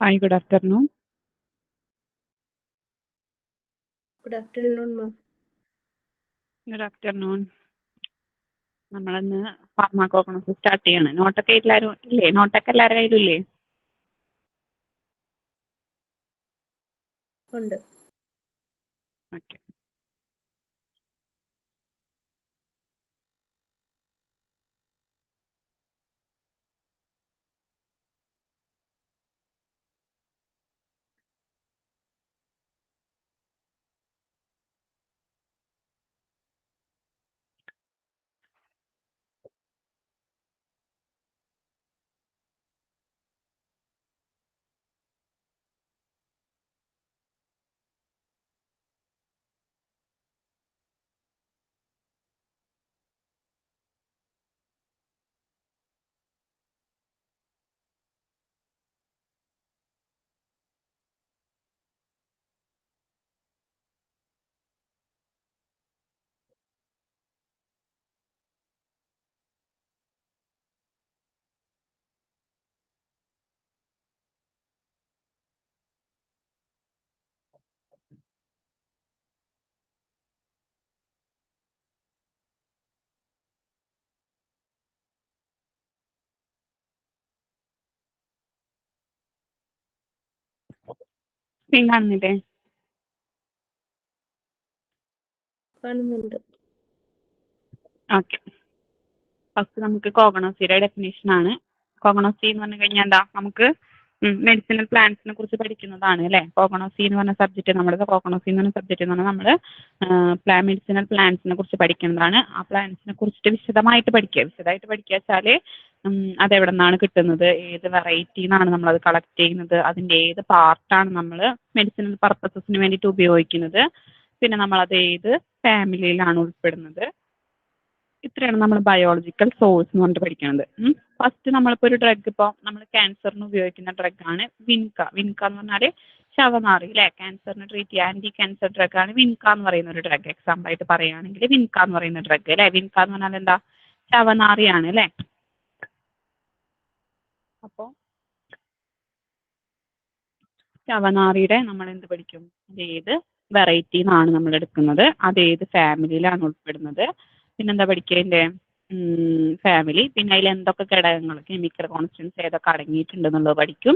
Hi, good afternoon. Good afternoon, ma'am. Good afternoon. നമ്മളിന്ന് ഫാർമാക്കോഗ്നോസിസ് start ചെയ്യാണ്. നോട്ടൊക്കെ എല്ലാവരും ഇല്ലേ? നോട്ടൊക്കെ എല്ലാവരുടെ കയ്യിലും ഇല്ലേ? ഉണ്ട്. ഓക്കെ. സ്ക്രീൻ കാണുന്നില്ലേ? കാണുന്നുണ്ട്. ഓക്കെ. ഫസ്റ്റ് നമുക്ക് കോഗ്നോസിയുടെ ഡെഫിനേഷൻ ആണ്. കോഗ്നോസി എന്ന് പറഞ്ഞു കഴിഞ്ഞാൽ എന്താ? നമുക്ക് മെഡിസിനൽ പ്ലാന്റ്സിനെ കുറിച്ച് പഠിക്കുന്നതാണ് അല്ലേ? കോഗ്നോസി എന്ന് പറഞ്ഞ സബ്ജക്റ്റ് നമ്മുടെ കോഗ്നോസി എന്ന് പറഞ്ഞ സബ്ജക്റ്റ് എന്ന് പറഞ്ഞാൽ നമ്മൾ മെഡിസിനൽ പ്ലാന്റ്സിനെ കുറിച്ച് പഠിക്കുന്നതാണ്. ആ പ്ലാന്റ്സിനെ കുറിച്ചിട്ട് വിശദമായിട്ട് പഠിക്കുക വെച്ചാൽ അതെവിടെ നിന്നാണ് കിട്ടുന്നത്, ഏത് വെറൈറ്റി നിന്നാണ് നമ്മളത് കളക്ട് ചെയ്യുന്നത്, അതിൻ്റെ ഏത് പാർട്ടാണ് നമ്മൾ മെഡിസിനൽ പർപ്പസസിന് വേണ്ടിയിട്ട് ഉപയോഗിക്കുന്നത്, പിന്നെ നമ്മളത് ഏത് ഫാമിലിയിലാണ് ഉൾപ്പെടുന്നത്. ഇത്രയാണ് നമ്മൾ ബയോളജിക്കൽ സോഴ്സ് എന്ന് പറഞ്ഞിട്ട് പഠിക്കുന്നത്. ഫസ്റ്റ് നമ്മളിപ്പോൾ ഒരു ഡ്രഗ്, ഇപ്പോൾ നമ്മൾ ക്യാൻസറിന് ഉപയോഗിക്കുന്ന ഡ്രഗാണ് വിൻക. വിൻക എന്ന് പറഞ്ഞാൽ ശവനാറി അല്ലേ? ക്യാൻസറിന് ട്രീറ്റ് ചെയ്യുക ആൻറ്റി ക്യാൻസർ ഡ്രഗാണ് വിൻക എന്ന് പറയുന്ന ഒരു ഡ്രഗ്. എക്സാമ്പിൾ ആയിട്ട് പറയുകയാണെങ്കിൽ വിൻക എന്ന് പറയുന്ന ഡ്രഗ് അല്ലേ? വിൻക എന്ന് പറഞ്ഞാൽ എന്താ? ശവനാറിയാണ് അല്ലേ? അപ്പോൾ ശവനാറിയുടെ നമ്മൾ എന്ത് പഠിക്കും? അതേത് വെറൈറ്റി എന്നാണ് നമ്മൾ എടുക്കുന്നത്, അതേത് ഫാമിലിയിലാണ് ഉൾപ്പെടുന്നത്, പിന്നെന്താ പഠിക്കേണ്ടേ? ഫാമിലി, പിന്നെ അതിൽ എന്തൊക്കെ ഘടകങ്ങൾ, കെമിക്കൽ കോൺസ്റ്റൻസ് ഏതൊക്കെ അടങ്ങിയിട്ടുണ്ടെന്നുള്ളത് പഠിക്കും.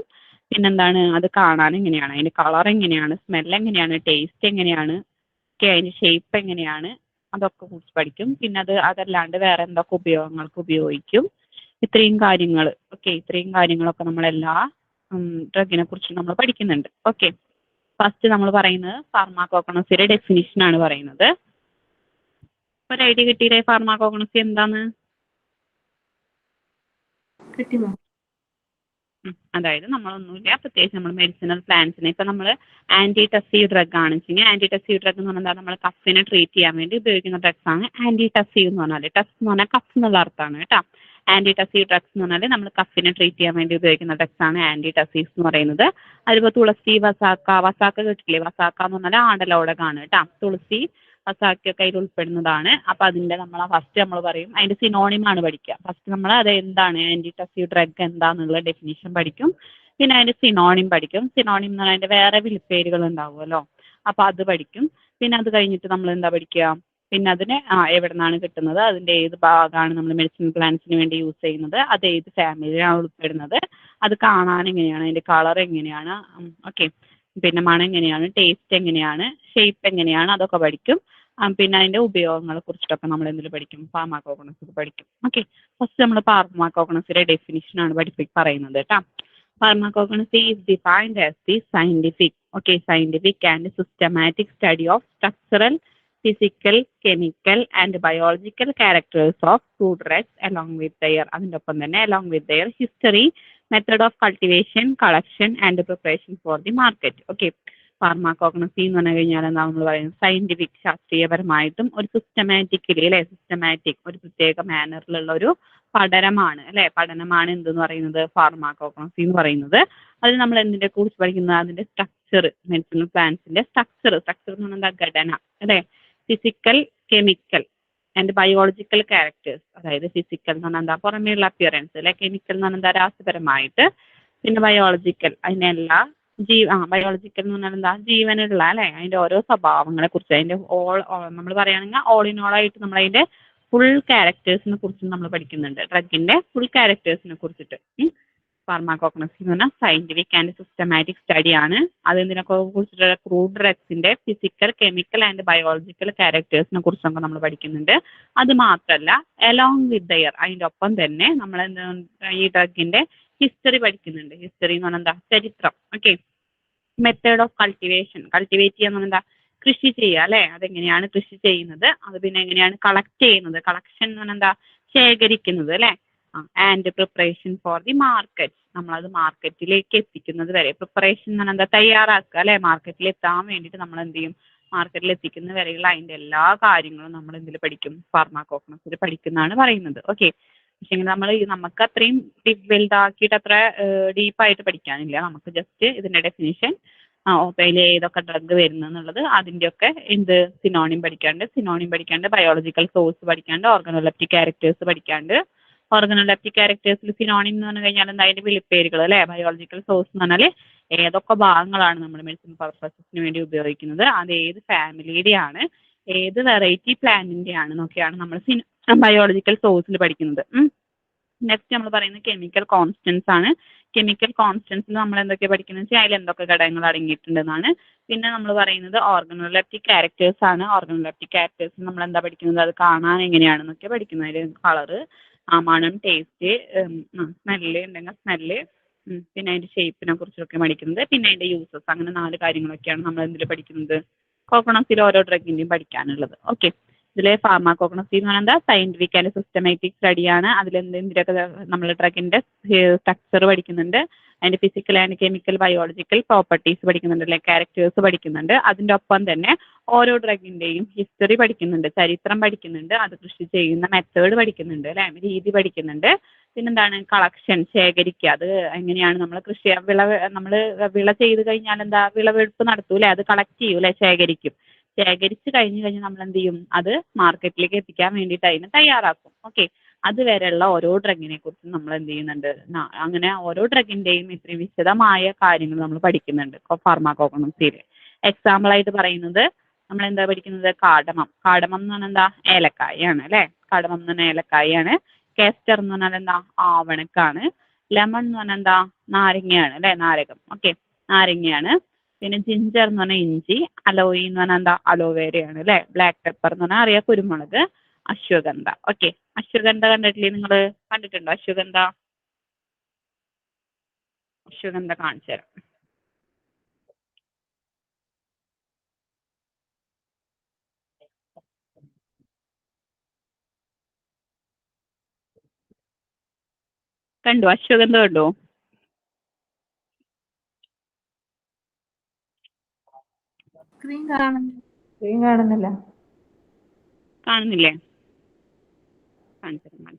പിന്നെന്താണ്, അത് കാണാൻ എങ്ങനെയാണ്, അതിൻ്റെ കളർ എങ്ങനെയാണ്, സ്മെൽ എങ്ങനെയാണ്, ടേസ്റ്റ് എങ്ങനെയാണ്, അതിൻ്റെ ഷേപ്പ് എങ്ങനെയാണ്, അതൊക്കെ കുറിച്ച് പഠിക്കും. പിന്നെ അതല്ലാണ്ട് വേറെ എന്തൊക്കെ ഉപയോഗങ്ങൾക്ക് ഉപയോഗിക്കും, ഇത്രയും കാര്യങ്ങൾ. ഓക്കെ, ഇത്രയും കാര്യങ്ങളൊക്കെ നമ്മളെല്ലാ ഡ്രഗിനെ കുറിച്ച് നമ്മൾ പഠിക്കുന്നുണ്ട്. ഓക്കെ, ഫസ്റ്റ് നമ്മൾ പറയുന്നത് ഫാർമാക്കോഗ്നോസിയുടെ ഡെഫിനിഷൻ ആണ് പറയുന്നത്. ഒരു ഐഡിയ കിട്ടിയില്ലേ ഫാർമാക്കോഗ്നോസി എന്താന്ന്? കിട്ടി മാം. അതായത് നമ്മളൊന്നുമില്ല, പ്രത്യേകിച്ച് നമ്മൾ മെഡിസിനൽ പ്ലാന്റ്സിനെ ഇപ്പം നമ്മൾ ആന്റി ടസീവ് ഡ്രഗ് ആണെന്ന് വെച്ചാൽ, ആന്റി ടസീവ് ഡ്രഗ് എന്ന് പറഞ്ഞാൽ നമ്മൾ കഫിനെ ട്രീറ്റ് ചെയ്യാൻ വേണ്ടി ഉപയോഗിക്കുന്ന ഡ്രഗ്സ് ആണ് ആന്റി ടസീവ് എന്ന് പറഞ്ഞാൽ. ടസ് എന്ന് പറഞ്ഞാൽ കഫ് എന്നുള്ള അർത്ഥമാണ് കേട്ടോ. ആന്റി ടസീവ് ഡ്രഗ്സ് എന്ന് പറഞ്ഞാൽ നമ്മൾ കഫിനെ ട്രീറ്റ് ചെയ്യാൻ വേണ്ടി ഉപയോഗിക്കുന്ന ഡ്രഗ്സ് ആണ് ആന്റി ടസീവ്സ് എന്ന് പറയുന്നത്. അതിപ്പോൾ തുളസി, വസാക്ക കേട്ടിട്ടില്ലേ? വസാക്ക എന്ന് പറഞ്ഞാൽ ആടലോടകമാണ് കേട്ടോ. തുളസി, വസാക്കയൊക്കെ അതിൽ ഉൾപ്പെടുന്നതാണ്. അപ്പം അതിൻ്റെ നമ്മൾ ഫസ്റ്റ് നമ്മൾ പറയും, അതിൻ്റെ സിനോണിമാണ് പഠിക്കുക. ഫസ്റ്റ് നമ്മൾ അത് എന്താണ് ആന്റി ടസീവ് ഡ്രഗ് എന്താണെന്നുള്ള ഡെഫിനിഷൻ പഠിക്കും. പിന്നെ അതിൻ്റെ സിനോണിം പഠിക്കും. സിനോണിം എന്ന് പറഞ്ഞാൽ അതിൻ്റെ വേറെ വിളിപ്പേരുകൾ ഉണ്ടാവുമല്ലോ, അപ്പോൾ അത് പഠിക്കും. പിന്നെ അത് കഴിഞ്ഞിട്ട് നമ്മൾ എന്താ പഠിക്കുക? പിന്നെ അതിന് എവിടെ നിന്നാണ് കിട്ടുന്നത്, അതിൻ്റെ ഏത് ഭാഗമാണ് നമ്മൾ മെഡിസിനൽ പ്ലാന്റ്സിന് വേണ്ടി യൂസ് ചെയ്യുന്നത്, അത് ഏത് ഫാമിലിയാണ് ഉൾപ്പെടുന്നത്, അത് കാണാൻ എങ്ങനെയാണ്, അതിൻ്റെ കളർ എങ്ങനെയാണ്, ഓക്കെ, പിന്നെ മണം എങ്ങനെയാണ്, ടേസ്റ്റ് എങ്ങനെയാണ്, ഷേപ്പ് എങ്ങനെയാണ്, അതൊക്കെ പഠിക്കും. പിന്നെ അതിൻ്റെ ഉപയോഗങ്ങളെ കുറിച്ചിട്ടൊക്കെ നമ്മൾ എന്തിൽ പഠിക്കും? ഫാർമാക്കോഗ്നോസിൽ പഠിക്കും. ഓക്കെ, ഫസ്റ്റ് നമ്മൾ ഫാർമാക്കോഗ്നോസിയുടെ ഡെഫിനിഷനാണ് പറയുന്നത് കേട്ടോ. Pharmacognosy is defined as the scientific and systematic study of structural, physical, chemical and biological characters of food drugs along with their history, method of cultivation, collection and preparation for the market. Okay. ഫാർമാക്കോഗ്നസി എന്ന് പറഞ്ഞു കഴിഞ്ഞാൽ എന്താ നമ്മൾ പറയുന്നത്? Scientific, ശാസ്ത്രീയപരമായിട്ടും ഒരു systematically അല്ലെ, ഒരു പ്രത്യേക മാനറിലുള്ള ഒരു പഠനമാണ് അല്ലെ. പഠനമാണ് എന്തെന്ന് പറയുന്നത്? ഫാർമാക്കോഗ്നസി എന്ന് പറയുന്നത്. അതിൽ നമ്മൾ എന്തിനെ കുറിച്ച് പഠിക്കുന്നത്? അതിന്റെ സ്ട്രക്ചർ, മെഡിസിനൽ പ്ലാന്റ്സിന്റെ സ്ട്രക്ചർ എന്ന് പറഞ്ഞാൽ എന്താ? ഘടന അല്ലെ. Physical, chemical and biological characters. അതായത് ഫിസിക്കൽ എന്ന് പറഞ്ഞാൽ എന്താ? പുറമേയുള്ള അപ്പിയറൻസ് അല്ലെ. കെമിക്കൽ എന്ന് പറഞ്ഞാൽ എന്താ? രാസപരമായിട്ട്. പിന്നെ ബയോളജിക്കൽ അതിൻ്റെ എല്ലാ ബയോളജിക്കൽ എന്ന് പറഞ്ഞാൽ എന്താ ജീവനുള്ള അല്ലേ അതിൻ്റെ ഓരോ സ്വഭാവങ്ങളെ കുറിച്ച് അതിൻ്റെ നമ്മൾ പറയുകയാണെങ്കിൽ ഓൾ ഇൻ ഓൾ ആയിട്ട് നമ്മൾ അതിൻ്റെ ഫുൾ ക്യാരക്ടേഴ്സിനെ കുറിച്ച് നമ്മൾ പഠിക്കുന്നുണ്ട് ഡ്രഗിൻ്റെ ഫുൾ ക്യാരക്ടേഴ്സിനെ കുറിച്ചിട്ട് ഫാർമാകോഗ്നോസി എന്ന് പറഞ്ഞാൽ സയന്റിഫിക് ആൻഡ് സിസ്റ്റമാറ്റിക് സ്റ്റഡിയാണ് അതെന്തിനൊക്കെ കുറിച്ചിട്ടുള്ള ക്രൂഡ് ഡ്രഗ്സിൻ്റെ ഫിസിക്കൽ കെമിക്കൽ ആൻഡ് ബയോളജിക്കൽ ക്യാരക്ടേഴ്സിനെ കുറിച്ചൊക്കെ നമ്മൾ പഠിക്കുന്നുണ്ട് അത് മാത്രമല്ല അലോങ് വിത്ത് ദയർ അതിൻ്റെ ഒപ്പം തന്നെ നമ്മൾ ഈ ഡ്രഗിൻ്റെ ഹിസ്റ്ററി പഠിക്കുന്നുണ്ട് ഹിസ്റ്ററി എന്ന് പറഞ്ഞാൽ എന്താ ചരിത്രം ഓക്കെ മെത്തേഡ് ഓഫ് കൾട്ടിവേറ്റ് ചെയ്യുക എന്ന് പറഞ്ഞാൽ എന്താ കൃഷി ചെയ്യുക അല്ലേ അതെങ്ങനെയാണ് കൃഷി ചെയ്യുന്നത് അത് പിന്നെ എങ്ങനെയാണ് കളക്ട് ചെയ്യുന്നത് കളക്ഷൻ എന്ന് പറഞ്ഞാൽ എന്താ ശേഖരിക്കുന്നത് അല്ലേ and preparation for the market നമ്മളത് മാർക്കറ്റിലേക്ക് എത്തിക്കുന്നത് വരെ പ്രിപ്പറേഷൻ എന്ന് പറഞ്ഞാൽ എന്താ തയ്യാറാക്കുക അല്ലേ മാർക്കറ്റിൽ എത്താൻ വേണ്ടിയിട്ട് നമ്മൾ എന്ത് ചെയ്യും മാർക്കറ്റിൽ എത്തിക്കുന്ന വരെയുള്ള അതിൻ്റെ എല്ലാ കാര്യങ്ങളും നമ്മൾ എന്തിൽ പഠിക്കും ഫാർമാകോഗ്നോസിൽ പഠിക്കുന്നതാണ് പറയുന്നത് ഓക്കെ പക്ഷേ നമുക്ക് അത്രയും വലുതാക്കിയിട്ട് അത്ര ഡീപ്പായിട്ട് പഠിക്കാനില്ല നമുക്ക് ജസ്റ്റ് ഇതിൻ്റെ ഡെഫിനിഷൻ ഓപ്പയിൽ ഏതൊക്കെ ഡ്രഗ് വരുന്നെന്നുള്ളത് അതിൻ്റെയൊക്കെ സിനോണിം പഠിക്കാണ്ട് ബയോളജിക്കൽ സോഴ്സ് പഠിക്കാണ്ട് ഓർഗനോലെപ്റ്റിക് ക്യാരക്ടേഴ്സ് പഠിക്കാണ്ട് ഓർഗനോലെപ്റ്റിക് ക്യാരക്ടേഴ്സിൽ സിനോണിം എന്ന് പറഞ്ഞു കഴിഞ്ഞാൽ എന്താ അതിൻ്റെ വിളിപ്പേരുകൾ അല്ലേ ബയോളജിക്കൽ സോഴ്സ് എന്ന് പറഞ്ഞാൽ ഏതൊക്കെ ഭാഗങ്ങളാണ് നമ്മൾ മെഡിസിൻ പർപ്പസസിന് വേണ്ടി ഉപയോഗിക്കുന്നത് അത് ഏത് ഫാമിലിയുടെയാണ് ഏത് വെറൈറ്റി പ്ലാന്റിൻ്റെ ആണെന്നൊക്കെയാണ് നമ്മൾ ബയോളജിക്കൽ സോഴ്സിൽ പഠിക്കുന്നത് നെക്സ്റ്റ് നമ്മൾ പറയുന്നത് കെമിക്കൽ കോൺസ്റ്റൻസ് ആണ് കെമിക്കൽ കോൺസ്റ്റൻസിൽ നമ്മൾ എന്തൊക്കെ പഠിക്കുന്നത് വെച്ചാൽ അതിൽ എന്തൊക്കെ ഘടകങ്ങൾ അടങ്ങിയിട്ടുണ്ടെന്നാണ് പിന്നെ നമ്മൾ പറയുന്നത് ഓർഗനോലെപ്റ്റിക് ക്യാരക്ടേഴ്സ് ആണ് ഓർഗനോലെപ്റ്റിക് ക്യാരക്ടേഴ്സ് നമ്മൾ എന്താ പഠിക്കുന്നത് അത് കാണാൻ എങ്ങനെയാണെന്നൊക്കെ പഠിക്കുന്നത് അതിൽ കളറ് മണം ടേസ്റ്റ് സ്മെല്ല് ഉണ്ടെങ്കിൽ സ്മെല്ല് പിന്നെ അതിൻ്റെ ഷേപ്പിനെ കുറിച്ചൊക്കെ പഠിക്കുന്നത് പിന്നെ അതിൻ്റെ യൂസസ് അങ്ങനെ 4 കാര്യങ്ങളൊക്കെയാണ് നമ്മൾ എന്തിൽ പഠിക്കുന്നത് കോഗ്നോസിൽ ഓരോ ഡ്രഗിൻ്റെയും പഠിക്കാനുള്ളത് ഓക്കെ ഇതിലെ ഫാർമാകോഗ്നോസി എന്ന് പറയുന്നത് എന്താ സയന്റിഫിക് ആൻഡ് സിസ്റ്റമാറ്റിക് സ്റ്റഡിയാണ് അതിലെന്തിൻ്റെയൊക്കെ നമ്മൾ ഡ്രഗിൻ്റെ സ്ട്രക്ചർ പഠിക്കുന്നുണ്ട് അതിൻ്റെ physical and chemical biological properties പഠിക്കുന്നുണ്ട് അല്ലെ ക്യാരക്ടേഴ്സ് പഠിക്കുന്നുണ്ട് അതിൻ്റെ ഒപ്പം തന്നെ ഓരോ ഡ്രഗിൻ്റെയും ഹിസ്റ്ററി പഠിക്കുന്നുണ്ട് ചരിത്രം പഠിക്കുന്നുണ്ട് അത് കൃഷി ചെയ്യുന്ന മെത്തേഡ് പഠിക്കുന്നുണ്ട് അല്ലേ രീതി പഠിക്കുന്നുണ്ട് പിന്നെന്താണ് കളക്ഷൻ ശേഖരിക്കുക അത് എങ്ങനെയാണ് നമ്മൾ വിള ചെയ്ത് കഴിഞ്ഞാൽ എന്താ വിളവെടുപ്പ് നടത്തൂലേ അത് കളക്ട് ചെയ്യും അല്ലേ ശേഖരിച്ച് കഴിഞ്ഞാൽ നമ്മൾ എന്ത് ചെയ്യും അത് മാർക്കറ്റിലേക്ക് എത്തിക്കാൻ വേണ്ടിയിട്ട് അതിനെ തയ്യാറാക്കും ഓക്കെ അതുവരെയുള്ള ഓരോ ഡ്രഗിനെ കുറിച്ചും നമ്മൾ എന്ത് ചെയ്യുന്നുണ്ട് അങ്ങനെ ഓരോ ഡ്രഗിൻ്റെയും ഇത്രയും വിശദമായ കാര്യങ്ങൾ നമ്മൾ പഠിക്കുന്നുണ്ട് ഫാർമാകോഗ്നോസിയിൽ എക്സാമ്പിളായിട്ട് പറയുന്നത് നമ്മൾ എന്താ പഠിക്കുന്നത് കാടമം എന്ന് പറഞ്ഞാൽ എന്താ ഏലക്കായാണ് അല്ലേ കാടമം എന്ന് പറഞ്ഞാൽ ഏലക്കായാണ് കാസ്റ്റർ എന്ന് പറഞ്ഞാൽ എന്താ ആവണക്കാണ് ലെമൺ എന്ന് പറഞ്ഞാൽ എന്താ നാരങ്ങയാണ് അല്ലേ നാരകം ഓക്കെ നാരങ്ങയാണ് പിന്നെ ജിഞ്ചർ എന്ന് പറഞ്ഞാൽ ഇഞ്ചി അലോയി എന്ന് പറഞ്ഞാൽ എന്താ അലോവേരയാണ് അല്ലേ ബ്ലാക്ക് പെപ്പർ എന്ന് പറഞ്ഞാൽ അറിയാം കുരുമുളക് അശ്വഗന്ധ ഓക്കെ അശ്വഗന്ധ കണ്ടിട്ടില്ലേ നിങ്ങൾ കണ്ടിട്ടുണ്ടോ അശ്വഗന്ധ കാണിച്ചു തരാം കണ്ടോ അശ്വഗന്ധ കണ്ടോ സ്ക്രീൻ കാണുന്നു സ്ക്രീൻ കാണുന്നില്ല കാണുന്നില്ലേ കാണിച്ചു തരാം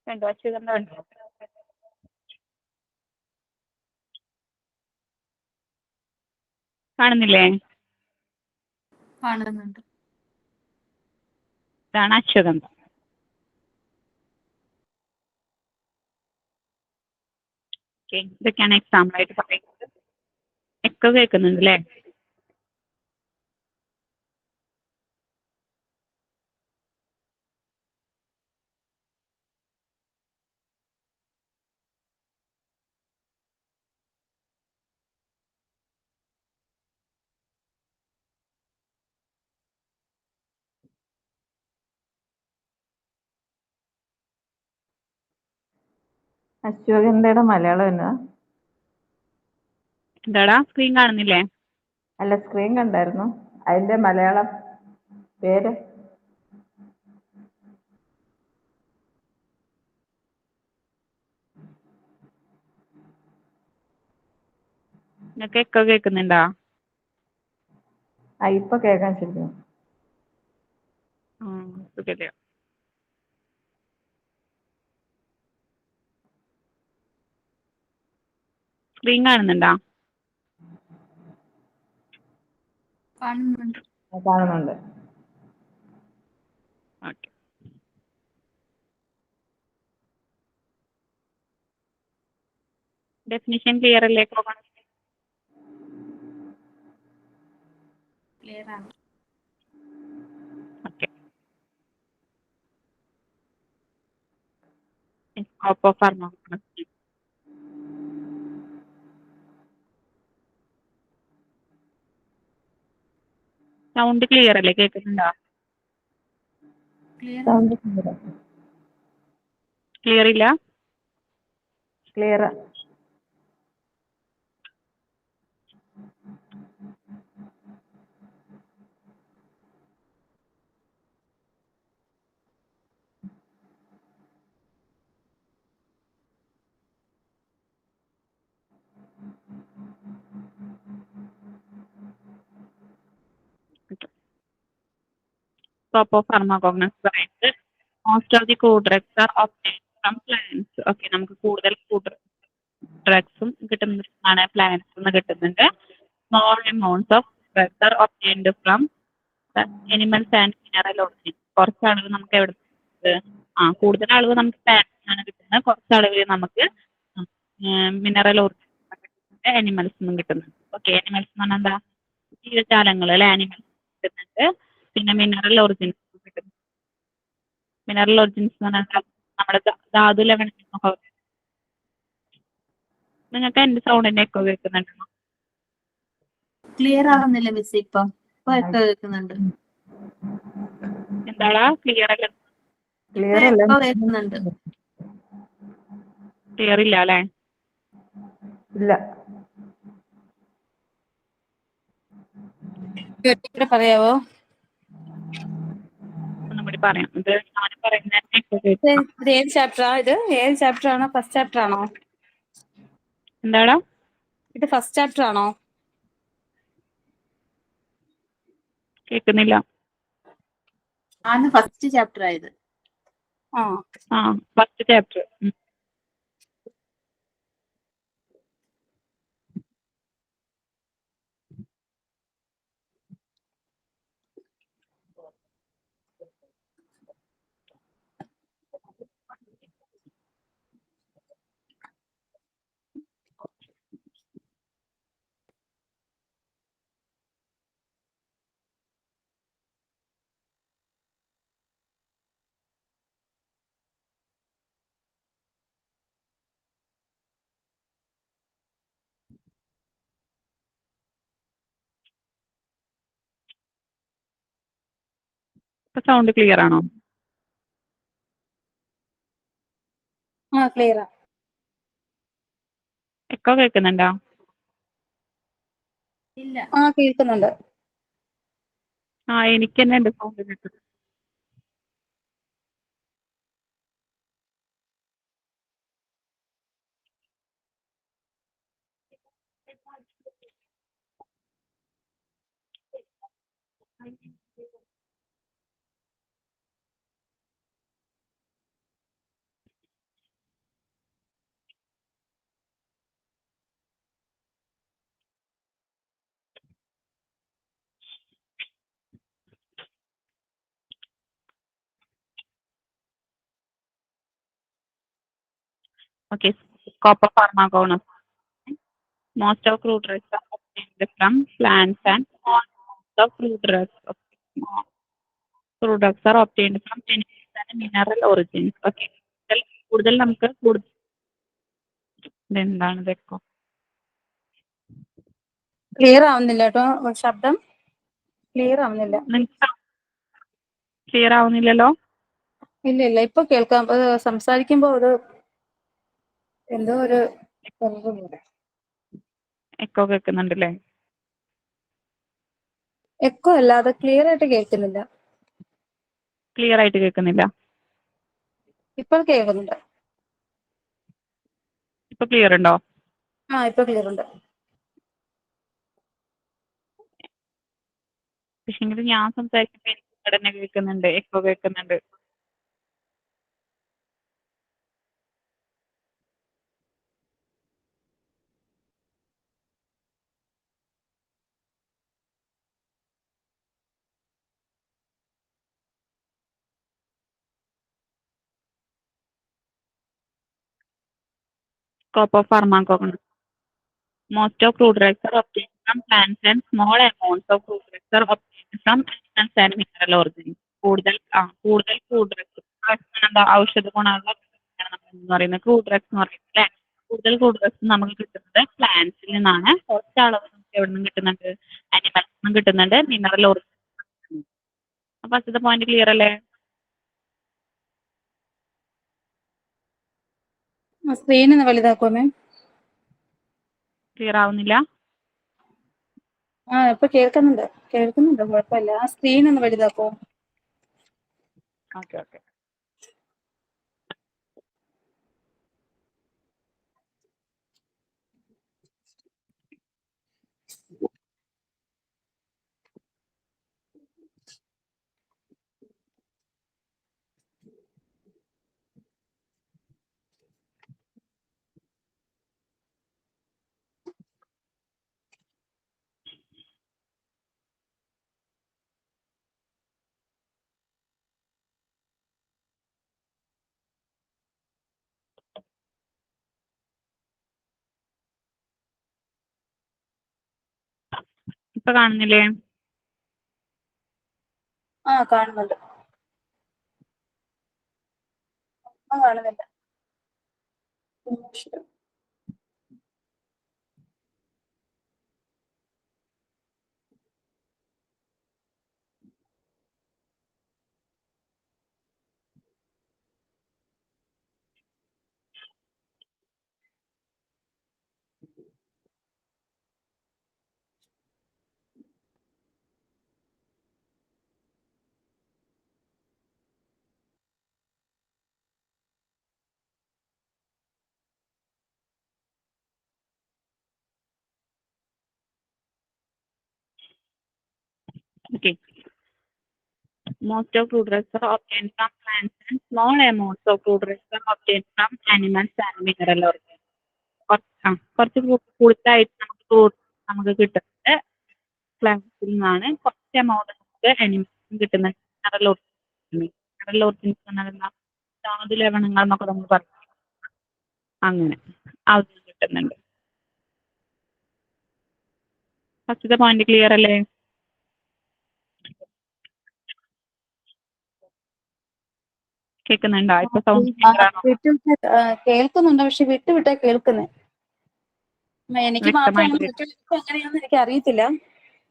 കണ്ടോ അശ്വഗന്ധ കണ്ടോ കാണുന്നില്ലേ? കാണുന്നുണ്ട്. ഇതാണ് അശ്വഗന്ധ. ഓക്കെ, ഇതൊക്കെയാണ് എക്സാമ്പിൾ ആയിട്ട് പറയുന്നത്. എക്കോ കേൾക്കുന്നുണ്ട് അല്ലേ? അശ്വഗന്ധയുടെ മലയാളം എന്നാ? എന്താടാ, സ്ക്രീൻ കാണുന്നില്ലേ? അല്ല, സ്ക്രീൻ കണ്ടായിരുന്നു. അതിന്റെ മലയാളം പേര് നിങ്ങൾക്ക് എക്കോ കേൾക്കുന്നുണ്ടോ? ഇപ്പൊ കേൾക്കാൻ ശരിക്കും. സുഖല്ലേ? സ്ക്രീൻ കാണുന്നുണ്ടോ? കാണുന്നുണ്ട്. കാണുന്നുണ്ട്. ഓക്കെ. ഡെഫിനിഷൻ ക്ലിയർ അല്ലേ? ക്ലിയർ ആണ്. Okay. Scope of pharmacology. Sound clear അല്ലേ? കേൾക്കുന്നുണ്ടോ? ക്ലിയർ ആണ്. സൗണ്ട് ക്ലിയർ ഇല്ല? ക്ലിയർ. Scope of pharmacognosy പറയുന്നത് most of the crude drugs are obtained from plants. Okay, നമുക്ക് കൂടുതൽ ക്രൂഡ് ഡ്രഗ്സും കിട്ടുന്നതാണ് പ്ലാന്റ്സ് നിന്ന് കിട്ടുന്നുണ്ട്. Small amounts of drugs are obtained from animals and mineral organisms. കുറച്ച് അളവ് നമുക്ക് എവിടെ കൂടുതൽ അളവ് നമുക്ക് പ്ലാന്റ്സ് ആണ് കിട്ടുന്നത്. കുറച്ച് അളവ് നമുക്ക് മിനറൽ ഓർഗാനിസ് കിട്ടുന്നുണ്ട്, എനിമൽസ് നിന്നും കിട്ടുന്നുണ്ട്. ഓക്കെ, എനിമൽസ് എന്ന് പറഞ്ഞാൽ എന്താ? ജീവജാലങ്ങൾ അല്ലെ, ആനിമൽസ് കിട്ടുന്നുണ്ട്. പിന്നെ മിനറൽ ഒറിജിൻസ് കിട്ടുന്നുണ്ട്. മിനറൽ ഒറിജിൻസ് എന്ന് പറഞ്ഞാൽ നമ്മുടെ ധാതു ലവണങ്ങൾ. നിങ്ങൾക്ക് എന്റെ സൗണ്ടിന്റെ എക്കോ കേൾക്കുന്നുണ്ടോ? ക്ലിയർ ആവുന്നില്ല മിസ്. ഇപ്പം എക്കോ കേൾക്കുന്നുണ്ട്. എന്താടാ, ക്ലിയർ അല്ല? ക്ലിയർ അല്ല. എക്കോ കേൾക്കുന്നുണ്ട്. ക്ലിയർ ഇല്ല അല്ലേ? ഇല്ല. പറയാവോ? ഒന്നും കൂടി പറയാം. ഇത് ഞാൻ പറയുന്ന എക്കോ കേൾക്കാം. ഇത് ഏത് ചാപ്റ്ററാ? ഇത് ഏത് ചാപ്റ്റർ ആണോ? ഫസ്റ്റ് ചാപ്റ്റർ ആണോ? എന്താടാ? ഇത് ഫസ്റ്റ് ചാപ്റ്റർ ആണോ? കേൾക്കുന്നില്ല. ആണ് ഫസ്റ്റ് ചാപ്റ്റർ ആയത്. First chapter. ഇപ്പൊ സൗണ്ട് ക്ലിയർ ആണോ? ക്ലിയർ. എക്കോ കേൾക്കുന്നുണ്ടോ? ഇല്ല. കേൾക്കുന്നുണ്ട്. എനിക്ക് തന്നെ എന്റെ സൗണ്ട് കേൾക്കുന്നു. Okay, scope of pharmacognosy. Most of crude drugs are obtained from plants and all of crude drugs. Crude drugs are obtained from animals and mineral origins. Okay. കൂടുതൽ നമുക്ക് ഇതെന്താണ് ഇതൊക്കെ ക്ലിയർ ആവുന്നില്ല കേട്ടോ ശബ്ദം ക്ലിയർ ആവുന്നില്ല. നിങ്ങൾക്ക് ക്ലിയർ ആവുന്നില്ലല്ലോ? ഇല്ല ഇല്ല ഇപ്പൊ കേൾക്കാം. അത് സംസാരിക്കുമ്പോ ഒരു എന്തോ ഒരു എക്കോ കേൾക്കുന്നുണ്ടല്ലേ? എക്കോ അല്ലാതെ ക്ലിയർ ആയിട്ട് കേൾക്കുന്നില്ല. ക്ലിയർ ആയിട്ട് കേൾക്കുന്നില്ല? ഇപ്പോൾ കേൾക്കുന്നുണ്ട്. ഇപ്പൊ ക്ലിയർ ഉണ്ടോ? ഇപ്പൊ ക്ലിയർ ഉണ്ട്. പക്ഷെങ്കിൽ ഞാൻ സംസാരിക്കുമ്പോൾ എനിക്ക് ഇവിടെ തന്നെ കേൾക്കുന്നുണ്ട്, എക്കോ കേൾക്കുന്നുണ്ട്. Scope of pharmacognosy. Most of crude drugs are obtained from plants and small amounts of crude drugs are obtained from animals and mineral origins. കൂടുതൽ crude drugs എന്താ ഔഷധ ഗുണമുള്ള എന്ന് പറയുന്നത് ക്രൂഡ് ഡ്രഗ്സ് എന്ന് പറയുന്നത് അല്ലേ? കൂടുതൽ ക്രൂഡ് ഡ്രഗ്സ് നമുക്ക് കിട്ടുന്നത് പ്ലാന്റ്സിൽ നിന്നാണ്. കുറച്ച് അളവ് നമുക്ക് എവിടെ നിന്നും കിട്ടുന്നുണ്ട്? അനിമൽസിൽ നിന്നും കിട്ടുന്നുണ്ട്, മിനറൽ ഓറിജിൻ. അപ്പൊ ഫസ്റ്റത്തെ പോയിന്റ് ക്ലിയർ അല്ലേ? സ്ക്രീൻ ഒന്ന് വലുതാക്കുമോ മാം? ക്ലിയർ ആവുന്നില്ല? ഇപ്പൊ കേൾക്കുന്നുണ്ട് കുഴപ്പമില്ല. ആ സ്ക്രീൻ ഒന്ന് വലുതാക്കോ? Okay okay. ഇപ്പൊ കാണുന്നില്ലേ? കാണുന്നുണ്ട്. കാണുന്നില്ല. Okay. Most of crude drugs are obtained from plants and small amounts of crude drugs are obtained from animals and mineral origins. കുറച്ച് കൂടുതലായിട്ട് നമുക്ക് കിട്ടുന്നത് പ്ലാന്റ്സിൽ നിന്നാണ്. കുറച്ച് എമൗണ്ട് നമുക്ക് അനിമൽസിൽ കിട്ടുന്നത് മിനറൽ ഓറിജിൻസ്. മിനറൽ ഓറിജിൻസ് പറഞ്ഞാൽ എന്താ? ധാതു ലവണങ്ങൾ എന്നൊക്കെ നമ്മൾ പറയും. അങ്ങനെ അത് കിട്ടുന്നുണ്ട്. ഫസ്റ്റത്തെ പോയിന്റ് ക്ലിയർ അല്ലേ? കേൾക്കുന്നുണ്ടോ? ഇപ്പൊ സൗണ്ട് ക്ലിയർ ആണോ? കേൾക്കുന്നുണ്ട്, പക്ഷെ വിട്ടുവിട്ടാ കേൾക്കുന്നേ. എനിക്ക് മാത്രമാണ് വ്യക്തമായിട്ട് എങ്ങനെയാന്ന് എനിക്ക് അറിയത്തില്ല.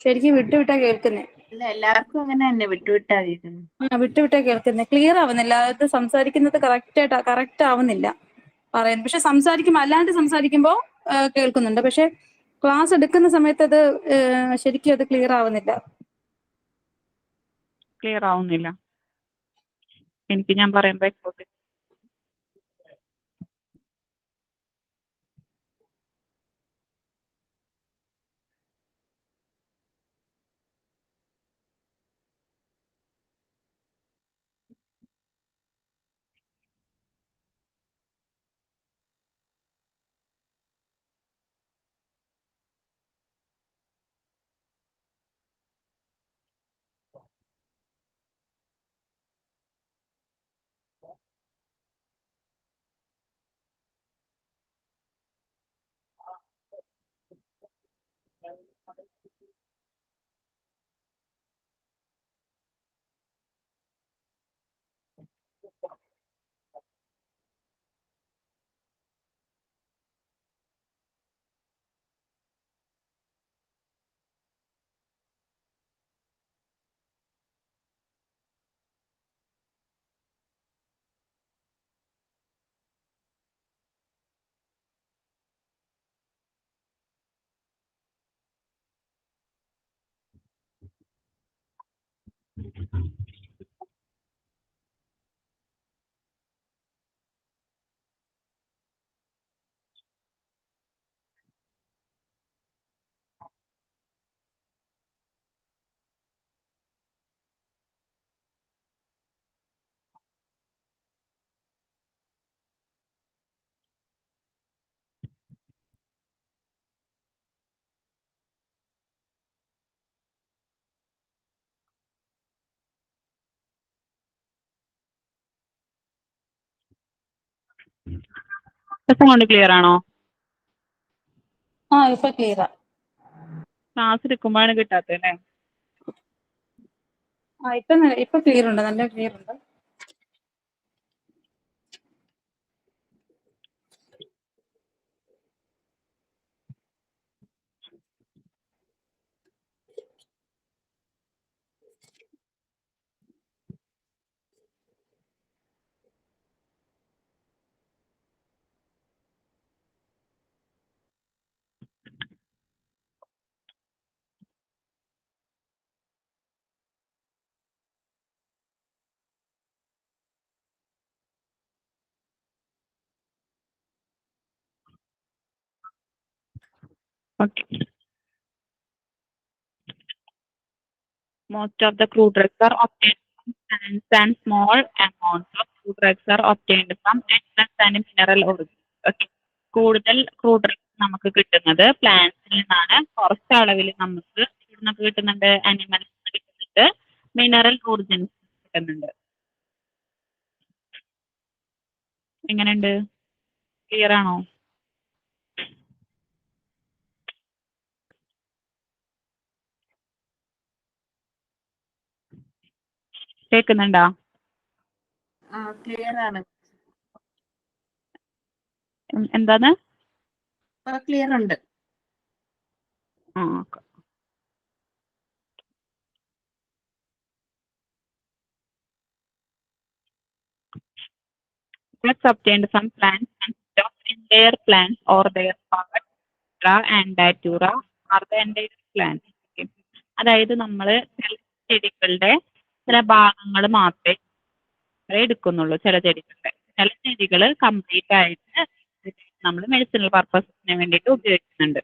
ശരിക്കും വിട്ടുവിട്ടാ കേൾക്കുന്നേ. അല്ല, എല്ലാവർക്കും അങ്ങനെ തന്നെ വിട്ടുവിട്ടാ കേൾക്കുന്നത്. വിട്ടുവിട്ടാ കേൾക്കുന്നേ. ക്ലിയർ ആവുന്നില്ല. അത് സംസാരിക്കുന്നത് കറക്റ്റ് ആവുന്നില്ല പറയുന്നത്. പക്ഷെ അല്ലാണ്ട് സംസാരിക്കുമ്പോ കേൾക്കുന്നുണ്ട്. പക്ഷെ ക്ലാസ് എടുക്കുന്ന സമയത്ത് അത് ശരിക്കും അത് ക്ലിയർ ആവുന്നില്ല. ക്ലിയർ ആവുന്നില്ല. എനിക്ക് ഞാൻ പറയുമ്പോ എക്കോട്ട്. സൗണ്ട് ക്ലിയർ ആണോ? ഇപ്പൊ ക്ലിയറാ. ക്ലാസ് എടുക്കുമ്പോഴാണ് കിട്ടാത്തത് അല്ലേ? ഇപ്പൊ ക്ലിയർ ഉണ്ട്, നല്ല ക്ലിയർ ഉണ്ട്. Okay. Most of the crude drugs are obtained from plants and small amounts of crude drugs are obtained from animals and mineral origins. Okay. കൂടുതൽ ക്രൂഡ് ഡ്രഗ്സ് നമുക്ക് കിട്ടുന്നത് പ്ലാന്റ്സിൽ നിന്നാണ്. കുറച്ച് അളവിൽ നമുക്ക് ഇവിടുന്നൊക്കെ കിട്ടുന്നുണ്ട്, അനിമൽസ് കിട്ടുന്നുണ്ട്, മിനറൽ ഒറിജിൻസ് കിട്ടുന്നുണ്ട്. എങ്ങനെയുണ്ട്? ക്ലിയർ ആണോ? കേൾക്കുന്നുണ്ടോ? ക്ലിയർ ആണ്. എന്താണ്? ക്ലിയർ ഉണ്ട്. Okay. Drugs obtained from plants consist of entire plants or their parts, and datura are the entire plants. Okay. അതായത് നമ്മൾ ചില ചെടികളുടെ ചില ഭാഗങ്ങൾ മാത്രമേ എടുക്കുന്നുള്ളൂ. ചില ചെടികൾ കംപ്ലീറ്റ് ആയിട്ട് നമ്മൾ മെഡിസിനൽ പർപ്പസിന് വേണ്ടിയിട്ട് ഉപയോഗിക്കുന്നുണ്ട്.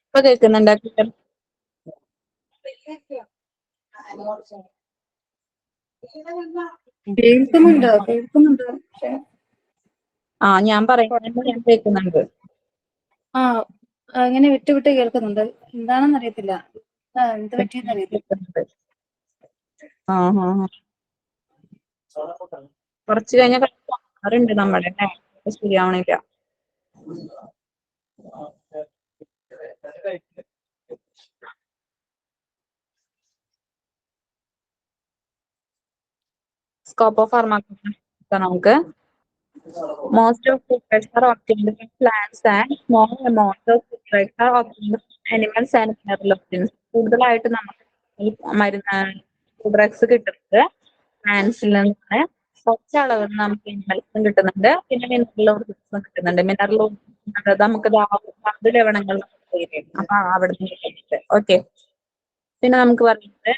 ഇപ്പൊ കേൾക്കുന്നുണ്ടോ? കേൾക്കുന്നുണ്ട്. പക്ഷെ ഞാൻ പറയുന്നത് ഞാൻ കേൾക്കുന്നുണ്ട്. അങ്ങനെ വിട്ട് വിട്ട് കേൾക്കുന്നുണ്ട്. എന്താണെന്ന് അറിയത്തില്ല, എന്ത് പറ്റിയെന്ന് അറിയത്തില്ല. കുറച്ച് കഴിഞ്ഞാൽ ഉണ്ട് നമ്മുടെ ശരിയാവണില്ല. Scope of pharmacology നമുക്ക് most of food drugs are obtained from plants and small amounts of food drugs are obtained from animals and mineral origins. കൂടുതലായിട്ട് നമുക്ക് ഈ മരുന്ന് ഫുഡ് ഡ്രഗ്സ് കിട്ടുന്നത് പ്ലാന്റ്സിൽ നിന്നാണ്. കുറച്ച് അളവ് നമുക്ക് അനിമൽസും കിട്ടുന്നുണ്ട്, പിന്നെ മിനറൽ ഓർജിൻസും കിട്ടുന്നുണ്ട്. മിനറൽ ഓർജിൻസ് നമുക്ക് ധാതു ലവണങ്ങൾ അപ്പൊ അവിടെ നിന്ന് കിട്ടുന്നുണ്ട്. ഓക്കെ. പിന്നെ നമുക്ക് പറയുന്നത്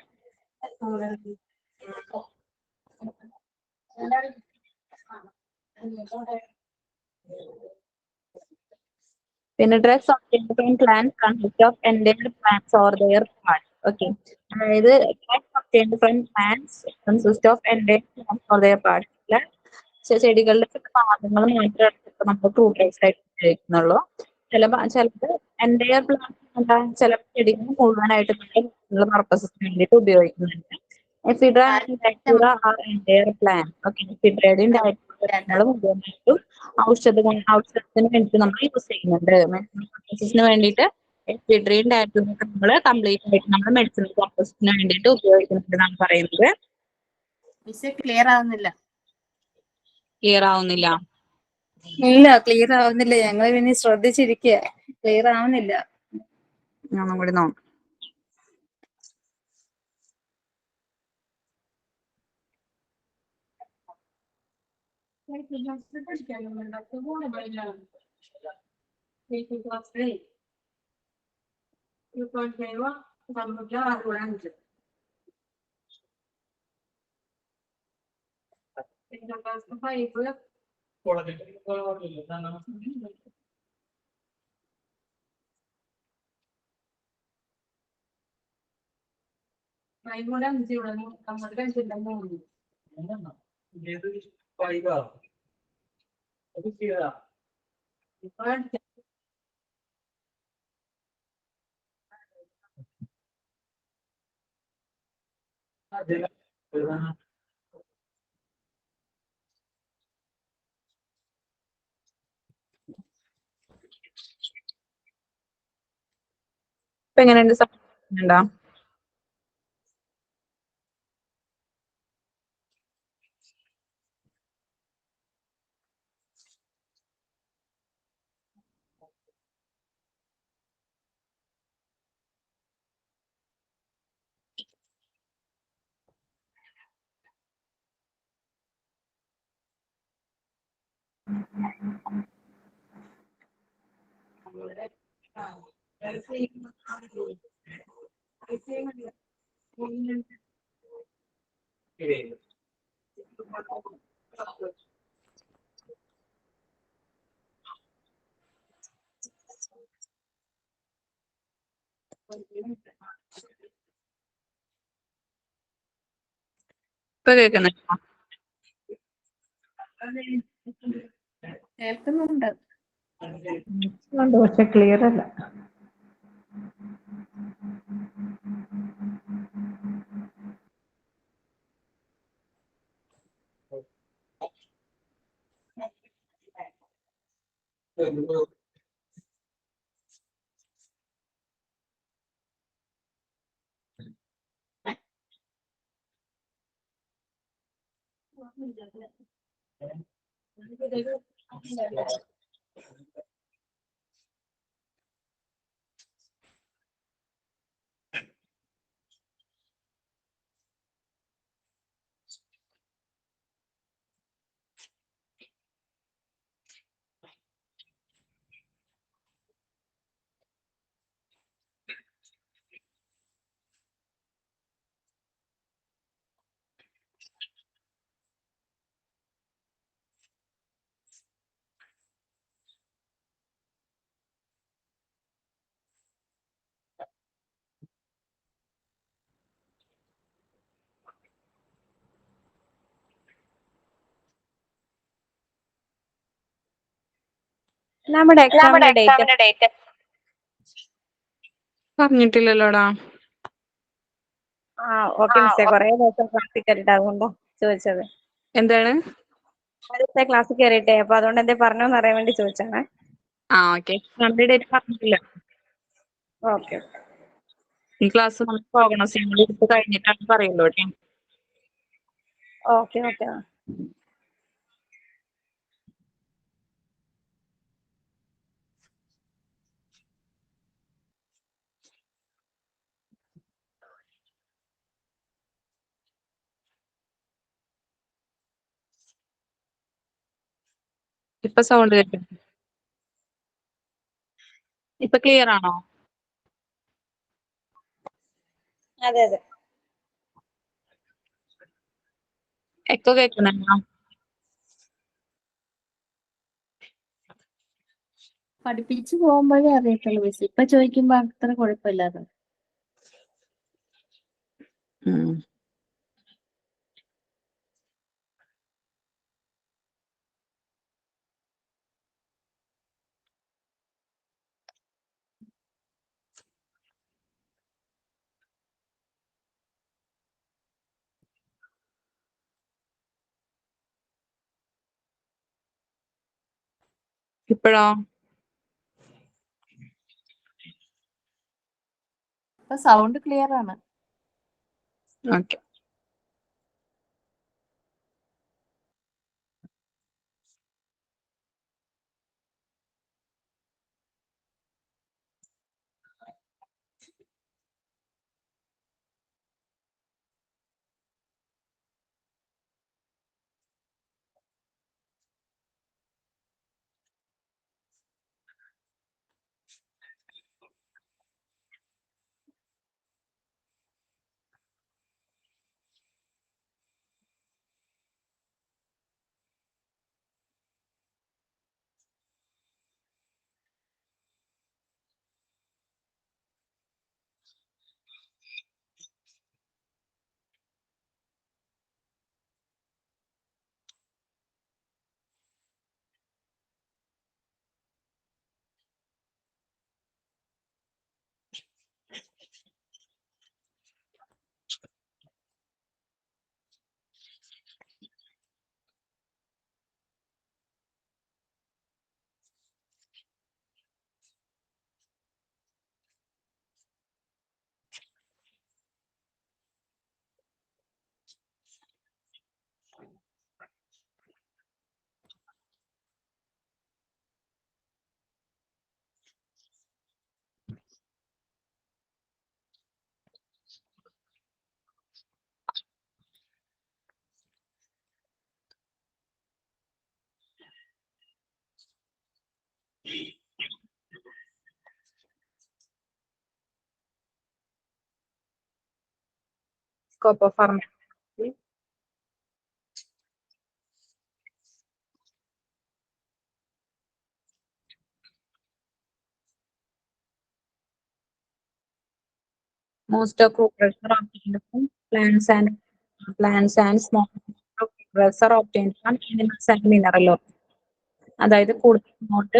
പിന്നെ drugs obtained from plants consist of endangered plants or their parts. Okay. അതായത് drugs obtained from plants consist of entire plants or their parts. ചെടികളുടെ ഭാഗങ്ങൾ മാത്രമേ എടുത്തിട്ട് നമ്മൾ ഫ്രൂട്ട് റൈസ് ആയിട്ട് ഉപയോഗിക്കുന്നുള്ളൂ. ചിലത് എൻ്റയർ പ്ലാന്റ് എന്താ ചില ചെടികൾ മുഴുവനായിട്ട് നമ്മൾ പർപ്പസിന് വേണ്ടിയിട്ട് ഉപയോഗിക്കുന്നുണ്ട്. Ephedra and datura are entire plant. Okay, എഫിഡ്രയുടെയും ഡയറ്റൂറ മുഴുവനായിട്ടും ഔഷധത്തിന് വേണ്ടിയിട്ട് നമ്മൾ യൂസ് ചെയ്യുന്നുണ്ട്. പർപ്പസിന് വേണ്ടിയിട്ട് എഫിഡ്രയും ഡയറ്റൂറൊക്കെ നമ്മൾ കംപ്ലീറ്റ് ആയിട്ട് നമ്മൾ മെഡിസിനൽ പർപ്പസിന് വേണ്ടിയിട്ട് ഉപയോഗിക്കുന്നുണ്ട് എന്നാണ് പറയുന്നത്. ക്ലിയർ ആവുന്നില്ല. ക്ലിയർ ആവുന്നില്ല. ഇല്ല, ക്ലിയർ ആവുന്നില്ല. ഞങ്ങൾ പിന്നെ ശ്രദ്ധിച്ചിരിക്കുക, ക്ലിയർ ആവുന്നില്ല. ഒന്നും കൂടി നോക്കാം. ഇപ്പൊ എങ്ങനെയുണ്ട്? ഉണ്ടോ? ഇപ്പൊ കേൾക്കുന്നുണ്ടോ? കേൾക്കുന്നുണ്ട്. പക്ഷെ ക്ലിയർ അല്ല. നമ്മുടെ എക്സാമിന്റെ ഡേറ്റ് പറഞ്ഞിട്ടില്ലല്ലോടാ. ഓക്കെ മിസ്സേ, കുറെ ദിവസം ക്ലാസ്സിൽ കയറിയിട്ട് അതുകൊണ്ടാ ചോദിച്ചത്. എന്താണ്? ദിവസത്തെ ക്ലാസ്സിൽ കയറിയിട്ടേ, അപ്പൊ അതുകൊണ്ട് എന്തേ പറഞ്ഞോന്ന് അറിയാൻ വേണ്ടി ചോദിച്ചാണ്. ഓക്കെ, എക്സാമിന്റെ ഡേറ്റ് പറഞ്ഞിട്ടില്ല. ഓക്കെ ഈ ക്ലാസ് നമ്മൾ പ്രോഗ്നോസ് എടുത്ത് കഴിഞ്ഞിട്ടാണ് പറയുള്ളൂ. Okay okay. ഇപ്പൊ സൗണ്ട് കേൾക്കും. ഇപ്പൊ ക്ലിയർ ആണോ? അതെ അതെ. എക്കോ കേൾക്കുന്നുണ്ടോ? പഠിപ്പിച്ചു പോകുമ്പോഴേ അറിയത്തുള്ളൂ മിസ്. ഇപ്പൊ ചോദിക്കുമ്പോ അത്ര കുഴപ്പമില്ലാതെ. ഇപ്പോഴോ? ഇപ്പൊ സൗണ്ട് ക്ലിയർ ആണ്. Okay. Scope of pharmacy. Most of progress are obtained from plants and small progress are obtained from animals and mineral law. അതായത് കൂടുതൽ ഇങ്ങോട്ട്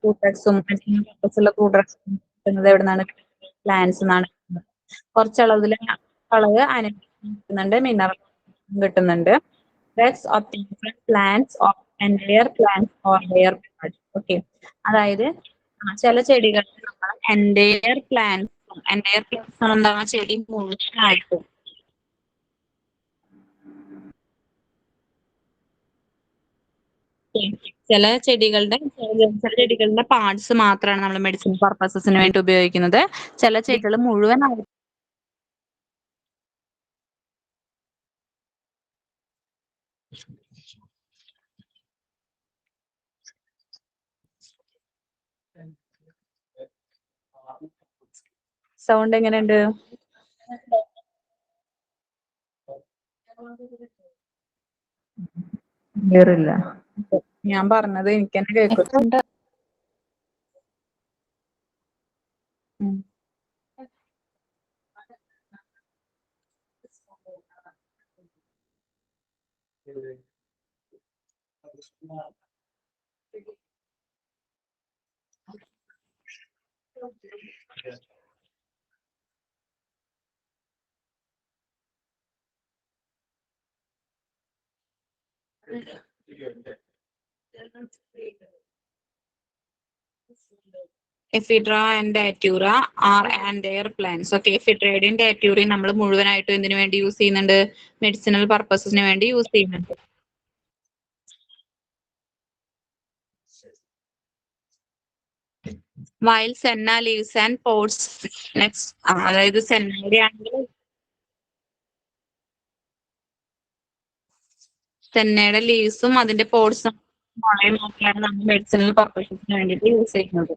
ഫ്രൂട്ടസും പർപ്പസുള്ള ഫ്രൂട്ടസും കിട്ടുന്നത് എവിടെ നിന്നാണ്? പ്ലാന്റ്സ് നിന്നാണ് കിട്ടുന്നത്. കുറച്ചളവിൽ അളവ് കിട്ടുന്നുണ്ട്, മിനറൽ കിട്ടുന്നുണ്ട്. That's obtained from plants or entire plants or their parts. Okay. അതായത് ചില ചെടികളിൽ നമ്മൾ entire plants എന്താ ചെടി മുഴുവനായിട്ടും ചില ചെടികളുടെ പാർട്സ് മാത്രമാണ് നമ്മൾ മെഡിസിൻ പർപ്പസസിന് വേണ്ടി ഉപയോഗിക്കുന്നത്. ചില ചെടികൾ മുഴുവനായിട്ട് സൗണ്ട് എങ്ങനെയുണ്ട്? ക്ലിയർ ഇല്ല. ഞാൻ പറഞ്ഞത് എനിക്ക് തന്നെ കേൾക്കും. ഉണ്ട്. Ephedra and datura are and plants. Okay, എഫിഡ്രയുടെയും ഡാറ്റൂറയും നമ്മൾ മുഴുവനായിട്ടും എന്തിനു വേണ്ടി യൂസ് ചെയ്യുന്നുണ്ട്? മെഡിസിനൽ പർപ്പസിന് വേണ്ടി യൂസ് ചെയ്യുന്നുണ്ട്. While senna leaves and pots next, അതായത് സെന്നയുടെ ആണെങ്കിൽ സെന്നയുടെ ലീവ്സും അതിന്റെ പോട്സും മുളയും ഒക്കെയാണ് നമ്മൾ മെഡിസിനൽ പർപ്പസിന് വേണ്ടിയിട്ട് യൂസ് ചെയ്യുന്നത്.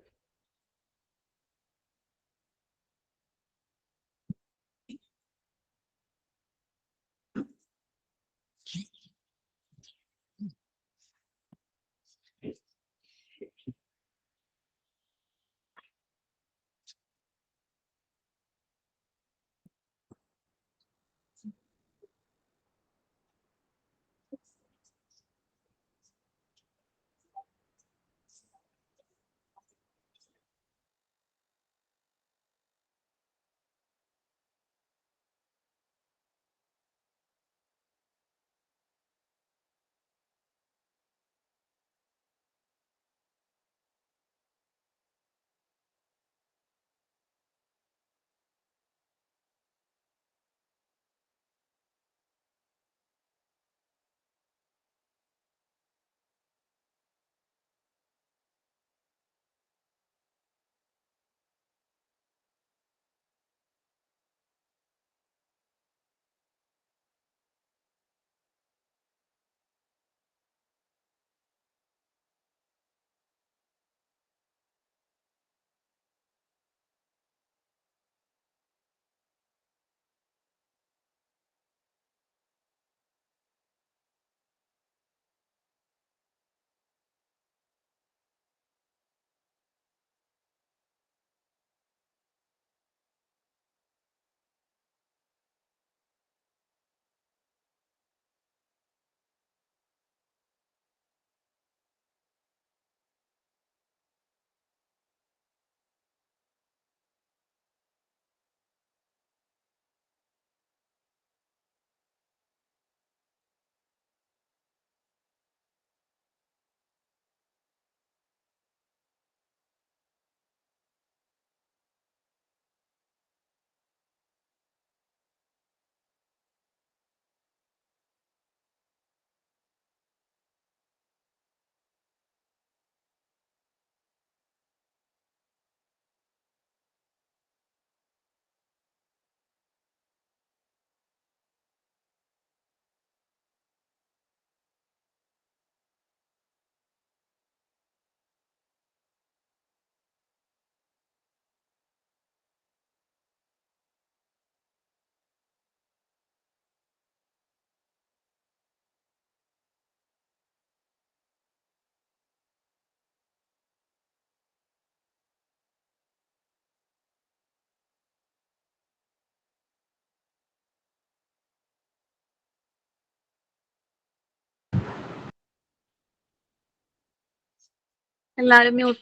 എല്ലാരും മ്യൂട്ട്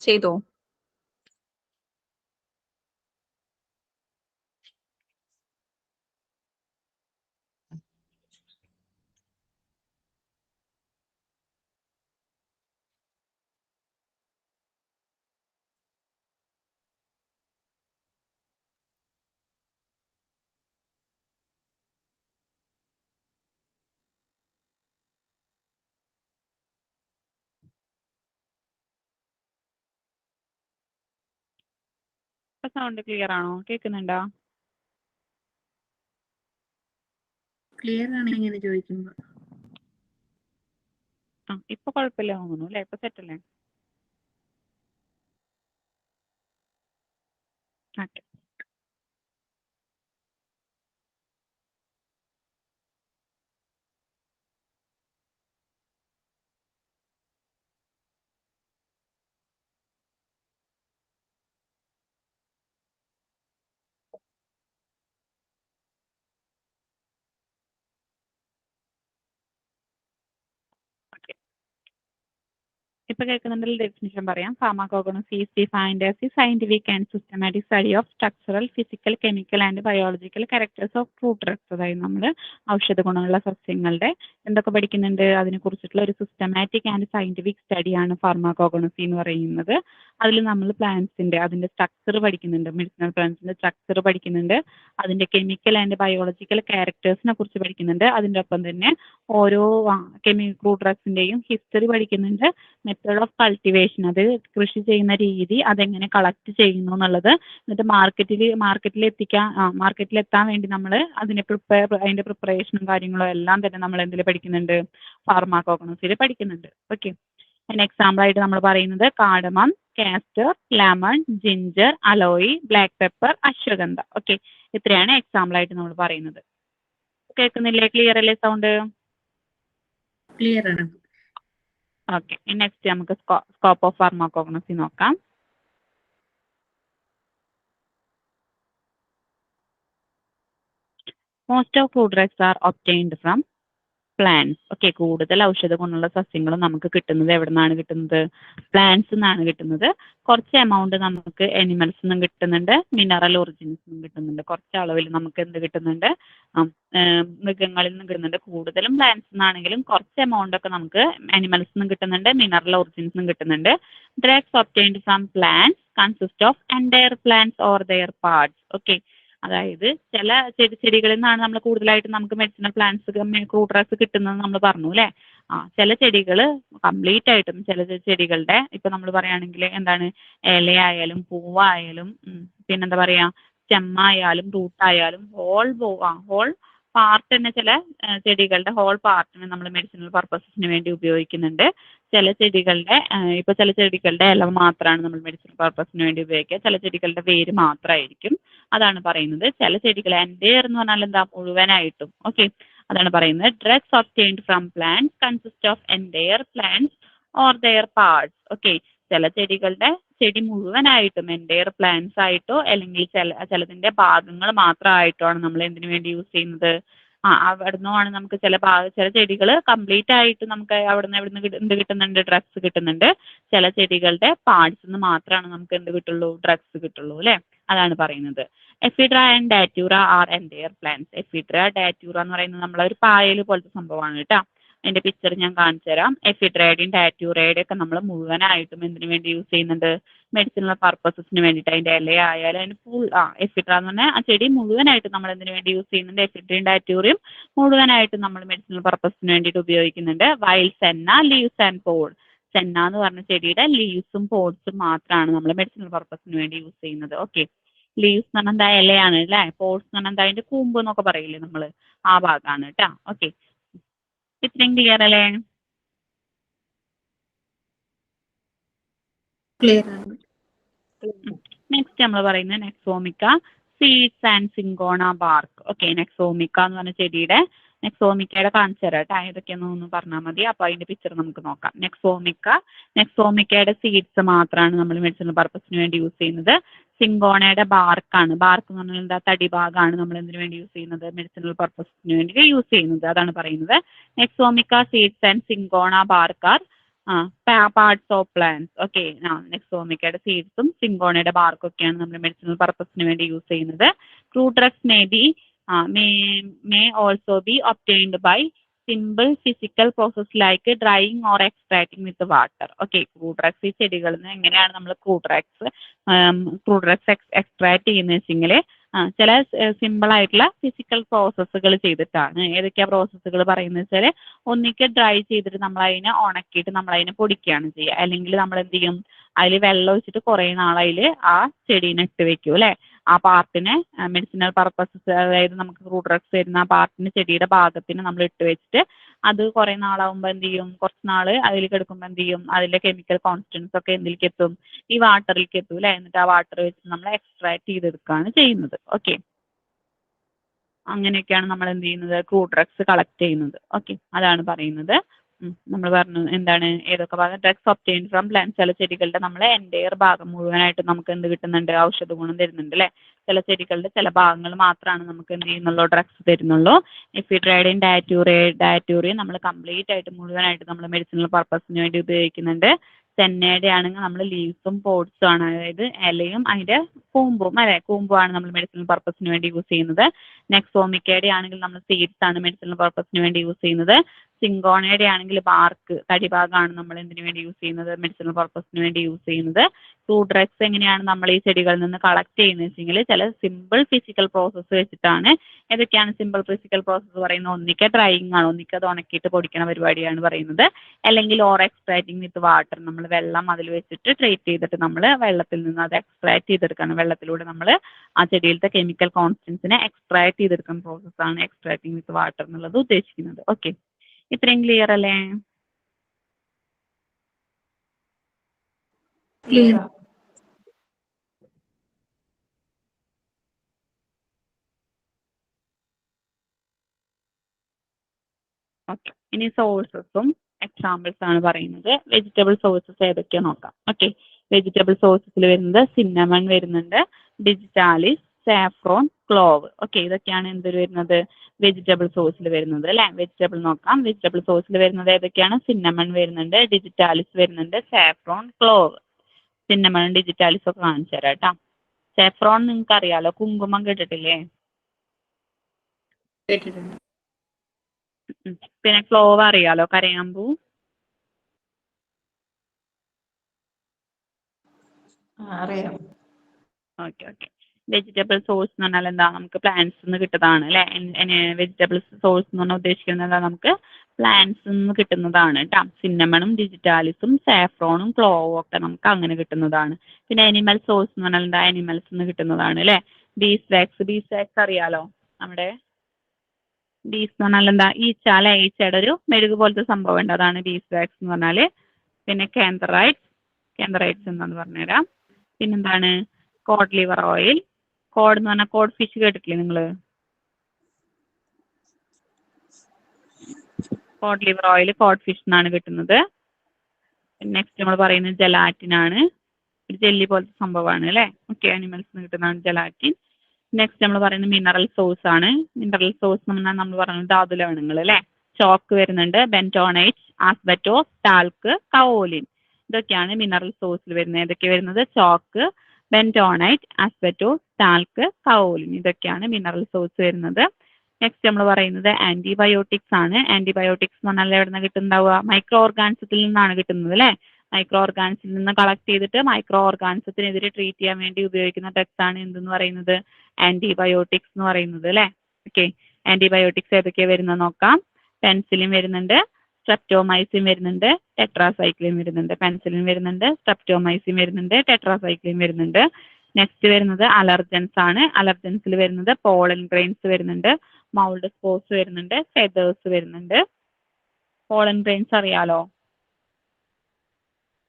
ചെയ്തോ? ഇപ്പൊ സൗണ്ട് ക്ലിയർ ആണോ? കേൾക്കുന്നുണ്ടോ? ക്ലിയർ ആണ് ഇങ്ങനെ ചോദിക്കുമ്പോൾ. ഇപ്പൊ കുഴപ്പമില്ല തോന്നുന്നു അല്ലേ? ഇപ്പൊ സെറ്റ് അല്ലേ? ഓക്കെ. ഇപ്പൊ കേൾക്കുന്നുണ്ടെങ്കിൽ ഡെഫിനിഷൻ പറയാം. Pharmacognosy is defined as the scientific and systematic study of structural, physical, chemical and biological characters of fruit drugs. അതായത് നമ്മൾ ഔഷധ ഗുണമുള്ള സസ്യങ്ങളുടെ എന്തൊക്കെ പഠിക്കുന്നുണ്ട് അതിനെ കുറിച്ചിട്ടുള്ള ഒരു സിസ്റ്റമാറ്റിക് ആൻഡ് സയന്റിഫിക് സ്റ്റഡിയാണ് ഫാർമക്കോഗ്നോസി എന്ന് പറയുന്നത്. അതിൽ നമ്മൾ പ്ലാന്റ്സിന്റെ അതിന്റെ സ്ട്രക്ചർ പഠിക്കുന്നുണ്ട്, മെഡിസിനൽ പ്ലാന്റ്സിന്റെ സ്ട്രക്ചർ പഠിക്കുന്നുണ്ട്, അതിന്റെ കെമിക്കൽ ആൻഡ് ബയോളജിക്കൽ ക്യാരക്ടേഴ്സിനെ കുറിച്ച് പഠിക്കുന്നുണ്ട്. അതിൻ്റെ ഒപ്പം തന്നെ ഓരോ ഫ്രൂട്ട് ഡ്രഗ്സിന്റെയും ഹിസ്റ്ററി പഠിക്കുന്നുണ്ട്, മെത്തേഡ് ഓഫ് കൾട്ടിവേഷൻ, അത് കൃഷി ചെയ്യുന്ന രീതി, അതെങ്ങനെ കളക്ട് ചെയ്യുന്നു എന്നുള്ളത്, എന്നിട്ട് മാർക്കറ്റിലെത്താൻ വേണ്ടി നമ്മൾ അതിന്റെ പ്രിപ്പറേഷനും കാര്യങ്ങളും എല്ലാം തന്നെ നമ്മൾ എന്തിൽ പഠിക്കുന്നുണ്ട്? ഫാർമക്കോഗ്നോസിയിൽ പഠിക്കുന്നുണ്ട്. ഓക്കെ. അതിന് എക്സാമ്പിൾ ആയിട്ട് നമ്മൾ പറയുന്നത് cardamom, castor, lemon, ginger, aloe, black pepper, ashwagandha. Okay, ഇത്രയാണ് എക്സാമ്പിൾ ആയിട്ട് നമ്മൾ പറയുന്നത്. കേൾക്കുന്നില്ലേ? ക്ലിയർ അല്ലേ സൗണ്ട്? ക്ലിയർ ആണ്. ഓക്കെ. നെക്സ്റ്റ് നമുക്ക് സ്കോപ്പ് ഓഫ് ഫാർമക്കോഗ്നോസി നോക്കാം. Most of food drugs are obtained from plants. Okay, കൂടുതൽ ഔഷധ ഗുണമുള്ള സസ്യങ്ങൾ നമുക്ക് കിട്ടുന്നത് എവിടെ നിന്നാണ് കിട്ടുന്നത്? പ്ലാന്റ്സ് നിന്നാണ് കിട്ടുന്നത്. കുറച്ച് എമൗണ്ട് നമുക്ക് അനിമൽസ് നിന്നും കിട്ടുന്നുണ്ട്, മിനറൽ ഒറിജിൻസ് നിന്നും കിട്ടുന്നുണ്ട്. കുറച്ച് അളവിൽ നമുക്ക് എന്ത് കിട്ടുന്നുണ്ട്? മൃഗങ്ങളിൽ നിന്നും കിട്ടുന്നുണ്ട്. കൂടുതലും പ്ലാന്റ്സ് നിന്നാണെങ്കിലും കുറച്ച് എമൗണ്ട് ഒക്കെ നമുക്ക് അനിമൽസ് നിന്നും കിട്ടുന്നുണ്ട്, മിനറൽ ഒറിജിൻസ് നിന്നും കിട്ടുന്നുണ്ട്. Drugs obtained from plants consist of entire plants or there parts. Okay, അതായത് ചില ചെടികളിൽ നിന്നാണ് നമ്മൾ കൂടുതലായിട്ട് നമുക്ക് മെഡിസിനൽ പ്ലാന്റ്സ് ഫ്രൂട്ട് ഡ്രഗ്സ് കിട്ടുന്നത് നമ്മൾ പറഞ്ഞു അല്ലേ? ചില ചെടികൾ കംപ്ലീറ്റ് ആയിട്ടും, ചില ചെടികളുടെ ഇപ്പൊ നമ്മൾ പറയുകയാണെങ്കിൽ എന്താണ്, ഇലയായാലും പൂവായാലും പിന്നെന്താ പറയാ, സ്റ്റെമ്മായാലും റൂട്ടായാലും ഹോൾ പാർട്ട് തന്നെ ചില ചെടികളുടെ ഹോൾ പാർട്ടിന് നമ്മൾ മെഡിസിനൽ പർപ്പസസിന് വേണ്ടി ഉപയോഗിക്കുന്നുണ്ട്. ചില ചെടികളുടെ ഇപ്പൊ ചില ചെടികളുടെ ഇല മാത്രമാണ് നമ്മൾ മെഡിസിനൽ പർപ്പസിന് വേണ്ടി ഉപയോഗിക്കുക, ചില ചെടികളുടെ വേര് മാത്രമായിരിക്കും. അതാണ് പറയുന്നത്. ചില ചെടികൾ എൻറ്റയർ എന്ന് പറഞ്ഞാൽ എന്താ, മുഴുവനായിട്ടും. ഓക്കെ, അതാണ് പറയുന്നത്. Drugs obtained from plants consist of entire plants or there parts. Okay, ചില ചെടി മുഴുവനായിട്ടും എൻറ്റയർ പ്ലാന്റ്സ് ആയിട്ടോ അല്ലെങ്കിൽ ചിലതിന്റെ ഭാഗങ്ങൾ മാത്രമായിട്ടോ ആണ് നമ്മൾ എന്തിനു വേണ്ടി യൂസ് ചെയ്യുന്നത്? അവിടുന്നാണ് നമുക്ക് ചില ചെടികൾ കംപ്ലീറ്റ് ആയിട്ട് നമുക്ക് അവിടുന്ന് എന്ത് കിട്ടുന്നുണ്ട്? ഡ്രഗ്സ് കിട്ടുന്നുണ്ട്. ചില ചെടികളുടെ പാർട്സ് നിന്ന് മാത്രമാണ് നമുക്ക് എന്ത് കിട്ടുള്ളൂ? ഡ്രഗ്സ് കിട്ടുള്ളൂ അല്ലേ? അതാണ് പറയുന്നത്. എഫിഡ്ര and datura are entire plants. എഫിഡ്ര, ഡാറ്റൂറ എന്ന് പറയുന്നത് നമ്മളൊരു പായൽ പോലത്തെ സംഭവമാണ് കേട്ടോ. അതിന്റെ പിക്ചർ ഞാൻ കാണിച്ചു തരാം. എഫിഡ്രയുടെയും ഡാറ്റൂറയുടെയും ഒക്കെ നമ്മൾ മുഴുവനായിട്ടും എന്തിനു വേണ്ടി യൂസ് ചെയ്യുന്നുണ്ട്? മെഡിസിനൽ പർപ്പസസിന് വേണ്ടിയിട്ട്. അതിന്റെ ഇലയായാലും അതിന് ഫുൾ എഫിഡ്ര എന്ന് പറഞ്ഞാൽ ആ ചെടി മുഴുവനായിട്ട് നമ്മൾ എന്തിനു വേണ്ടി യൂസ് ചെയ്യുന്നുണ്ട്? എഫിഡ്രയും ഡാറ്റൂറയും മുഴുവനായിട്ടും നമ്മൾ മെഡിസിനൽ പർപ്പസിന് വേണ്ടിയിട്ട് ഉപയോഗിക്കുന്നുണ്ട്. While senna, leaves and pod. Senna എന്ന് പറഞ്ഞ ചെടിയുടെ ലീവ്സും പോഡ്സും മാത്രമാണ് നമ്മൾ മെഡിസിനൽ പർപ്പസിന് വേണ്ടി യൂസ് ചെയ്യുന്നത്. ഓക്കെ, ലീവ്സ് എന്ന് പറഞ്ഞാൽ എന്താ, ഇലയാണ് അല്ലേ? പോഡ്സ് എന്ന് പറഞ്ഞാൽ എന്താ, അതിന്റെ കൂമ്പ് എന്നൊക്കെ പറയില്ലേ നമ്മൾ, ആ ഭാഗമാണ് കേട്ടോ. ഓക്കെ, ഇത്രയും ക്ലിയർ അല്ലേ? ക്ലിയർ ആണ്. നെക്സ്റ്റ് നമ്മൾ പറയുന്നത് nux vomica, seeds and cinchona bark. Okay, nux vomica എന്ന് പറഞ്ഞ ചെടിയുടെ നെക്സോമിക്കയുടെ കാണിച്ചു തരാം കേട്ടോ, ഏതൊക്കെയാണെന്ന് പറഞ്ഞാൽ മതി. അപ്പോൾ അതിന്റെ പിക്ചർ നമുക്ക് നോക്കാം. നെക്സോമിക്കയുടെ സീഡ്സ് മാത്രമാണ് നമ്മൾ മെഡിസിനൽ പർപ്പസിന് വേണ്ടി യൂസ് ചെയ്യുന്നത്. സിങ്കോണയുടെ ബാർക്കാണ്. ബാർക്ക് എന്ന് പറഞ്ഞാൽ എന്താ, തടി ഭാഗമാണ് നമ്മൾ എന്തിനു വേണ്ടി യൂസ് ചെയ്യുന്നത്, മെഡിസിനൽ പർപ്പസിന് വേണ്ടി യൂസ് ചെയ്യുന്നത്. അതാണ് പറയുന്നത്. Nux vomica seeds and cinchona bark are parts of plants. Okay, നെക്സോമിക്കയുടെ സീഡ്സും സിങ്കോണയുടെ ബാർക്കും ഒക്കെയാണ് നമ്മൾ മെഡിസിനൽ പർപ്പസിന് വേണ്ടി യൂസ് ചെയ്യുന്നത്. Crude drugs may also be obtained by simple physical process like drying or extracting with water. Okay, crude drugs ഈ ചെടികളിൽ നിന്ന് എങ്ങനെയാണ് നമ്മൾ ക്രൂഡ് ഡ്രഗ്സ് എക്സ്ട്രാക്ട് ചെയ്യുന്നത് വെച്ചെങ്കിൽ ചില സിമ്പിൾ ആയിട്ടുള്ള ഫിസിക്കൽ പ്രോസസ്സുകൾ ചെയ്തിട്ടാണ്. ഏതൊക്കെയാ പ്രോസസ്സുകൾ പറയുന്നത് വെച്ചാൽ, ഒന്നിക്കൽ ഡ്രൈ ചെയ്തിട്ട് നമ്മൾ അതിനെ ഉണക്കിയിട്ട് നമ്മൾ അതിനെ പൊടിക്കുകയാണ് ചെയ്യുക. അല്ലെങ്കിൽ നമ്മൾ എന്ത് ചെയ്യും, അതിൽ വെള്ളം ഒഴിച്ചിട്ട് കുറേ നാൾ അതിൽ ആ ചെടീനെ ഇട്ട് വെക്കും അല്ലേ. ആ പാർട്ടിനെ മെഡിസിനൽ പർപ്പസസ്, അതായത് നമുക്ക് ക്രൂഡ് ഡ്രഗ്സ് വരുന്ന ആ പാർട്ടിന് ചെടിയുടെ ഭാഗത്തിന് നമ്മൾ ഇട്ട് വെച്ചിട്ട് അത് കുറേ നാളാകുമ്പോൾ എന്ത് ചെയ്യും, കുറച്ച് നാൾ അതിൽ കിടക്കുമ്പോൾ എന്ത് ചെയ്യും, അതിലെ കെമിക്കൽ കോൺസ്റ്റൻസ് ഒക്കെ എന്തിലേക്ക് എത്തും, ഈ വാട്ടറിലേക്ക് എത്തും അല്ലേ. എന്നിട്ട് ആ വാട്ടർ വെച്ചിട്ട് നമ്മൾ എക്സ്ട്രാക്ട് ചെയ്തെടുക്കുകയാണ് ചെയ്യുന്നത്. ഓക്കെ, അങ്ങനെയൊക്കെയാണ് നമ്മൾ എന്ത് ചെയ്യുന്നത്, ക്രൂഡ് ഡ്രഗ്സ് കളക്ട് ചെയ്യുന്നത്. ഓക്കെ, അതാണ് പറയുന്നത്. നമ്മൾ പറഞ്ഞു എന്താണ്, ഏതൊക്കെ ഭാഗം ഡ്രഗ്സ് ഒബ്റ്റെയിൻ ഫ്രം പ്ലാന്റ്. ചില ചെടികളുടെ നമ്മൾ എൻ്റയർ ഭാഗം മുഴുവനായിട്ട് നമുക്ക് എന്ത് കിട്ടുന്നുണ്ട്, ഔഷധ ഗുണം തരുന്നുണ്ട് അല്ലേ. ചില ചെടികളുടെ ചില ഭാഗങ്ങൾ മാത്രമാണ് നമുക്ക് എന്ത് ചെയ്യുന്നുള്ളൂ, ഡ്രഗ്സ് തരുന്നുള്ളൂ. എഫിഡ്രൈഡിൻ ഡയറ്റൂറിയം നമ്മൾ കംപ്ലീറ്റ് ആയിട്ട് മുഴുവനായിട്ട് നമ്മൾ മെഡിസിനൽ പർപ്പസിന് വേണ്ടി ഉപയോഗിക്കുന്നുണ്ട്. ചെന്നയുടെ ആണെങ്കിൽ നമ്മൾ ലീവ്സും പോട്സും ആണ്, അതായത് ഇലയും അതിന്റെ കൂമ്പും അല്ലെ, കൂമ്പുമാണ് നമ്മൾ മെഡിസിനൽ പർപ്പസിന് വേണ്ടി യൂസ് ചെയ്യുന്നത്. നെക്സോമിക്കയുടെ ആണെങ്കിൽ നമ്മൾ സീഡ്സ് ആണ് മെഡിസിനൽ പർപ്പസിന് വേണ്ടി യൂസ് ചെയ്യുന്നത്. സിങ്കോണയുടെ ആണെങ്കിൽ ബാർക്ക്, തടിഭാഗമാണ് നമ്മൾ എന്തിനു വേണ്ടി യൂസ് ചെയ്യുന്നത്, മെഡിസിനൽ പർപ്പസിന് വേണ്ടി യൂസ് ചെയ്യുന്നത്. ക്രൂഡ് ഡ്രഗ്സ് എങ്ങനെയാണ് നമ്മൾ ഈ ചെടികളിൽ നിന്ന് കളക്ട് ചെയ്യുന്നത് വെച്ചെങ്കിൽ, ചില സിമ്പിൾ ഫിസിക്കൽ പ്രോസസ്സ് വെച്ചിട്ടാണ്. ഏതൊക്കെയാണ് സിമ്പിൾ ഫിസിക്കൽ പ്രോസസ്സ് പറയുന്നത്, ഒന്നിക്ക ഡ്രൈയിങ് ആണ്, ഒന്നിക്ക അത് ഉണക്കിയിട്ട് പൊടിക്കണ പരിപാടിയാണ് പറയുന്നത്. അല്ലെങ്കിൽ ഓർ എക്സ്ട്രാക്റ്റിംഗ് വിത്ത് വാട്ടർ, നമ്മൾ വെള്ളം അതിൽ വെച്ചിട്ട് ട്രീറ്റ് ചെയ്തിട്ട് നമ്മൾ വെള്ളത്തിൽ നിന്ന് അത് എക്സ്ട്രാക്ട് ചെയ്തെടുക്കണം. വെള്ളത്തിലൂടെ നമ്മൾ ആ ചെടിയിലത്തെ കെമിക്കൽ കോൺസ്റ്റൻസിനെ എക്സ്ട്രാക്ട് ചെയ്തെടുക്കുന്ന പ്രോസസ്സാണ് എക്സ്ട്രാക്റ്റിംഗ് വിത്ത് വാട്ടർ എന്നുള്ളത് ഉദ്ദേശിക്കുന്നത്. ഓക്കെ, ഇത്രയും ക്ലിയർ അല്ലേ? ക്ലിയർ. ഓക്കെ, ഇനി സോഴ്സസും എക്സാമ്പിൾസ് ആണ് പറയുന്നത്. വെജിറ്റബിൾ സോഴ്സസ് ഏതൊക്കെയാ നോക്കാം. ഓക്കെ, വെജിറ്റബിൾ സോഴ്സസിൽ വരുന്നത് സിന്നമൺ വരുന്നുണ്ട്, ഡിജിറ്റാലിസ്, സാഫ്രോൺ, ക്ലോവ്. ഓക്കെ, ഇതൊക്കെയാണ് എന്തൊരു വരുന്നത്, വെജിറ്റബിൾ സോഴ്സിൽ വരുന്നത് അല്ലേ. വെജിറ്റബിൾ നോക്കാം. വെജിറ്റബിൾ സോഴ്സിൽ വരുന്നത് ഏതൊക്കെയാണ്, സിന്നമൺ വരുന്നുണ്ട്, ഡിജിറ്റാലിസ് വരുന്നുണ്ട്, സാഫ്രോൺ, ക്ലോവ്. സിന്നമൺ ഡിജിറ്റാലിസ് ഒക്കെ കാണിച്ചു തരാം കേട്ടോ. സാഫ്രോൺ നിങ്ങൾക്ക് അറിയാലോ, കുങ്കുമം കേട്ടിട്ടില്ലേ. കേട്ടിട്ടുണ്ട്. പിന്നെ ക്ലോവ് അറിയാലോ, കരയാമ്പൂ. അറിയാം. ഓക്കെ ഓക്കെ, വെജിറ്റബിൾ സോഴ്സ് എന്ന് പറഞ്ഞാൽ എന്താ, നമുക്ക് പ്ലാന്റ്സ് നിന്ന് കിട്ടുന്നതാണ് അല്ലേ. വെജിറ്റബിൾ സോഴ്സ് എന്ന് പറഞ്ഞാൽ ഉദ്ദേശിക്കുന്നത് എന്താ, നമുക്ക് പ്ലാന്റ്സ് നിന്ന് കിട്ടുന്നതാണ് കേട്ടോ. സിന്നമണും ഡിജിറ്റാലിസും സാഫ്രോണും ക്ലോവും ഒക്കെ നമുക്ക് അങ്ങനെ കിട്ടുന്നതാണ്. പിന്നെ അനിമൽ സോഴ്സ് എന്ന് പറഞ്ഞാൽ എന്താ, അനിമൽസ് നിന്ന് കിട്ടുന്നതാണ് അല്ലേ. ബീസ് വാക്സ് അറിയാലോ, നമ്മുടെ ബീസ് എന്ന് പറഞ്ഞാൽ എന്താ, ഈച്ച അല്ലെ. ഈച്ചയുടെ ഒരു മെഴുക് പോലത്തെ സംഭവം ഉണ്ട്, അതാണ് ബീസ് വാക്സ് എന്ന് പറഞ്ഞാൽ. പിന്നെ കാന്തറൈറ്റ്സ് എന്താന്ന് പറഞ്ഞുതരാം. പിന്നെന്താണ്, കോഡ് ലിവർ ഓയിൽ. കോഡ് എന്ന് പറഞ്ഞാൽ കോഡ് ഫിഷ് കേട്ടിട്ടില്ലേ നിങ്ങൾ. Code liver oil code fish എന്നാണ് കിട്ടുന്നത്. നെക്സ്റ്റ് നമ്മൾ പറയുന്നത് ജലാറ്റിൻ ആണ്, ഒരു ജെല്ലി പോലത്തെ സംഭവമാണ് അല്ലേ. ഓക്കെ, അനിമൽസ് നിന്ന് കിട്ടുന്നതാണ് ജലാറ്റിൻ. നെക്സ്റ്റ് നമ്മൾ പറയുന്നത് മിനറൽ സോഴ്സ് ആണ്. മിനറൽ സോഴ്സ് എന്ന് പറഞ്ഞാൽ നമ്മൾ പറയുന്നത് ധാതു ലവണങ്ങൾ അല്ലേ. ചോക്ക് വരുന്നുണ്ട്, ബെൻറ്റോണൈറ്റ്, ആസ്ബറ്റോസ്, ടാൽക്ക്, കവോലിൻ. ഇതൊക്കെയാണ് മിനറൽ സോഴ്സിൽ വരുന്നത്. ഏതൊക്കെ വരുന്നത്, ചോക്ക്, ബെൻറ്റോണൈറ്റ്, ആസ്ബറ്റോസ്, ടാൽക്ക്, കവോലിൻ. ഇതൊക്കെയാണ് മിനറൽ സോഴ്സ് വരുന്നത്. നെക്സ്റ്റ് നമ്മൾ പറയുന്നത് ആന്റിബയോട്ടിക്സ് ആണ്. ആന്റിബയോട്ടിക്സ് എന്ന് പറഞ്ഞാൽ എവിടെ നിന്ന് കിട്ടുന്നുണ്ടാവുക, മൈക്രോ ഓർഗാനിസത്തിൽ നിന്നാണ് കിട്ടുന്നത് അല്ലേ. മൈക്രോ ഓർഗാനിസിൽ നിന്ന് കളക്ട് ചെയ്തിട്ട് മൈക്രോ ഓർഗാനിസത്തിനെതിരെ ട്രീറ്റ് ചെയ്യാൻ വേണ്ടി ഉപയോഗിക്കുന്ന ഡ്രഗ്സ് ആണ് എന്തെന്ന് പറയുന്നത്, ആന്റിബയോട്ടിക്സ് എന്ന് പറയുന്നത് അല്ലേ. ഓക്കെ, ആന്റിബയോട്ടിക്സ് ഏതൊക്കെയാണ് വരുന്നത് നോക്കാം. പെൻസിലിൻ വരുന്നുണ്ട്, സ്ട്രെപ്റ്റോമൈസിൻ വരുന്നുണ്ട്, ടെട്രാസൈക്ലിൻ വരുന്നുണ്ട്. പെൻസിലിൻ വരുന്നുണ്ട്, സ്ട്രെപ്റ്റോമൈസിൻ വരുന്നുണ്ട്, ടെട്രാസൈക്ലിൻ വരുന്നുണ്ട്. നെക്സ്റ്റ് വരുന്നത് അലർജൻസ് ആണ്. അലർജൻസിൽ വരുന്നത് പോളൻ ഗ്രെയിൻസ് വരുന്നുണ്ട്, മൗൾഡ് സ്പോർസ് വരുന്നുണ്ട്, ഫെതേഴ്സ് വരുന്നുണ്ട്. പോളൻ ഗ്രെയിൻസ് അറിയാലോ.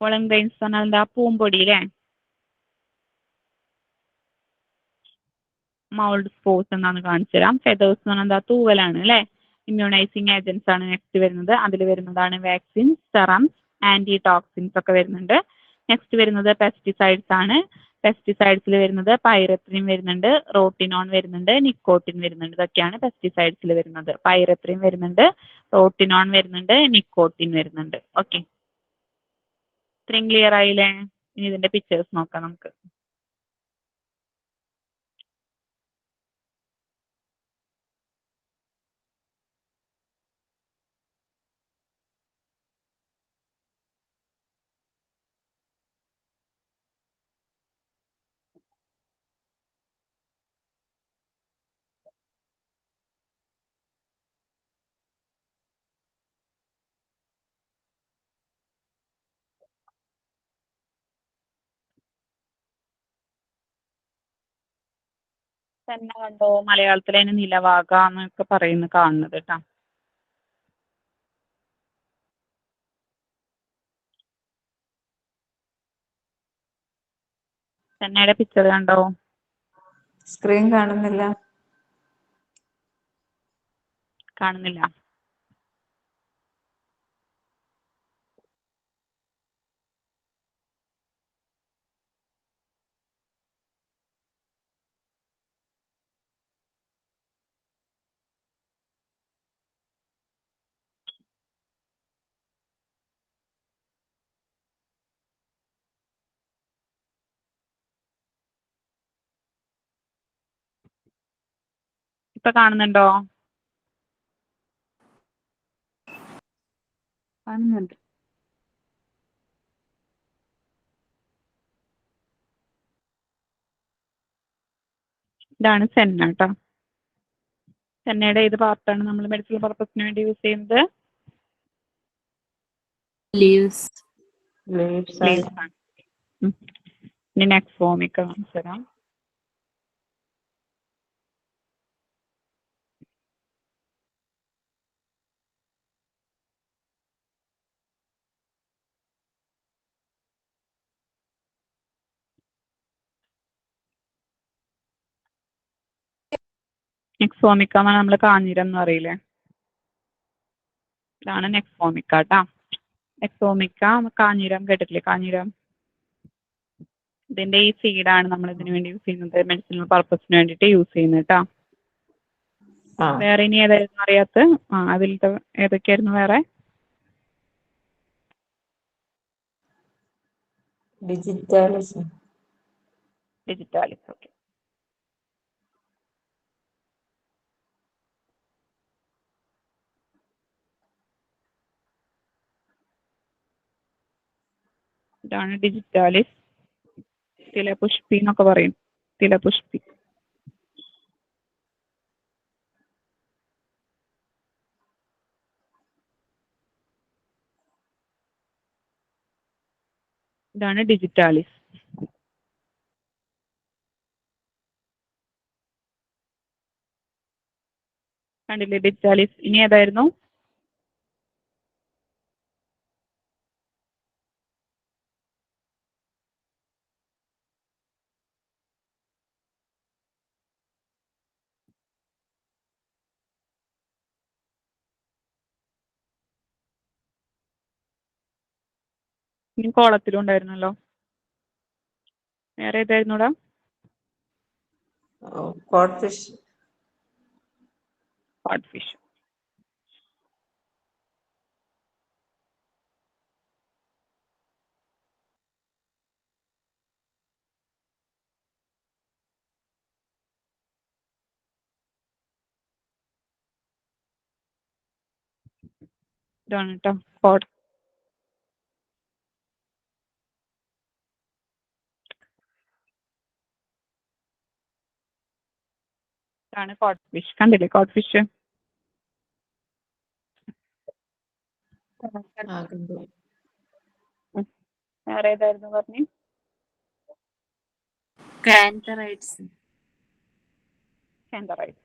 പോളൻ ഗ്രെയിൻസ് പറഞ്ഞാൽ എന്താ, പൂമ്പൊടി അല്ലേ. മൗൾഡ് സ്പോർസ് എന്താന്ന് കാണിച്ചു തരാം. ഫെതേഴ്സ് എന്ന് പറഞ്ഞാൽ എന്താ, തൂവലാണ് അല്ലേ. ഇമ്മ്യൂണൈസിങ് ഏജൻസ് ആണ് നെക്സ്റ്റ് വരുന്നത്. അതിൽ വരുന്നതാണ് വാക്സിൻ, സെറംസ്, ആന്റി ടോക്സിൻസ് ഒക്കെ വരുന്നുണ്ട്. നെക്സ്റ്റ് വരുന്നത് പെസ്റ്റിസൈഡ്സ് ആണ്. പെസ്റ്റിസൈഡ്സിൽ വരുന്നത് പൈറത്രിൻ വരുന്നുണ്ട്, റോട്ടിനോൺ വരുന്നുണ്ട്, നിക്കോട്ടിൻ വരുന്നുണ്ട്. ഇതൊക്കെയാണ് പെസ്റ്റിസൈഡ്സിൽ വരുന്നത്. പൈറത്രിൻ വരുന്നുണ്ട്, റോട്ടിനോൺ വരുന്നുണ്ട്, നിക്കോട്ടിൻ വരുന്നുണ്ട്. ഓക്കെ, ഇത്രയും ക്ലിയർ ആയില്ലേ? ഇനി ഇതിന്റെ പിക്ചേഴ്സ് നോക്കാം നമുക്ക്. തന്നെ കണ്ടോ, മലയാളത്തിൽ അതിന് നിലവാക എന്നൊക്കെ പറയുന്നത് കാണുന്നത് കേട്ടോ. ചെന്നൈയുടെ പിക്ചർ കണ്ടോ? സ്ക്രീൻ കാണുന്നില്ല. കാണുന്നില്ല. ഇപ്പൊ കാണുന്നുണ്ടോ? കാണുന്നുണ്ട്. ഇതാണ് സെന്ന കേട്ടോ. സെന്നയുടെ ഏത് പാർട്ടാണ് നമ്മൾ മെഡിക്കൽ പർപ്പസിന് വേണ്ടി യൂസ് ചെയ്യുന്നത്? ലീവ്സ്. ലീവ്സ് ലീവ്സ് ആണ്. ഇനി നെക്സ്റ്റ് കാണിച്ചു തരാം. നെക്സോമിക്ക എന്നാണ് നമ്മൾ കാഞ്ഞിരം എന്ന് പറയില്ലേ, ഇതാണ് നെക്സോമിക്ക കേട്ടാ. നെക്സോമിക്ക കാഞ്ഞിരം കേട്ടിട്ടില്ലേ? കാഞ്ഞിരം ഇതിന്റെ ഈ സീഡാണ് നമ്മൾ ഇതിനു വേണ്ടി യൂസ് ചെയ്യുന്നത്, മെഡിസിനൽ പർപ്പസിന് വേണ്ടിയിട്ട് യൂസ് ചെയ്യുന്നത് കേട്ടോ. വേറെ ഇനി ഏതായിരുന്നു അറിയാത്ത? അതിലത്തെ ഏതൊക്കെയായിരുന്നു വേറെ? ഡിജിറ്റാലിസ്. ഡിജിറ്റാലിസ്. ഓക്കെ, ഇതാണ് ഡിജിറ്റാലിസ്. തിലപുഷ്പി എന്നൊക്കെ പറയും. തിലപുഷ്പി. ഇതാണ് ഡിജിറ്റാലിസ്. കണ്ടില്ലേ ഡിജിറ്റാലിസ്? ഇനി ഏതായിരുന്നു? ഇനി കോളത്തിലും ഉണ്ടായിരുന്നല്ലോ. വേറെ ഏതായിരുന്നു ഇവിടെ? Code fish. Code fish. ഇതാണ് കേട്ടോ കോഡ്. ഇതാണ് കോഡ് ഫിഷ്. കണ്ടില്ലേ കോഡ് ഫിഷ്? വേറെ ഏതായിരുന്നു പറഞ്ഞു? കാൻതറൈഡ്സ്. കാൻതറൈഡ്.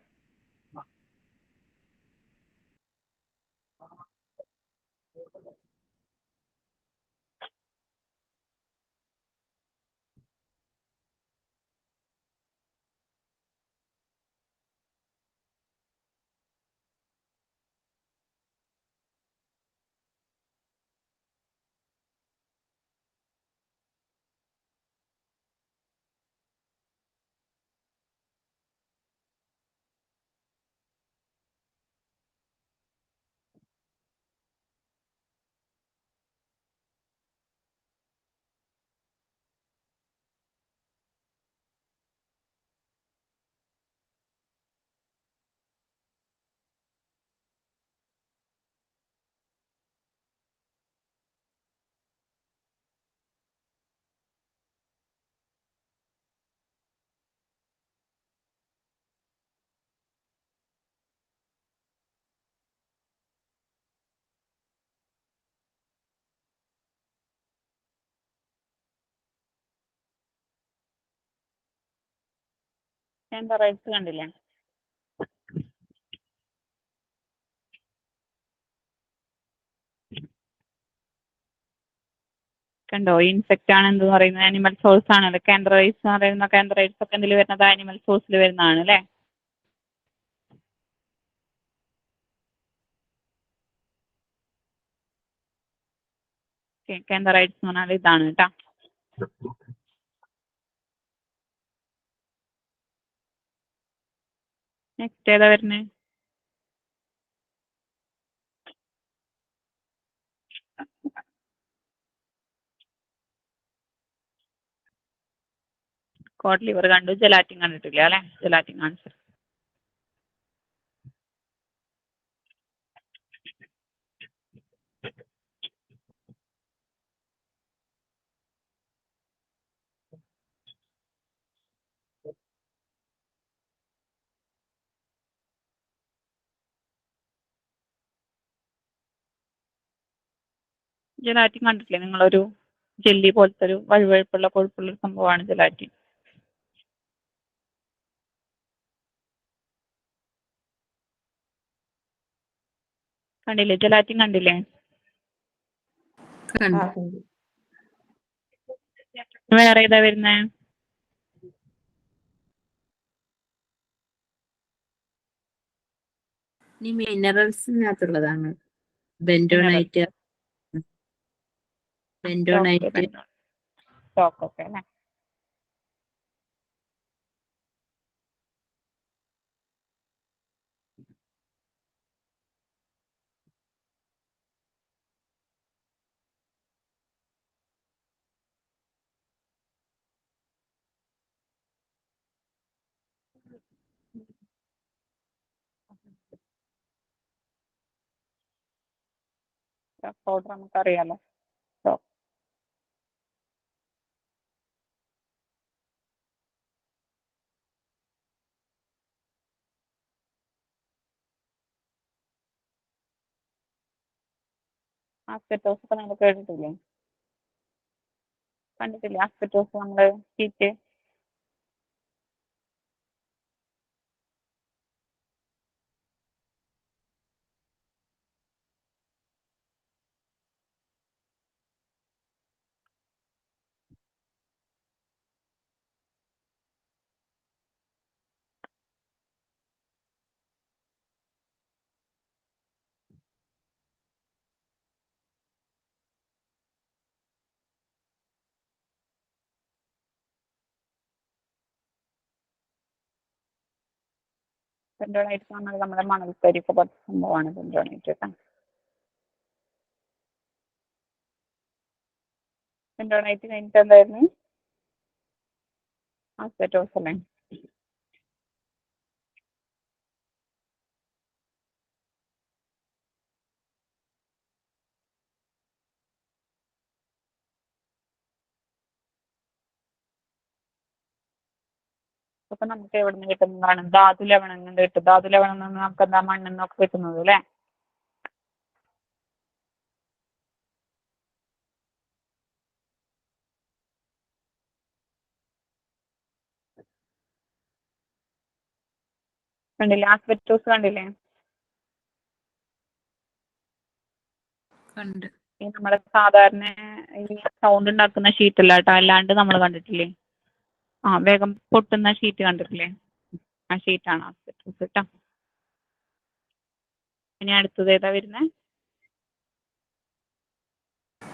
കാന്തറൈഡ്സ് കണ്ടില്ലേ? കണ്ടോ? ഇൻസെക്റ്റ് ആണ് എന്ത് പറയുന്നത്, ആനിമൽ സോഴ്സ് ആണല്ലോ. കാന്തറൈഡ്സ് എന്ന് പറയുന്ന കാന്തറൈഡ്സ് ഒക്കെ എന്തിൽ വരുന്നത്? ആനിമൽ സോഴ്സിൽ വരുന്നതാണ് അല്ലേ? കാന്തറൈഡ്സ് എന്ന് പറഞ്ഞാൽ ഇതാണ് കേട്ടോ. നെക്സ്റ്റ് ഏതാ വരുന്നത്? കോഡ് ലിവർ കണ്ടു, ജെലാറ്റിൻ കണ്ടിട്ടില്ല അല്ലേ? ജെലാറ്റിൻ കാണിച്ചു. ജെലാറ്റിൻ കണ്ടിട്ടില്ലേ നിങ്ങളൊരു ജെല്ലി പോലത്തെ ഒരു വഴുവഴുപ്പുള്ള കൊഴുപ്പുള്ള ഒരു സംഭവമാണ് ജെലാറ്റിൻ. കണ്ടില്ലേ? ജെലാറ്റിൻ കണ്ടില്ലേ? കണ്ടു. കണ്ടു. വേറെ ഏതാ വരുന്നത്? ഇനി മിനറൽസിനകത്തുള്ളതാണ്. ബെൻഡോണൈറ്റ്, ബെൻഡോണൈറ്റ്, സ്റ്റോക്ക് ഒക്കെ അല്ലേ? പൗഡർ നമുക്കറിയാലോ. സ്റ്റോക്ക് ആസ്പെറ്റോസ് ഒക്കെ നിങ്ങൾ കേട്ടിട്ടില്ലേ? കണ്ടിട്ടില്ലേ ആസ്പെറ്റോസ്? നമ്മൾ ഷീറ്റ് ബെൻഡോണൈറ്റ് പറഞ്ഞാൽ നമ്മുടെ മണൽക്കരിയൊക്കെ പോലത്തെ സംഭവമാണ് ബെൻഡോണൈറ്റ് കേട്ടോ. ബെൻഡോണൈറ്റ് കഴിഞ്ഞിട്ട് എന്തായിരുന്നു? ആസ്പെറ്റോസ് അല്ലേ? അപ്പൊ നമുക്ക് എവിടെ നിന്ന് കിട്ടുന്നതാണ്? ധാതു ലവണങ്ങൾ കിട്ടും. ധാതു ലവണം എന്ന് നമുക്ക് എന്താ? മണ്ണിൽ നിന്നൊക്കെ കിട്ടുന്നത് അല്ലേ? കണ്ടില്ലേ? ആസ്പെറ്റോസ് കണ്ടില്ലേ? കണ്ട്. ഈ നമ്മുടെ സാധാരണ ഈ സൗണ്ട് ഉണ്ടാക്കുന്ന ഷീറ്റ് അല്ല കേട്ടോ, അല്ലാണ്ട് നമ്മൾ കണ്ടിട്ടില്ലേ? വേഗം പൊട്ടുന്ന ഷീറ്റ് കണ്ടിട്ടില്ലേ? ആ ഷീറ്റാണ് ആസ്പെറ്റോസ് കേട്ടോ. ഇനി അടുത്തത് ഏതാ വരുന്നത്?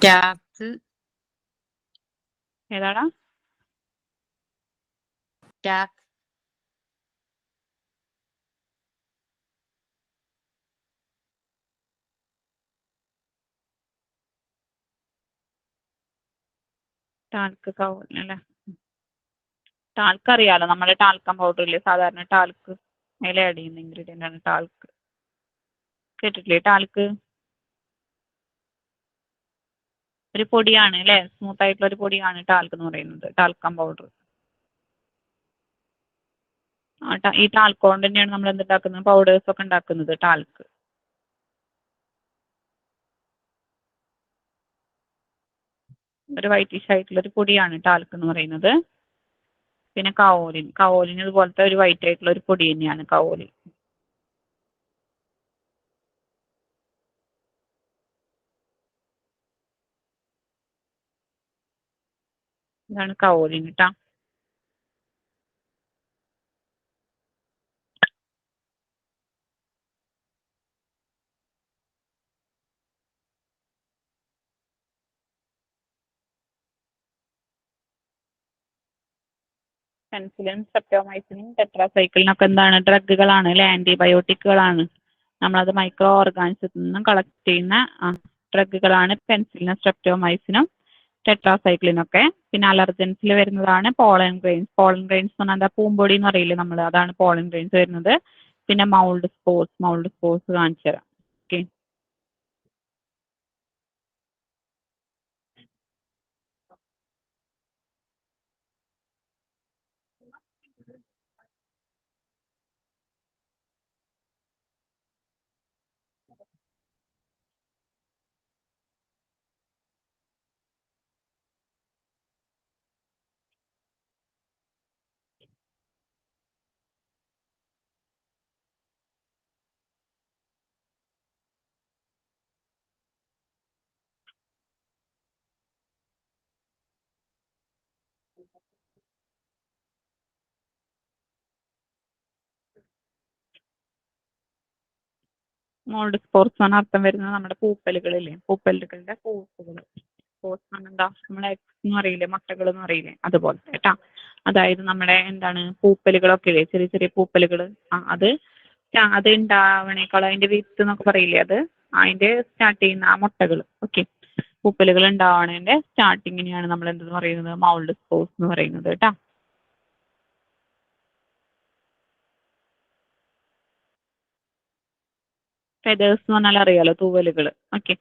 ടാക്സ്, ഏതാടാ? ടാക്സ്, ടാൽക്ക് അല്ലേ? ടാൽക്ക് അറിയാലോ, നമ്മുടെ ടാൽക്കം പൗഡർ ഇല്ലേ? സാധാരണ ടാൽക്ക് അതിൽ ആഡ് ചെയ്യുന്ന ഇൻഗ്രീഡിയൻ്റ് ആണ് ടാൽക്ക്. കേട്ടിട്ടില്ലേ ടാൽക്ക്? ഒരു പൊടിയാണ് അല്ലേ? സ്മൂത്ത് ആയിട്ടുള്ള ഒരു പൊടിയാണ് ടാൽക്ക് എന്ന് പറയുന്നത്, ടാൽക്കം പൗഡർ. ഈ ടാൽക്ക് കൊണ്ട് തന്നെയാണ് നമ്മൾ എന്തുണ്ടാക്കുന്നത്? പൗഡേഴ്സ് ഒക്കെ ഉണ്ടാക്കുന്നത്. ടാൽക്ക് ഒരു വൈറ്റിഷ് ആയിട്ടുള്ള ഒരു പൊടിയാണ് ടാൽക്ക് എന്ന് പറയുന്നത്. പിന്നെ കവോലിൻ ഇതുപോലത്തെ ഒരു വൈറ്റ് ആയിട്ടുള്ള ഒരു പൊടി തന്നെയാണ് കവോലിൻ. ഇതാണ് കവോലിൻ കേട്ടോ. പെൻസിലിൻ, സ്ട്രെപ്റ്റോമൈസിനും ടെട്രാസൈക്കിളിനൊക്കെ എന്താണ് ഡ്രഗുകളാണ് അല്ലെ, ആന്റിബയോട്ടിക്കുകളാണ്. നമ്മളത് മൈക്രോ ഓർഗാനിസത്തിൽ നിന്നും കളക്ട് ചെയ്യുന്ന ഡ്രഗുകളാണ് പെൻസിലിനും സ്ട്രെപ്റ്റോമൈസിനും ടെട്രാസൈക്ലിനൊക്കെ. പിന്നെ അലർജൻസിൽ വരുന്നതാണ് പോളൻ ഗ്രെയിൻസ്. പോളൻ ഗ്രെയിൻസ് എന്ന് പറഞ്ഞാൽ എന്താ, പൂമ്പൊടി എന്ന് പറയില്ലേ നമ്മൾ, അതാണ് പോളൻ ഗ്രെയിൻസ് വരുന്നത്. പിന്നെ മൗൾഡ് സ്പോർസ് കാണിച്ചു തരാം. ഓക്കെ, മോൾഡ് സ്പോർസ് ആണ് അർത്ഥം വരുന്നത് നമ്മുടെ പൂപ്പലുകളില്ലേ, പൂപ്പലുകളുടെ സ്പോർസ് എന്താ, നമ്മളെ എക്സ് എന്ന് പറയില്ലേ, മുട്ടകൾ എന്ന് പറയില്ലേ, അതുപോലത്തെ കേട്ടാ. അതായത് നമ്മുടെ എന്താണ് പൂപ്പലുകളൊക്കെ ഇല്ലേ, ചെറിയ ചെറിയ പൂപ്പലുകൾ, അത് ഉണ്ടാവണേക്കാളും അതിന്റെ വിത്ത് എന്നൊക്കെ പറയില്ലേ, അത് അതിന്റെ സ്റ്റാർട്ട് ചെയ്യുന്ന ആ മുട്ടകൾ. ഓക്കെ, പൂപ്പലുകൾ ഉണ്ടാവണതിന്റെ സ്റ്റാർട്ടിങ്ങിനെയാണ് നമ്മൾ എന്തെന്ന് പറയുന്നത്, മൗൾഡ് സ്പോർസ് എന്ന് പറയുന്നത് കേട്ടാ. ഫെദേഴ്സ് എന്ന് പറഞ്ഞാൽ അറിയാലോ, തൂവലുകൾ. ഓക്കെ,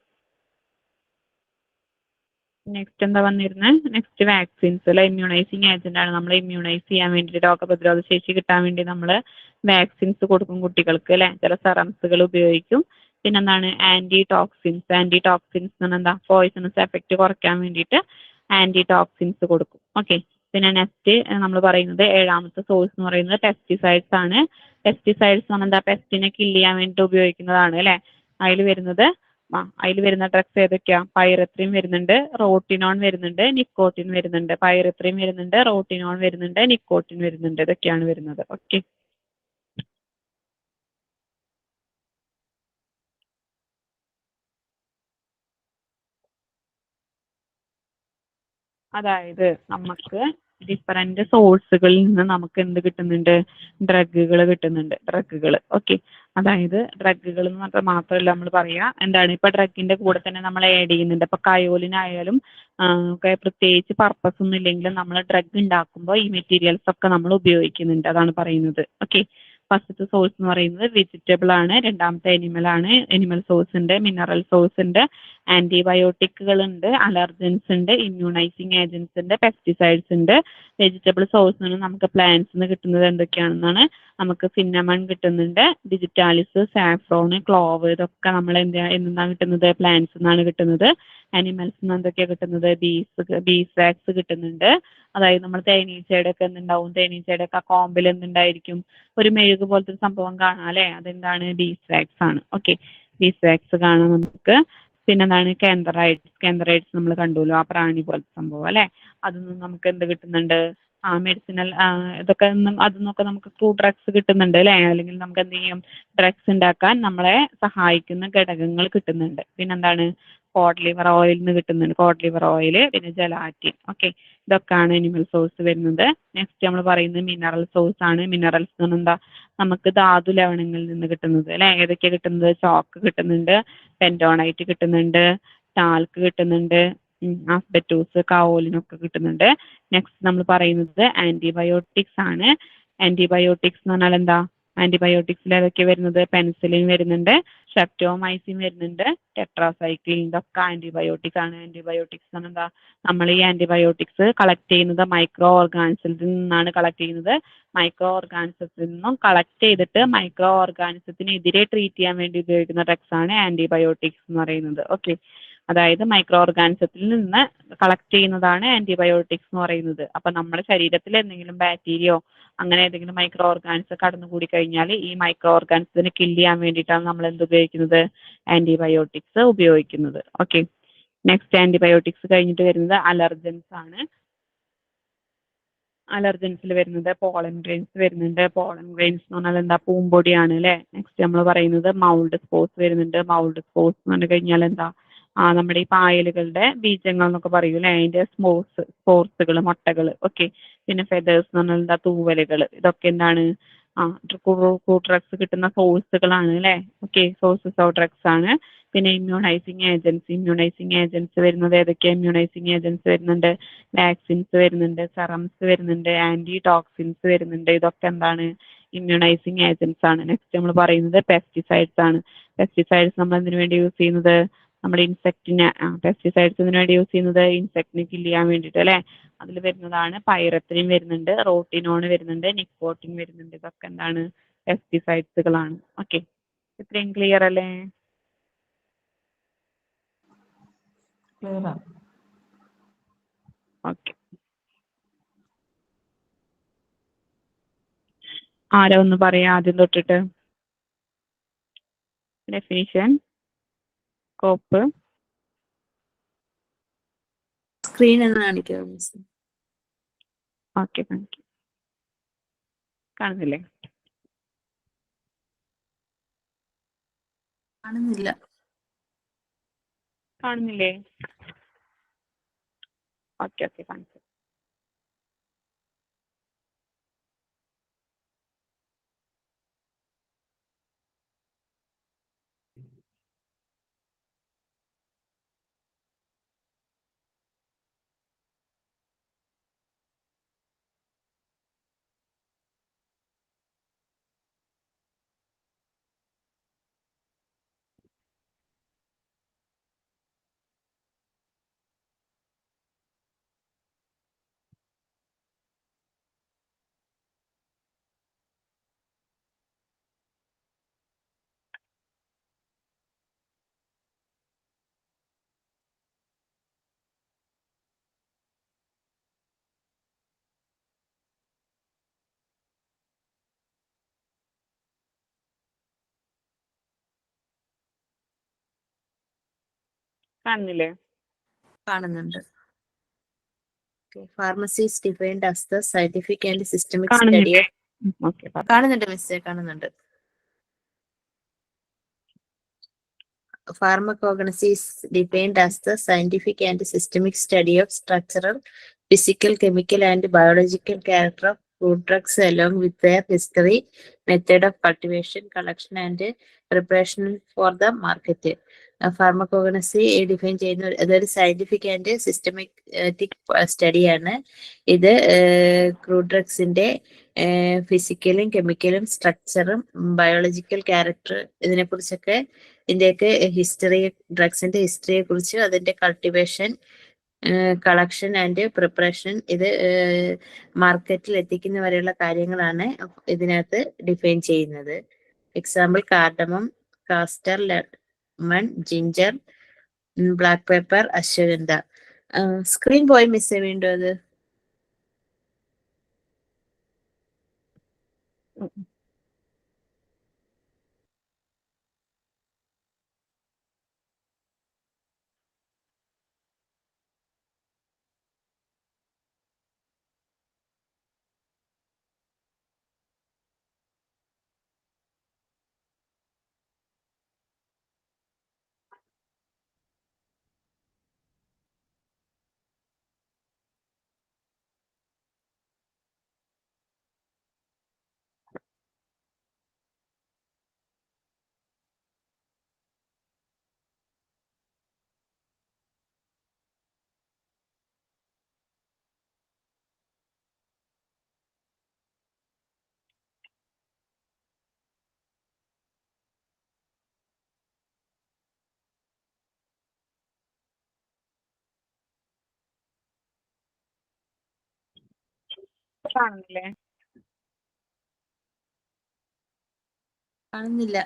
നെക്സ്റ്റ് എന്താ വന്നിരുന്നത്, നെക്സ്റ്റ് വാക്സിൻസ് അല്ലെ, ഇമ്മ്യൂണൈസിങ് ഏജന്റ് ആണ്. നമ്മൾ ഇമ്മ്യൂണൈസ് ചെയ്യാൻ വേണ്ടിയിട്ട് രോഗപ്രതിരോധ ശേഷി കിട്ടാൻ വേണ്ടി നമ്മൾ വാക്സിൻസ് കൊടുക്കും കുട്ടികൾക്ക് അല്ലെ, ചില സെറംസുകൾ ഉപയോഗിക്കും. പിന്നെന്താണ് ആന്റി ടോക്സിൻസ് എന്ന് പറഞ്ഞാൽ എന്താ, പോയിസണസ് എഫക്റ്റ് കുറയ്ക്കാൻ വേണ്ടിയിട്ട് ആന്റി ടോക്സിൻസ് കൊടുക്കും. ഓക്കെ, പിന്നെ നെക്സ്റ്റ് നമ്മൾ പറയുന്നത് 7ാമത്തെ സോഴ്സ് എന്ന് പറയുന്നത് പെസ്റ്റിസൈഡ്സ് ആണ്. പെസ്റ്റിസൈഡ്സ് എന്ന് പറഞ്ഞാൽ എന്താ, പെസ്റ്റിനെ കില്ല് ചെയ്യാൻ വേണ്ടിയിട്ട് ഉപയോഗിക്കുന്നതാണ് അല്ലെ. അതിൽ വരുന്ന ഡ്രഗ്സ് ഏതൊക്കെയാ, പൈറത്രിൻ വരുന്നുണ്ട്, റോട്ടിനോൺ വരുന്നുണ്ട്, നിക്കോട്ടിൻ വരുന്നുണ്ട്. പൈറത്രിൻ വരുന്നുണ്ട്, റോട്ടിനോൺ വരുന്നുണ്ട്, നിക്കോട്ടിൻ വരുന്നുണ്ട്. ഇതൊക്കെയാണ് വരുന്നത്. ഓക്കെ, അതായത് നമുക്ക് ഡിഫറെന്റ് സോഴ്സുകളിൽ നിന്ന് നമുക്ക് എന്ത് കിട്ടുന്നുണ്ട്, ഡ്രഗുകൾ കിട്ടുന്നുണ്ട്. ഓക്കെ, അതായത് ഡ്രഗുകൾ എന്ന് പറഞ്ഞാൽ മാത്രമല്ല നമ്മൾ പറയാ, എന്താണ് ഇപ്പൊ ഡ്രഗിന്റെ കൂടെ തന്നെ നമ്മൾ ആഡ് ചെയ്യുന്നുണ്ട്. ഇപ്പൊ കയോലിനായാലും ഒക്കെ പ്രത്യേകിച്ച് പർപ്പസ് ഒന്നും ഇല്ലെങ്കിലും നമ്മൾ ഡ്രഗ് ഉണ്ടാക്കുമ്പോൾ ഈ മെറ്റീരിയൽസ് ഒക്കെ നമ്മൾ ഉപയോഗിക്കുന്നുണ്ട്. അതാണ് പറയുന്നത്. ഓക്കെ, ഫസ്റ്റത്തെ സോഴ്സ് എന്ന് പറയുന്നത് വെജിറ്റബിൾ ആണ്, രണ്ടാമത്തെ അനിമൽ സോഴ്സ് ഉണ്ട്, മിനറൽ സോഴ്സ് ഉണ്ട്, ആന്റിബയോട്ടിക്കുകൾ ഉണ്ട്, അലർജൻസ് ഉണ്ട്, ഇമ്മ്യൂണൈസിങ് ഏജൻസ് ഉണ്ട്, പെസ്റ്റിസൈഡ്സ് ഉണ്ട്. വെജിറ്റബിൾ സോഴ്സ് നിന്ന് നമുക്ക് പ്ലാന്റ്സ് നിന്ന് കിട്ടുന്നത് എന്തൊക്കെയാണെന്നാണ്, നമുക്ക് സിന്നമൺ കിട്ടുന്നുണ്ട്, ഡിജിറ്റാലിസ്, സാഫ്രോൺ, ക്ലോവ്, ഇതൊക്കെ നമ്മൾ എന്താണ് കിട്ടുന്നത്, പ്ലാന്റ്സ് നിന്നാണ് കിട്ടുന്നത്. അനിമൽസ് നിന്ന് എന്തൊക്കെയാണ് കിട്ടുന്നത്, ബീസ് വാക്സ് കിട്ടുന്നുണ്ട്. അതായത് നമ്മൾ തേനീച്ചയുടെ ഒക്കെ എന്തുണ്ടാവും, തേനീച്ചയുടെ ഒക്കെ കോമ്പിൽ എന്തുണ്ടായിരിക്കും, ഒരു മെഴുക് പോലത്തെ ഒരു സംഭവം കാണാം അല്ലെ, അതെന്താണ്, ബീസ് വാക്സ് ആണ്. ഓക്കെ, ബീസ് വാക്സ് കാണാം നമുക്ക്. പിന്നെന്താണ് കാന്തറൈഡ്സ് നമ്മൾ കണ്ടുല്ലോ, ആ പ്രാണി പോലത്തെ സംഭവം അല്ലെ. അതൊന്നും നമുക്ക് എന്ത് കിട്ടുന്നുണ്ട്, മെഡിസിനൽ ഇതൊക്കെ അതിന്നൊക്കെ നമുക്ക് ട്രൂ ഡ്രഗ്സ് കിട്ടുന്നുണ്ട് അല്ലെ. അല്ലെങ്കിൽ നമുക്ക് എന്ത് ചെയ്യും, ഡ്രഗ്സ് ഉണ്ടാക്കാൻ നമ്മളെ സഹായിക്കുന്ന ഘടകങ്ങൾ കിട്ടുന്നുണ്ട്. പിന്നെന്താണ്, കോഡ് ലിവർ ഓയിൽ നിന്ന് കിട്ടുന്നുണ്ട്, കോഡ് ലിവർ ഓയിൽ, പിന്നെ ജലാറ്റിൻ. ഓക്കെ, ഇതൊക്കെയാണ് അനിമൽ സോഴ്സ് വരുന്നത്. നെക്സ്റ്റ് നമ്മൾ പറയുന്നത് മിനറൽ സോഴ്സ് ആണ്. മിനറൽസ് എന്ന് പറഞ്ഞാൽ എന്താ, നമുക്ക് ധാതു ലവണങ്ങളിൽ നിന്ന് കിട്ടുന്നത് അല്ലെ. ഏതൊക്കെയാണ് കിട്ടുന്നത്, ചോക്ക് കിട്ടുന്നുണ്ട്, പെൻറ്റോണൈറ്റ് കിട്ടുന്നുണ്ട്, ടാൽക്ക് കിട്ടുന്നുണ്ട്, ആസ്ബറ്റോസ്, കവോലിനൊക്കെ കിട്ടുന്നുണ്ട്. നെക്സ്റ്റ് നമ്മൾ പറയുന്നത് ആന്റിബയോട്ടിക്സ് ആണ്. ആന്റിബയോട്ടിക്സ് എന്ന് പറഞ്ഞാൽ എന്താ, ആന്റിബയോട്ടിക്സിൽ ഏതൊക്കെ വരുന്നത്, പെൻസിലിൻ വരുന്നുണ്ട്, സ്ട്രെപ്റ്റോമൈസിൻ വരുന്നുണ്ട്, ടെട്രാസൈക്ലിൻ, ഇതൊക്കെ ആന്റിബയോട്ടിക്സ് ആണ്. ആന്റിബയോട്ടിക്സ് എന്ന് പറഞ്ഞാൽ എന്താ, നമ്മൾ ഈ ആന്റിബയോട്ടിക്സ് കളക്ട് ചെയ്യുന്നത് മൈക്രോ ഓർഗാനിസത്തിൽ നിന്നാണ് കളക്ട് ചെയ്യുന്നത്. മൈക്രോ ഓർഗാനിസത്തിൽ നിന്നും കളക്ട് ചെയ്തിട്ട് മൈക്രോ ഓർഗാനിസത്തിനെതിരെ ട്രീറ്റ് ചെയ്യാൻ വേണ്ടി ഉപയോഗിക്കുന്ന ഡ്രഗ്സ് ആണ് ആന്റിബയോട്ടിക്സ് എന്ന് പറയുന്നത്. ഓക്കെ, അതായത് മൈക്രോ ഓർഗാനിസത്തിൽ നിന്ന് കളക്ട് ചെയ്യുന്നതാണ് ആന്റിബയോട്ടിക്സ് എന്ന് പറയുന്നത്. അപ്പൊ നമ്മുടെ ശരീരത്തിൽ എന്തെങ്കിലും ബാക്ടീരിയോ അങ്ങനെ ഏതെങ്കിലും മൈക്രോ ഓർഗാനിസം കടന്നുകൂടി കഴിഞ്ഞാൽ ഈ മൈക്രോ ഓർഗാനിസത്തിനെ കില്ല് ചെയ്യാൻ വേണ്ടിയിട്ടാണ് നമ്മൾ എന്ത് ഉപയോഗിക്കുന്നത്, ആന്റിബയോട്ടിക്സ് ഉപയോഗിക്കുന്നത്. ഓക്കെ, നെക്സ്റ്റ് ആന്റിബയോട്ടിക്സ് കഴിഞ്ഞിട്ട് വരുന്നത് അലർജൻസ് ആണ്. അലർജൻസിൽ വരുന്നത് പോളൻ ഗ്രെയിൻസ് വരുന്നുണ്ട്. പോളൻ ഗ്രെയിൻസ് എന്ന് പറഞ്ഞാൽ എന്താ, പൂമ്പൊടിയാണ് അല്ലേ. നെക്സ്റ്റ് നമ്മൾ പറയുന്നത് മൗൾഡ് സ്പോർസ് വരുന്നുണ്ട്. മൗൾഡ് സ്പോർസ് എന്ന് പറഞ്ഞു കഴിഞ്ഞാൽ എന്താ, നമ്മുടെ ഈ പായലുകളുടെ ബീജങ്ങൾ എന്നൊക്കെ പറയും അല്ലേ, അതിന്റെ സ്പോർസുകൾ, മുട്ടകൾ. ഓക്കെ, പിന്നെ ഫെദേഴ്സ് എന്ന് പറഞ്ഞാൽ എന്താ, തൂവലുകൾ. ഇതൊക്കെ എന്താണ്, ഡ്രഗ്സ് കിട്ടുന്ന സോഴ്സുകളാണ് അല്ലേ. ഓക്കെ, സോഴ്സസ് ഓഫ് ഡ്രഗ്സ് ആണ്. പിന്നെ ഇമ്മ്യൂണൈസിങ് ഏജൻസ് വരുന്നത് ഏതൊക്കെയാണ്, ഇമ്മ്യൂണൈസിങ് ഏജൻസ് വരുന്നുണ്ട്, വാക്സിൻസ് വരുന്നുണ്ട്, സെറംസ് വരുന്നുണ്ട്, ആന്റി ടോക്സിൻസ് വരുന്നുണ്ട്. ഇതൊക്കെ എന്താണ്, ഇമ്മ്യൂണൈസിങ് ഏജൻസ് ആണ്. നെക്സ്റ്റ് നമ്മൾ പറയുന്നത് പെസ്റ്റിസൈഡ്സ് ആണ്. പെസ്റ്റിസൈഡ്സ് നമ്മൾ എന്തിനു വേണ്ടി യൂസ് ചെയ്യുന്നത്, നമ്മുടെ ഇൻസെക്റ്റിനെ, പെസ്റ്റിസൈഡ്സ് ഇതിനു വേണ്ടി യൂസ് ചെയ്യുന്നത് ഇൻസെക്റ്റിനെ കില്ല് ചെയ്യാൻ വേണ്ടിയിട്ട് അല്ലേ. അതിൽ വരുന്നതാണ് പൈറത്തിനും വരുന്നുണ്ട്, റോട്ടിനോൺ വരുന്നുണ്ട്, നിക്കോട്ടിൻ വരുന്നുണ്ട്. ഇതൊക്കെ എന്താണ്, പെസ്റ്റിസൈഡ്സുകളാണ്. ഓക്കെ, ഇത്രയും ക്ലിയർ അല്ലേ? ക്ലിയർ ആണ്. ഓക്കെ, ആരാ ഒന്ന് പറയാ ആദ്യം തൊട്ടിട്ട്. Definition, scope. സ്ക്രീൻ എന്ന് കാണിക്കാമോ മിസ്? Okay, thank you. കാണുന്നില്ലേ? കാണുന്നില്ല. കാണുന്നില്ലേ? Okay okay, thank you. കാണുന്നില്ലേ? കാണുന്നുണ്ട്. Pharmacy is defined as the scientific and systemic study കാണുന്നില്ലേ? of. ഓക്കെ, കാണുന്നുണ്ട് മിസ്സേ, കാണുന്നുണ്ട്. Pharmacognosy is defined as the scientific and systemic study of structural, physical, chemical, and biological character of food drugs along with their history, method of cultivation, collection, and preparation for the market. ഫാർമക്കോഗ്നസി define ചെയ്യുന്ന അതൊരു scientific and systematic സ്റ്റഡിയാണ്. ഇത് crude ഡ്രഗ്സിന്റെ ഫിസിക്കലും കെമിക്കലും സ്ട്രക്ചറും biological character ഇതിനെക്കുറിച്ചൊക്കെ, ഇതിന്റെയൊക്കെ history, ഡ്രഗ്സിന്റെ ഹിസ്റ്ററിയെ കുറിച്ച്, അതിന്റെ cultivation, collection and preparation, ഇത് മാർക്കറ്റിൽ എത്തിക്കുന്ന വരെയുള്ള കാര്യങ്ങളാണ് ഇതിനകത്ത് ഡിഫൈൻ ചെയ്യുന്നത്. Example cardamom, castor, lemon, ginger, black pepper, ashwagandha. Screen പോയി മിസ് വീണ്ടും അത്. കാണുന്നില്ലേ? കാണുന്നില്ല.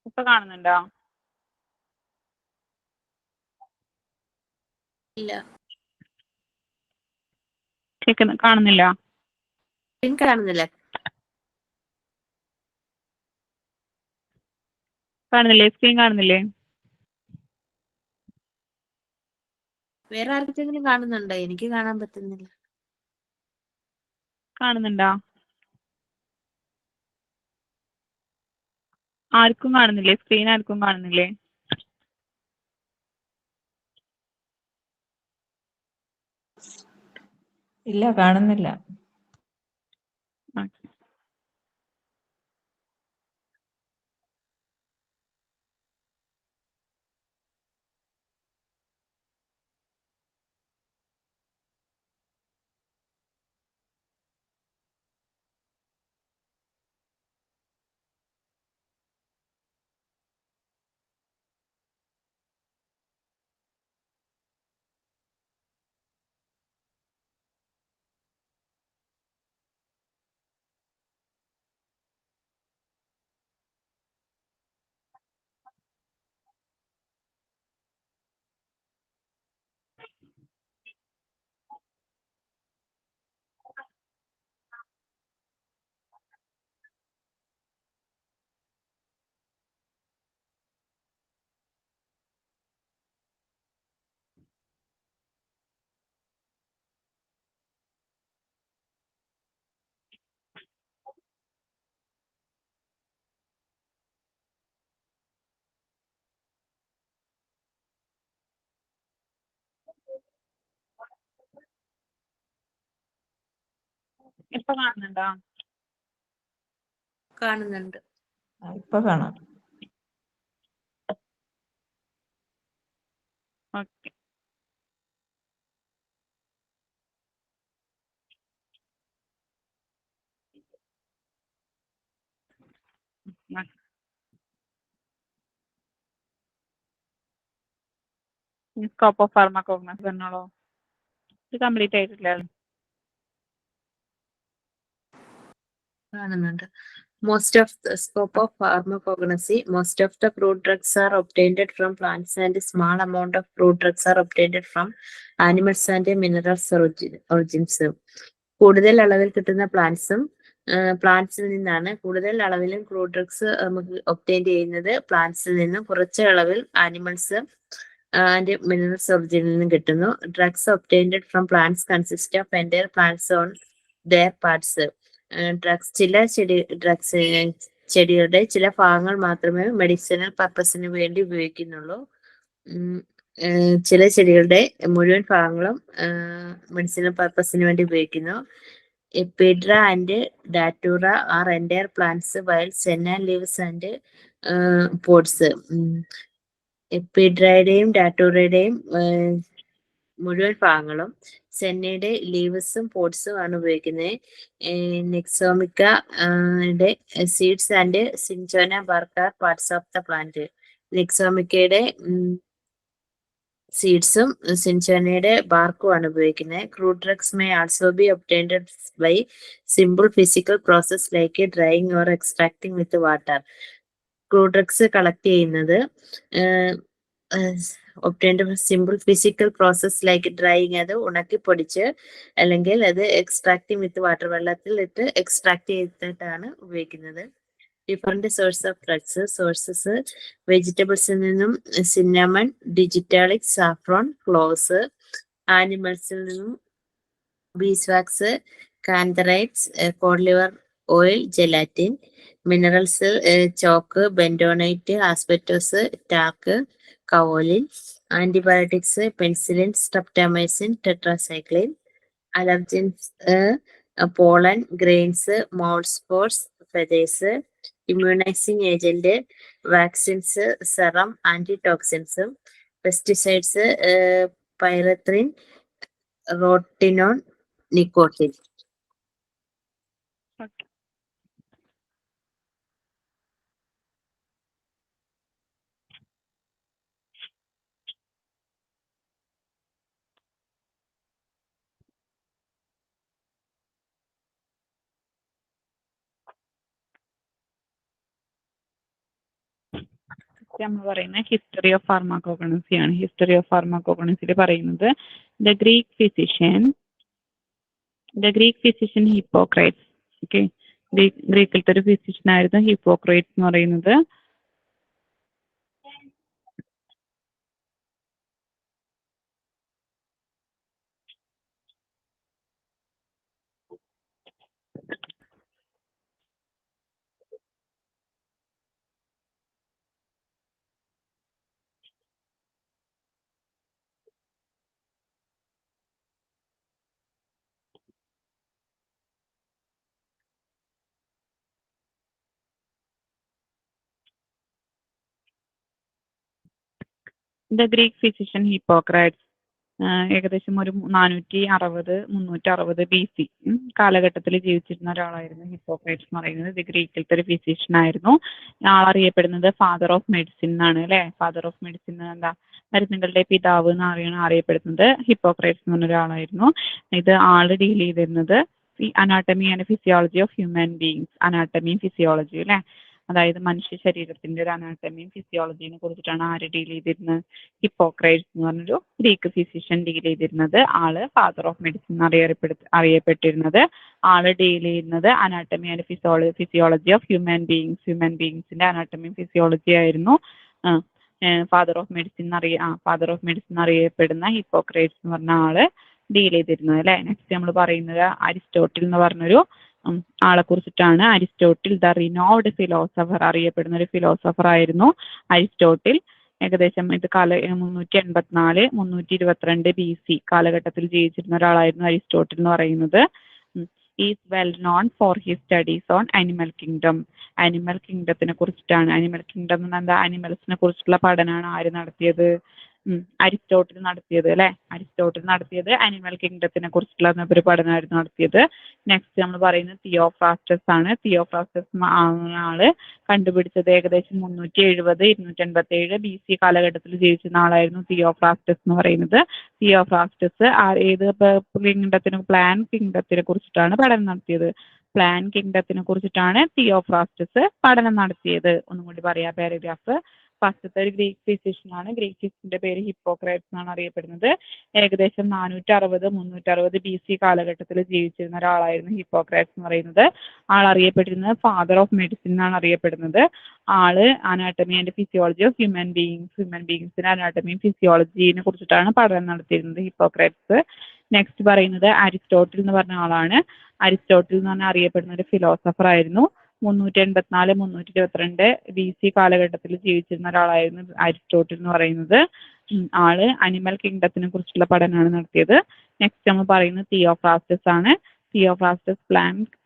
ഇപ്പൊ കാണുന്നുണ്ടോ? ഇല്ല. കാണുന്നില്ല? സ്ക്രീൻ കാണുന്നില്ല. കാണുന്നില്ലേ? സ്ക്രീൻ കാണുന്നില്ലേ? വേറെ ആർക്കെങ്കിലും കാണുന്നുണ്ടോ? എനിക്ക് കാണാൻ പറ്റുന്നില്ല. കാണുന്നുണ്ടോ? ആർക്കും കാണുന്നില്ലേ? സ്ക്രീൻ ആർക്കും കാണുന്നില്ലേ? ഇല്ല, കാണുന്നില്ല. ഓക്കെ. ഇപ്പൊ കാണുന്നുണ്ടോ? കാണുന്നുണ്ട്. ഇപ്പൊ കാണാം. ഓക്കെ. സ്കോപ്പ് ഓഫ് ഫാർമക്കോഗ്നോസി പറഞ്ഞോളൂ. ഇത് കംപ്ലീറ്റ് ആയിട്ടില്ല. കാണുന്നുണ്ട്. Most of the scope of pharmacognosy, most of the fruit drugs are obtained from plants and small amount of fruit drugs are obtained from animals and minerals origins. കൂടുതൽ അളവിൽ കിട്ടുന്ന പ്ലാന്റ്സിൽ നിന്നാണ്. കൂടുതൽ അളവിലും ഫ്രൂട്ട് ഡ്രഗ്സ് നമുക്ക് obtain ചെയ്യുന്നത് പ്ലാന്റ്സിൽ നിന്നും. കുറച്ച് അളവിൽ ആനിമൽസ് ആൻഡ് മിനറൽസ് ഒറിജിനിൽ നിന്നും കിട്ടുന്നു. Drugs obtained from plants consist of entire plants on their parts. ചെടികളുടെ ചില ഭാഗങ്ങൾ മാത്രമേ മെഡിസിനൽ പർപ്പസിന് വേണ്ടി ഉപയോഗിക്കുന്നുള്ളൂ. ചില ചെടികളുടെ മുഴുവൻ ഭാഗങ്ങളും മെഡിസിനൽ പർപ്പസിന് വേണ്ടി ഉപയോഗിക്കുന്നു. Ephedra and datura are entire plants while senna leaves and pods. എപ്പിഡ്രയുടെയും ഡാറ്റൂറയുടെയും മുഴുവൻ ഭാഗങ്ങളും സെന്നയുടെ ലീവ്സും പോഡ്സും ആണ് ഉപയോഗിക്കുന്നത്. Nux vomica seeds and cinchona bark are parts of the plant. നെക്സോമിക്കയുടെ സീഡ്സും സിൻചോനയുടെ ബാർക്കും ആണ് ഉപയോഗിക്കുന്നത്. Crude drugs may also be obtained by simple physical process like drying or extracting with water. Crude drugs collect ചെയ്യുന്നത് obtained simple physical process like drying, അത് ഉണക്കി പൊടിച്ച്, അല്ലെങ്കിൽ അത് എക്സ്ട്രാക്ടിങ് വിത്ത് വാട്ടർ, വെള്ളത്തിൽ ഇട്ട് എക്സ്ട്രാക്ട് ചെയ്തിട്ടാണ് ഉപയോഗിക്കുന്നത്. Different source of drugs. Sources വെജിറ്റബിൾസിൽ നിന്നും സിന്നമൺ, ഡിജിറ്റാളിക്, സാഫ്രോൺ, ക്ലോവ്സ്. ആനിമൽസിൽ നിന്നും beeswax, cantharides, cod liver oil, gelatin. Minerals chalk, bentonite, asbestos, talc, kaolin. Antibiotics penicillin, streptomycin, tetracycline. Allergens pollen, grains, mould spores, feathers. Immunising agent vaccines, serum, antitoxins. Pesticides pyrethrin, rotenone, nicotine. Okay. Next നമ്മൾ പറയുന്നത് history of ഫാർമാക്കോഗ്നസി ആണ്. History of ഫാർമാക്കോഗ്നസിയിൽ പറയുന്നത് the Greek physician Hippocrates. Okay, ഗ്രീക്കിലത്തെ ഒരു physician ആയിരുന്നു hypocrites എന്ന് പറയുന്നത്. ദ ഗ്രീക്ക് ഫിസിഷ്യൻ ഹിപ്പോക്രൈറ്റ്സ് ഏകദേശം ഒരു 460-360 BC കാലഘട്ടത്തിൽ ജീവിച്ചിരുന്ന ഒരാളായിരുന്നു ഹിപ്പോക്രൈറ്റ്സ് എന്ന് പറയുന്നത്. ഇത് ഗ്രീക്കിലത്തെ ഒരു ഫിസിഷ്യൻ ആയിരുന്നു. ആളറിയപ്പെടുന്നത് ഫാദർ ഓഫ് മെഡിസിൻ എന്നാണ് അല്ലെ. ഫാദർ ഓഫ് മെഡിസിൻ എന്താ, മരുന്നുകളുടെ പിതാവ് എന്നാണ് അറിയപ്പെടുന്നത്. ഹിപ്പോക്രൈറ്റ്സ് എന്ന് പറഞ്ഞ ഒരാളായിരുന്നു. ഇത് ആള് ഡീൽ ചെയ്തിരുന്നത് anatomy and physiology of human beings. അനാട്ടമിയും ഫിസിയോളജി അല്ലെ, അതായത് മനുഷ്യ ശരീരത്തിന്റെ ഒരു അനാട്ടമിയും ഫിസിയോളജിനെ കുറിച്ചിട്ടാണ് ആര് ഡീൽ ചെയ്തിരുന്നത്? ഹിപ്പോക്രൈറ്റ്സ് എന്ന് പറഞ്ഞൊരു ഗ്രീക്ക് ഫിസിഷ്യൻ ഡീൽ ചെയ്തിരുന്നത്. ആള് ഫാദർ ഓഫ് മെഡിസിൻ അറിയപ്പെട്ടിരുന്നത്. ആള് ഡീൽ ചെയ്യുന്നത് anatomy and physiology of human ബീങ്സിന്റെ അനാട്ടമിയും ഫിസിയോളജി ആയിരുന്നു. ഫാദർ ഓഫ് മെഡിസിൻ അറിയപ്പെടുന്ന ഹിപ്പോക്രൈറ്റ്സ് എന്ന് പറഞ്ഞ ആള് ഡീൽ ചെയ്തിരുന്നത് അല്ലെ. നെക്സ്റ്റ് നമ്മൾ പറയുന്നത് അരിസ്റ്റോട്ടിൽ എന്ന് പറഞ്ഞൊരു ആളെ കുറിച്ചിട്ടാണ്. അരിസ്റ്റോട്ടിൽ ദ റിനോവ്ഡ് ഫിലോസഫർ, അറിയപ്പെടുന്ന ഒരു ഫിലോസഫർ ആയിരുന്നു അരിസ്റ്റോട്ടിൽ. ഏകദേശം ഇത് 384-322 BC കാലഘട്ടത്തിൽ ജീവിച്ചിരുന്ന ഒരാളായിരുന്നു അരിസ്റ്റോട്ടിൽ എന്ന് പറയുന്നത്. Is well known for his studies on animal kingdom. Animal കിങ്ഡത്തിനെ കുറിച്ചിട്ടാണ്. അനിമൽ കിങ്ഡം എന്ന് എന്താ, അനിമൽസിനെ കുറിച്ചിട്ടുള്ള പഠനമാണ് ആര് നടത്തിയത്? അരിസ്റ്റോട്ടിൽ നടത്തിയത് അല്ലെ. അരിസ്റ്റോട്ടിൽ നടത്തിയത് അനിമൽ കിങ്ഡത്തിനെ കുറിച്ചുള്ള ഒരു പഠനമായിരുന്നു നടത്തിയത്. നെക്സ്റ്റ് നമ്മൾ പറയുന്നത് തിയോഫ്രാസ്റ്റസ് ആണ്. തിയോഫ്രാസ്റ്റസ് ആള് കണ്ടുപിടിച്ചത് ഏകദേശം 370-287 BC കാലഘട്ടത്തിൽ ജീവിച്ചിരുന്ന ആളായിരുന്നു തിയോഫ്രാസ്റ്റസ് എന്ന് പറയുന്നത്. തിയോഫ്രാസ്റ്റസ് ഏത് പ്ലാൻ കിങ്ഡത്തിനെ കുറിച്ചിട്ടാണ് പഠനം നടത്തിയത്? പ്ലാൻ കിങ്ഡത്തിനെ കുറിച്ചിട്ടാണ് തിയോഫ്രാസ്റ്റസ് പഠനം നടത്തിയത്. ഒന്നും കൂടി പറയാം പാരഗ്രാഫ്. ഫസ്റ്റത്തെ ഒരു ഗ്രീക്ക് ഫിസിഷ്യൻ ആണ്. ഗ്രീക്ക് ഫിസിഷ്യന്റെ പേര് ഹിപ്പോക്രൈറ്റ്സ് എന്നാണ് അറിയപ്പെടുന്നത്. ഏകദേശം 460-360 BC കാലഘട്ടത്തിൽ ജീവിച്ചിരുന്ന ഒരാളായിരുന്നു ഹിപ്പോക്രൈറ്റ്സ് എന്ന് പറയുന്നത്. ആൾ അറിയപ്പെട്ടിരുന്നത് ഫാദർ ഓഫ് മെഡിസിൻ എന്നാണ് അറിയപ്പെടുന്നത്. ആള് anatomy and physiology of human ബീങ്സിന്റെ അനാട്ടമിയും ഫിസിയോളജിനെ കുറിച്ചിട്ടാണ് പഠനം നടത്തിയിരുന്നത് ഹിപ്പോക്രൈറ്റ്സ്. നെക്സ്റ്റ് പറയുന്നത് അരിസ്റ്റോട്ടിൽ എന്ന് പറഞ്ഞ ആളാണ്. അരിസ്റ്റോട്ടിൽ എന്ന് പറഞ്ഞാൽ അറിയപ്പെടുന്ന ഒരു ഫിലോസഫർ ആയിരുന്നു. 384-322 BC കാലഘട്ടത്തിൽ ജീവിച്ചിരുന്ന ഒരാളായിരുന്നു അരിസ്റ്റോട്ടിൽ എന്ന് പറയുന്നത്. ആള് അനിമൽ കിങ്ഡത്തിനെ കുറിച്ചുള്ള പഠനമാണ് നടത്തിയത്. നെക്സ്റ്റ് നമ്മൾ പറയുന്നത് തിയോഫ്രാസ്റ്റസ് ആണ്. തിയോഫ്രാസ്റ്റസ്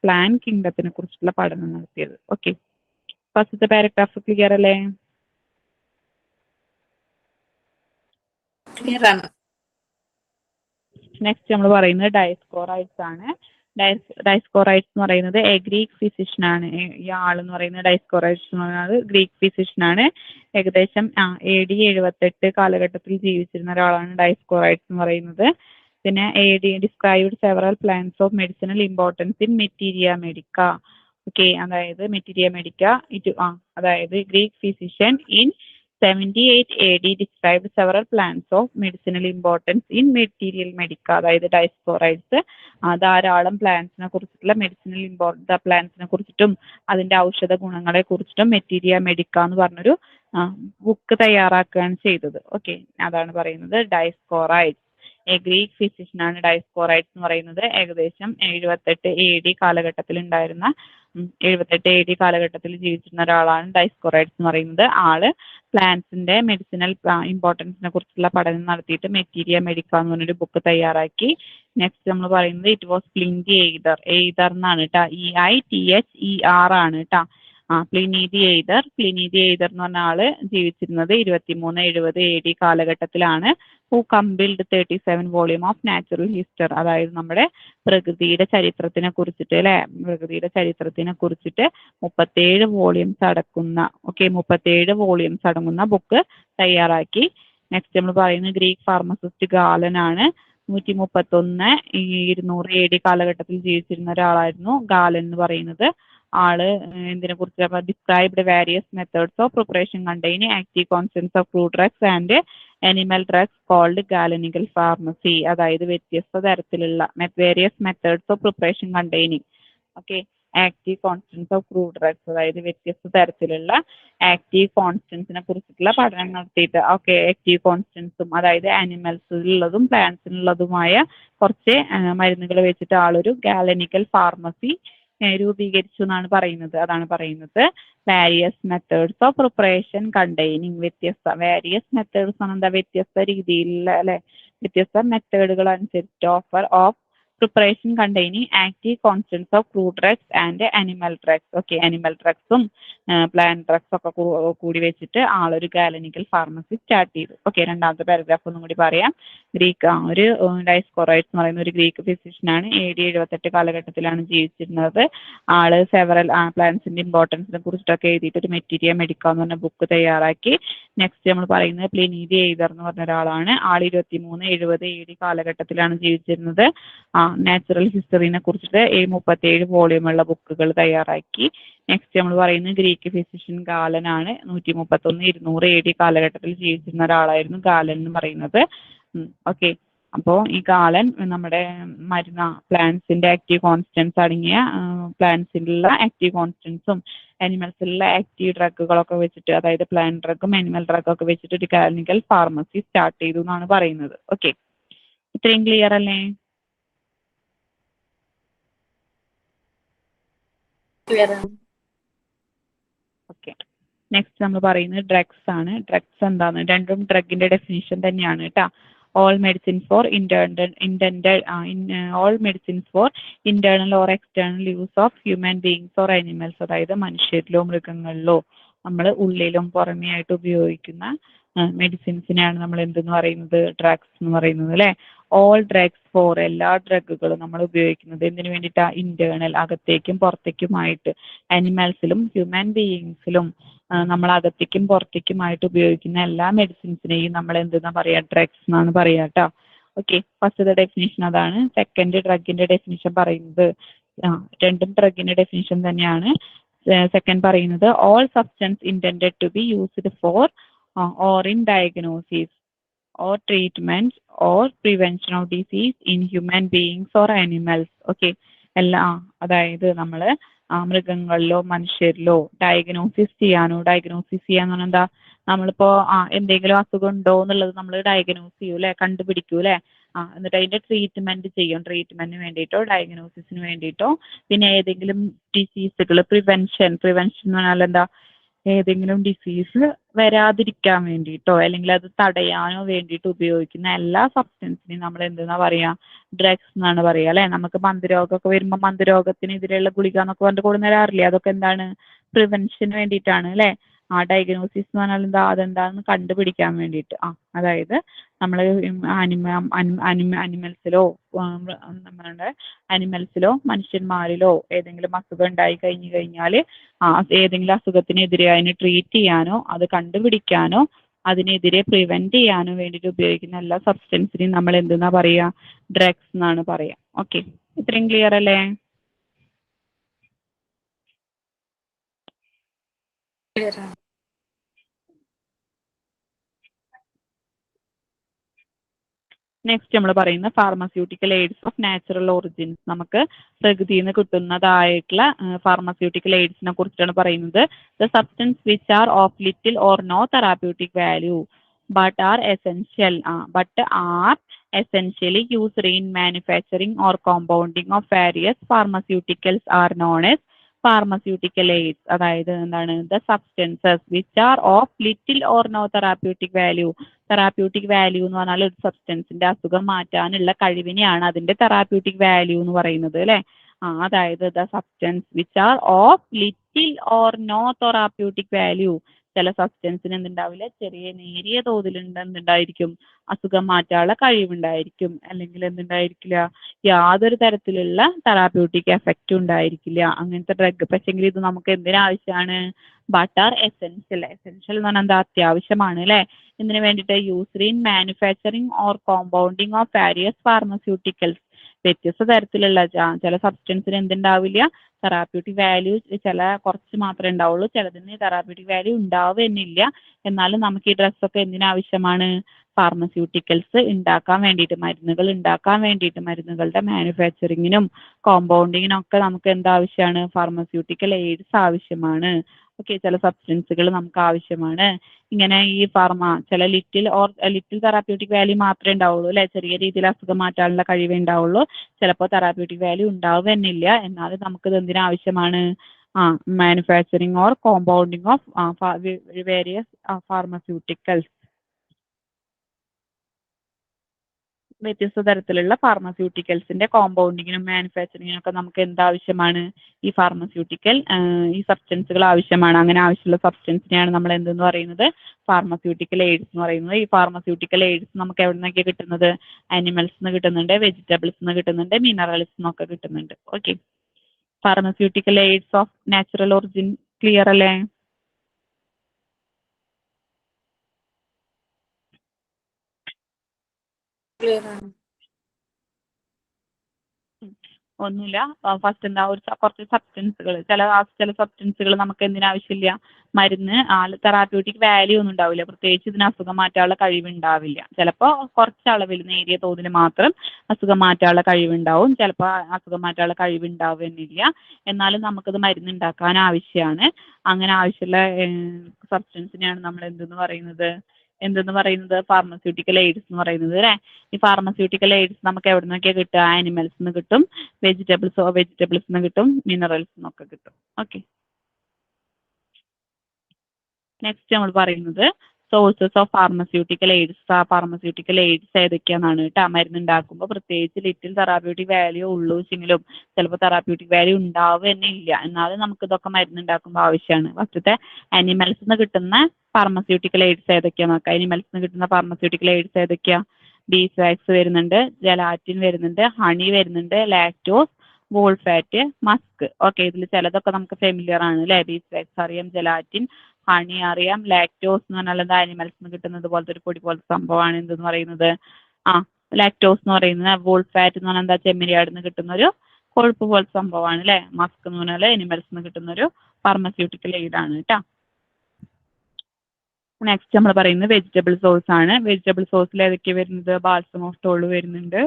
പ്ലാൻ കിങ്ഡത്തിനെ കുറിച്ചുള്ള പഠനം നടത്തിയത്. ഓക്കെ, ഫസ്റ്റത്തെ പാരഗ്രാഫ് ക്ലിയർ അല്ലേ? ക്ലിയർ ആണ്. നെക്സ്റ്റ് നമ്മൾ പറയുന്നത് ഡയസ്കോറൈറ്റ്സ് ആണ്. ഡയസ്കോറൈറ്റ്സ് എന്ന് പറയുന്നത് ഗ്രീക്ക് ഫിസിഷ്യൻ ആണ്. ഈ ആളെന്ന് പറയുന്നത് ഡയസ്കോറൈറ്റ്സ് എന്ന് പറയുന്നത് ഗ്രീക്ക് ഫിസിഷ്യൻ ആണ്. ഏകദേശം AD 78 കാലഘട്ടത്തിൽ ജീവിച്ചിരുന്ന ഒരാളാണ് ഡയസ്കോറൈറ്റ്സ് എന്ന് പറയുന്നത്. പിന്നെ AD described several plants of medicinal importance in മെറ്റീരിയ medical. Okay, അതായത് മെറ്റീരിയ മെഡിക്ക അതായത് Greek physician in 78 AD described several plants of medicinal importance in material medica. അതായത് ഡയസ്കോറൈറ്റ്സ് ധാരാളം പ്ലാന്റ്സിനെ കുറിച്ചിട്ടുള്ള പ്ലാന്റ്സിനെ കുറിച്ചിട്ടും അതിന്റെ ഔഷധ ഗുണങ്ങളെ കുറിച്ചിട്ടും മെറ്റീരിയ മെഡിക്ക എന്ന് പറഞ്ഞൊരു ബുക്ക് തയ്യാറാക്കുകയാണ് ചെയ്തത്. ഓക്കെ, അതാണ് പറയുന്നത് ഡയസ്കോറൈറ്റ്സ്. ഗ്രീക്ക് ഫിസിഷ്യൻ ആണ് ഡയസ്കോറൈറ്റ്സ് എന്ന് പറയുന്നത്. ഏകദേശം 78 AD കാലഘട്ടത്തിൽ ഉണ്ടായിരുന്ന 78 AD കാലഘട്ടത്തിൽ ജീവിച്ചിരുന്ന ഒരാളാണ് ഡയസ്കോറൈറ്റ്സ് എന്ന് പറയുന്നത്. ആള് പ്ലാന്റ്സിന്റെ മെഡിസിനൽ ഇമ്പോർട്ടൻസിനെ കുറിച്ചുള്ള പഠനം നടത്തിയിട്ട് മെറ്റീരിയ മെഡിക്ക എന്ന് പറഞ്ഞൊരു ബുക്ക് തയ്യാറാക്കി. നെക്സ്റ്റ് നമ്മൾ പറയുന്നത് it was Pliny the either എന്നാണ് കേട്ടോ. EITHER ആണ് കേട്ടോ. പ്ലിനി ദി എയ്തർ എന്ന് പറഞ്ഞ ആള് ജീവിച്ചിരുന്നത് 2370 AD കാലഘട്ടത്തിലാണ്. Who compiled 37 volume of natural history. അതായത് നമ്മുടെ പ്രകൃതിയുടെ ചരിത്രത്തിനെ കുറിച്ചിട്ട് 37 വോളിയംസ് അടങ്ങുന്ന ബുക്ക് തയ്യാറാക്കി. നെക്സ്റ്റ് നമ്മൾ പറയുന്നത് ഗ്രീക്ക് ഫാർമസിസ്റ്റ് ഗാലൻ ആണ്. 131-200 AD കാലഘട്ടത്തിൽ ജീവിച്ചിരുന്ന ഒരാളായിരുന്നു ഗാലൻ എന്ന് പറയുന്നത്. ആള് എന്തിനെ കുറിച്ച് described various methods of preparation containing active constants of fruit drugs and animal drugs called galenical pharmacy. അതായത് വ്യത്യസ്ത തരത്തിലുള്ള various methods of preparation containing okay active constants of fruit drugs, അതായത് വ്യത്യസ്ത തരത്തിലുള്ള ആക്റ്റീവ് കോൺസ്റ്റൻസിനെ കുറിച്ചിട്ടുള്ള പഠനം നടത്തിയിട്ട് ഓക്കെ ആക്റ്റീവ് കോൺസ്റ്റൻസും അതായത് ആനിമൽസിലുള്ളതും പ്ലാന്റ്സിനുള്ളതുമായ കുറച്ച് മരുന്നുകൾ വെച്ചിട്ട് ആളൊരു ഗാലനിക്കൽ ഫാർമസി രൂപീകരിച്ചു എന്നാണ് പറയുന്നത്. അതാണ് പറയുന്നത് various methods of preparation containing various methods ആണ് എന്താ വ്യത്യസ്ത രീതിയിലുള്ള അല്ലെ വ്യത്യസ്ത മെത്തേഡുകൾ അനുസരിച്ച് of preparation containing active constants of fruit drugs and animal drugs. Okay animal ഡ്രഗ്സും പ്ലാന്റ് ഡ്രഗ്സ് ഒക്കെ കൂടി വെച്ചിട്ട് ആളൊരു ഗാലനിക്കൽ ഫാർമസി സ്റ്റാർട്ട് ചെയ്തു. ഓക്കെ രണ്ടാമത്തെ പാരഗ്രാഫ് ഒന്നും കൂടി പറയാം. ഗ്രീക്ക് ഒരു ഡയസ്കോറൈറ്റ്സ് എന്ന് പറയുന്ന ഒരു ഗ്രീക്ക് ഫിസിഷ്യനാണ്. AD 78 കാലഘട്ടത്തിലാണ് ജീവിച്ചിരുന്നത്. ആള് സെവറൽ പ്ലാന്റ്സിന്റെ ഇമ്പോർട്ടൻസിനെ കുറിച്ചിട്ടൊക്കെ എഴുതിയിട്ട് ഒരു മെറ്റീരിയ മെഡിക്ക എന്ന് പറഞ്ഞ ബുക്ക് തയ്യാറാക്കി. നെക്സ്റ്റ് നമ്മൾ പറയുന്നത് പ്ലിനി ദി എയ്തർ എന്ന് പറഞ്ഞ ഒരാളാണ്. ആൾ 2370 AD കാലഘട്ടത്തിലാണ് ജീവിച്ചിരുന്നത്. നാച്ചുറൽ ഹിസ്റ്ററിനെ കുറിച്ചിട്ട് 37 വോളിയമുള്ള ബുക്കുകൾ തയ്യാറാക്കി. നെക്സ്റ്റ് നമ്മൾ പറയുന്നത് ഗ്രീക്ക് ഫിസിഷ്യൻ ഗാലനാണ്. 131-200 AD കാലഘട്ടത്തിൽ ജീവിച്ചിരുന്ന ഒരാളായിരുന്നു ഗാലൻ എന്ന് പറയുന്നത്. ഓക്കെ അപ്പോൾ ഈ ഗാലൻ നമ്മുടെ പ്ലാന്റ്സിന്റെ ആക്റ്റീവ് കോൺസ്റ്റൻസ് അടങ്ങിയ പ്ലാന്റ്സിലുള്ള ആക്റ്റീവ് കോൺസ്റ്റൻസും അനിമൽസിലുള്ള ആക്റ്റീവ് ഡ്രഗുകളൊക്കെ വെച്ചിട്ട് അതായത് പ്ലാന്റ് ഡ്രഗും അനിമൽ ഡ്രഗും ഒക്കെ വെച്ചിട്ട് ഒരു ഗാലനിക്കൽ ഫാർമസി സ്റ്റാർട്ട് ചെയ്തു എന്നാണ് പറയുന്നത്. ഓക്കെ ഇത്രയും ക്ലിയർ അല്ലേ? ഓക്കെ നെക്സ്റ്റ് നമ്മൾ പറയുന്നത് ഡ്രഗ്സ് ആണ്. ഡ്രഗ്സ് എന്താണ്? രണ്ടും ഡ്രഗിന്റെ ഡെഫിനിഷൻ തന്നെയാണ് കേട്ടോ. all medicines for internal or external use of human beings or animals, അതായത് മനുഷ്യരിലോ മൃഗങ്ങളിലോ നമ്മൾ ഉള്ളിലും പുറമേ ആയിട്ട് ഉപയോഗിക്കുന്ന മെഡിസിൻസിനെയാണ് നമ്മൾ എന്തെന്ന് പറയുന്നത് ഡ്രഗ്സ് എന്ന് പറയുന്നത് അല്ലെ. ഓൾ ഡ്രഗ്സ് ഫോർ എല്ലാ ഡ്രഗുകളും നമ്മൾ ഉപയോഗിക്കുന്നത് എന്തിനു വേണ്ടിയിട്ടാ? ഇന്റേണൽ അകത്തേക്കും പുറത്തേക്കുമായിട്ട് അനിമൽസിലും ഹ്യൂമൻ ബീയിങ്സിലും നമ്മൾ അകത്തേക്കും പുറത്തേക്കുമായിട്ട് ഉപയോഗിക്കുന്ന എല്ലാ മെഡിസിൻസിനെയും നമ്മൾ എന്തെന്നാ പറയാ? ഡ്രഗ്സ് എന്നാണ് പറയാ കേട്ടോ. ഓക്കെ ഫസ്റ്റത്തെ ഡെഫിനിഷൻ അതാണ്. സെക്കൻഡ് ഡ്രഗിന്റെ ഡെഫിനിഷൻ പറയുന്നത് രണ്ടും ഡ്രഗിന്റെ ഡെഫിനിഷൻ തന്നെയാണ്. സെക്കൻഡ് പറയുന്നത് all substance intended to be used for or in diagnosis or treatment or prevention of disease in human beings or animals. Okay അതായത് നമ്മൾ മൃഗങ്ങളിലോ മനുഷ്യരിലോ ഡയഗ്നോസിസ് ചെയ്യാന്ന് പറഞ്ഞാൽ എന്താ? നമ്മളിപ്പോ എന്തെങ്കിലും അസുഖം ഉണ്ടോ എന്നുള്ളത് നമ്മൾ ഡയഗ്നോസ് ചെയ്യൂ അല്ലെ, കണ്ടുപിടിക്കൂ അല്ലെ. എന്നിട്ട് അതിന്റെ ട്രീറ്റ്മെന്റ് ചെയ്യും. ട്രീറ്റ്മെന്റിന് വേണ്ടിയിട്ടോ ഡയഗ്നോസിസിന് വേണ്ടിയിട്ടോ പിന്നെ ഏതെങ്കിലും ഡിസീസുകൾ പ്രിവെൻഷൻ എന്ന് പറഞ്ഞാൽ എന്താ? ഏതെങ്കിലും ഡിസീസ് വരാതിരിക്കാൻ വേണ്ടിയിട്ടോ അല്ലെങ്കിൽ അത് തടയാനോ വേണ്ടിയിട്ട് ഉപയോഗിക്കുന്ന എല്ലാ സബ്സ്റ്റൻസിനെയും നമ്മൾ എന്തെന്നാ പറയാ? ഡ്രഗ്സ് എന്നാണ് പറയാ അല്ലെ. നമുക്ക് മന്ദരോഗമൊക്കെ വരുമ്പോൾ മന്ദരോഗത്തിനെതിരെയുള്ള ഗുളിക എന്നൊക്കെ പറഞ്ഞിട്ട് കൊടുന്നു തരാറില്ലേ? അതൊക്കെ എന്താണ്? പ്രിവെൻഷന് വേണ്ടിയിട്ടാണ് അല്ലെ. ഡയഗ്നോസിസ് എന്ന് പറഞ്ഞാൽ എന്താ? അതെന്താന്ന് കണ്ടുപിടിക്കാൻ വേണ്ടിയിട്ട്. അതായത് നമ്മൾ അനിമൽസിലോ മനുഷ്യന്മാരിലോ ഏതെങ്കിലും അസുഖം ഉണ്ടായി കഴിഞ്ഞു കഴിഞ്ഞാൽ ഏതെങ്കിലും അസുഖത്തിനെതിരെ അതിനെ ട്രീറ്റ് ചെയ്യാനോ അത് കണ്ടുപിടിക്കാനോ അതിനെതിരെ പ്രിവെന്റ് ചെയ്യാനോ വേണ്ടിയിട്ട് ഉപയോഗിക്കുന്ന എല്ലാ സബ്സ്റ്റൻസിനെയും നമ്മൾ എന്തെന്നാ പറയാ? ഡ്രഗ്സ് എന്നാണ് പറയാ. ഓക്കെ ഇത്രയും ക്ലിയർ അല്ലേ? നെക്സ്റ്റ് നമ്മൾ പറയുന്ന pharmaceutical aids of natural origins. നമുക്ക് പ്രകൃതിയിൽ നിന്ന് കിട്ടുന്നതായിട്ടുള്ള ഫാർമസ്യൂട്ടിക്കൽ എയ്ഡ്സിനെ കുറിച്ചാണ് പറയുന്നത്. The substance which are of little or no therapeutic value but are essentially used in manufacturing or compounding of various pharmaceuticals are known as pharmaceutical aids. അതായത് എന്താണ്? The substances which are of little or no therapeutic value. Therapeutic value എന്ന് പറഞ്ഞാൽ ഒരു സബ്സ്റ്റൻസിന്റെ അസുഖം മാറ്റാനുള്ള കഴിവിനെയാണ് അതിന്റെ therapeutic value എന്ന് പറയുന്നത് അല്ലെ. അതായത് the substance which are of little or no therapeutic value. ചില സബ്സ്റ്റൻസിന് എന്തുണ്ടാവില്ല? നേരിയ തോതിലുണ്ട് എന്തുണ്ടായിരിക്കും? അസുഖം മാറ്റാനുള്ള കഴിവുണ്ടായിരിക്കും. അല്ലെങ്കിൽ എന്തുണ്ടായിരിക്കില്ല? യാതൊരു തരത്തിലുള്ള തെറാപ്യൂട്ടിക് എഫക്റ്റും ഉണ്ടായിരിക്കില്ല അങ്ങനത്തെ ഡ്രഗ്. പക്ഷെങ്കിൽ ഇത് നമുക്ക് എന്തിനാവശ്യമാണ്? ബട്ട് ആർ എസെൻഷ്യൽ എന്ന് പറഞ്ഞാൽ എന്താ? അത്യാവശ്യമാണ് അല്ലെ. ഇതിന് വേണ്ടിയിട്ട് used in manufacturing or compounding of various pharmaceuticals. വ്യത്യസ്ത തരത്തിലുള്ള ചില സബ്സ്റ്റൻസിന് എന്തുണ്ടാവില്ല, തെറാപ്യൂട്ടിക് വാല്യൂ ചില കുറച്ച് മാത്രമേ ഉണ്ടാവുള്ളൂ, ചിലതിന് തെറാപ്യൂട്ടിക് വാല്യൂ ഉണ്ടാവുന്നില്ല. എന്നാലും നമുക്ക് ഈ ഡ്രഗ്സൊക്കെ എന്തിനാവശ്യമാണ്? ഫാർമസ്യൂട്ടിക്കൽസ് ഉണ്ടാക്കാൻ വേണ്ടിയിട്ട്, മരുന്നുകൾ ഉണ്ടാക്കാൻ വേണ്ടിയിട്ട്, മരുന്നുകളുടെ മാനുഫാക്ചറിങ്ങിനും കോമ്പൗണ്ടിങ്ങിനും ഒക്കെ നമുക്ക് എന്താവശ്യമാണ്? ഫാർമസ്യൂട്ടിക്കൽ എയ്ഡ്സ് ആവശ്യമാണ്. ഓക്കെ, ചില സബ്സ്റ്റൻസുകൾ നമുക്ക് ആവശ്യമാണ്. ഇങ്ങനെ ഈ ചില ലിറ്റിൽ തെറാപ്യൂട്ടിക് വാല്യൂ മാത്രമേ ഉണ്ടാവുള്ളൂ അല്ലെ, ചെറിയ രീതിയിൽ അസുഖം മാറ്റാനുള്ള കഴിവേ ഉണ്ടാവുള്ളൂ. ചിലപ്പോൾ തെറാപ്യൂട്ടിക് വാല്യൂ ഉണ്ടാവുന്നില്ല. എന്നാലും നമുക്കിത് എന്തിനാവശ്യമാണ്? Manufacturing or compounding of various pharmaceuticals. വ്യത്യസ്ത തരത്തിലുള്ള ഫാർമസ്യൂട്ടിക്കൽസിന്റെ കോമ്പൗണ്ടിങ്ങിനും മാനുഫാക്ചറിങ്ങിനും ഒക്കെ നമുക്ക് എന്താവശ്യമാണ്? ഈ ഈ സബ്സ്റ്റൻസുകൾ ആവശ്യമാണ്. അങ്ങനെ ആവശ്യമുള്ള സബ്സ്റ്റൻസിനെയാണ് നമ്മൾ എന്തെന്ന് പറയുന്നത്? ഫാർമസ്യൂട്ടിക്കൽ എയ്ഡ്സ് എന്ന് പറയുന്നത്. ഈ ഫാർമസ്യൂട്ടിക്കൽ എയ്ഡ്സ് നമുക്ക് എവിടെ നിന്നൊക്കെ കിട്ടുന്നത്? ആനിമൽസ് നിന്ന് കിട്ടുന്നുണ്ട്, വെജിറ്റബിൾസ് നിന്ന് കിട്ടുന്നുണ്ട്, മിനറൽസ് നിന്നൊക്കെ കിട്ടുന്നുണ്ട്. Okay, pharmaceutical aids of natural origin clear അല്ലേ? ക്ലിയർ ആണ്. ഒന്നുമില്ല. ഫസ്റ്റ് എന്താ, കുറച്ച് സബ്സ്റ്റൻസുകൾ, ചില സബ്സ്റ്റൻസുകൾ നമുക്ക് എന്തിനാവശ്യമില്ല? മരുന്ന് തെറാപ്യൂട്ടിക് വാല്യൂ ഒന്നും ഉണ്ടാവില്ല, പ്രത്യേകിച്ച് ഇതിന് അസുഖം മാറ്റാനുള്ള കഴിവുണ്ടാവില്ല. ചിലപ്പോൾ കുറച്ച് അളവിൽ നേരിയ തോതിൽ മാത്രം അസുഖം മാറ്റാനുള്ള കഴിവുണ്ടാവും, ചിലപ്പോൾ അസുഖം മാറ്റാനുള്ള കഴിവുണ്ടാവുന്നില്ല. എന്നാലും നമുക്കത് മരുന്നുണ്ടാക്കാൻ ആവശ്യമാണ്. അങ്ങനെ ആവശ്യമുള്ള സബ്സ്റ്റൻസിനെയാണ് നമ്മൾ എന്തെന്ന് പറയുന്നത്? ഫാർമസ്യൂട്ടിക്കൽ എയ്ഡ്സ് എന്ന് പറയുന്നത് അല്ലേ? ഈ ഫാർമസ്യൂട്ടിക്കൽ എയ്ഡ്സ് നമുക്ക് എവിടെ നിന്നൊക്കെ കിട്ടുക? ആനിമൽസ് നിന്ന് കിട്ടും, വെജിറ്റബിൾസ് നിന്ന് കിട്ടും, മിനറൽസ് നിന്നൊക്കെ കിട്ടും. ഓക്കെ, നെക്സ്റ്റ് നമ്മൾ പറയുന്നത് sources of pharmaceutical aids. Pharmaceutical aids ഏതൊക്കെയാണെന്നാണ് കേട്ടോ. മരുന്നുണ്ടാക്കുമ്പോൾ പ്രത്യേകിച്ച് ലിറ്റിൽ തെറാപ്യൂട്ടിക് വാല്യൂ ഉള്ളൂവെങ്കിലും ചിലപ്പോൾ തെറാപ്യൂട്ടിക് വാല്യൂ ഉണ്ടാവുന്നില്ല. എന്നാലും നമുക്ക് ഇതൊക്കെ മരുന്നുണ്ടാക്കുമ്പോൾ ആവശ്യമാണ്. ഫസ്റ്റത്തെ ആനിമൽസ് നിന്ന് കിട്ടുന്ന ഫാർമസ്യൂട്ടിക്കൽ എയ്ഡ്സ് ഏതൊക്കെയാ നോക്കാം. ആനിമൽസ് നിന്ന് കിട്ടുന്ന ഫാർമസ്യൂട്ടിക്കൽ എയ്ഡ്സ് ഏതൊക്കെയാ? ബീസ് വാക്സ് വരുന്നുണ്ട്, ജെലാറ്റിൻ വരുന്നുണ്ട്, ഹണി വരുന്നുണ്ട്, lactose, wool fat, musk. Okay, ഇതിൽ ചിലതൊക്കെ നമുക്ക് ഫെമിലിയർ ആണ് അല്ലേ? ബീസ് വാക്സ് അറിയാം, ജെലാറ്റിൻ, ഹണി അറിയാം, ലാക്ടോസ് എന്ന് പറഞ്ഞാൽ എന്താ? ആനിമൽസ് നിന്ന് കിട്ടുന്നത് പോലത്തെ ഒരു പൊടി പോലത്തെ സംഭവമാണ് എന്തെന്ന് പറയുന്നത്? ലാക്ടോസ് എന്ന് പറയുന്നത്. വോൾ ഫാറ്റ് എന്ന് പറഞ്ഞാൽ എന്താ? ചെമ്മരിയാടിൽ നിന്ന് കിട്ടുന്ന ഒരു കൊഴുപ്പ് പോലത്തെ സംഭവമാണ് അല്ലേ? മസ്ക് എന്ന് പറഞ്ഞാൽ ആനിമൽസ് നിന്ന് കിട്ടുന്ന ഒരു ഫാർമസ്യൂട്ടിക്കൽ എയ്ഡ് ആണ് കേട്ടോ. നെക്സ്റ്റ് നമ്മൾ പറയുന്നത് വെജിറ്റബിൾ സോഴ്സ് ആണ്. വെജിറ്റബിൾ സോഴ്സിൽ ഏതൊക്കെ വരുന്നത്? ബാൽസം ഓഫ് ടോള് വരുന്നുണ്ട്,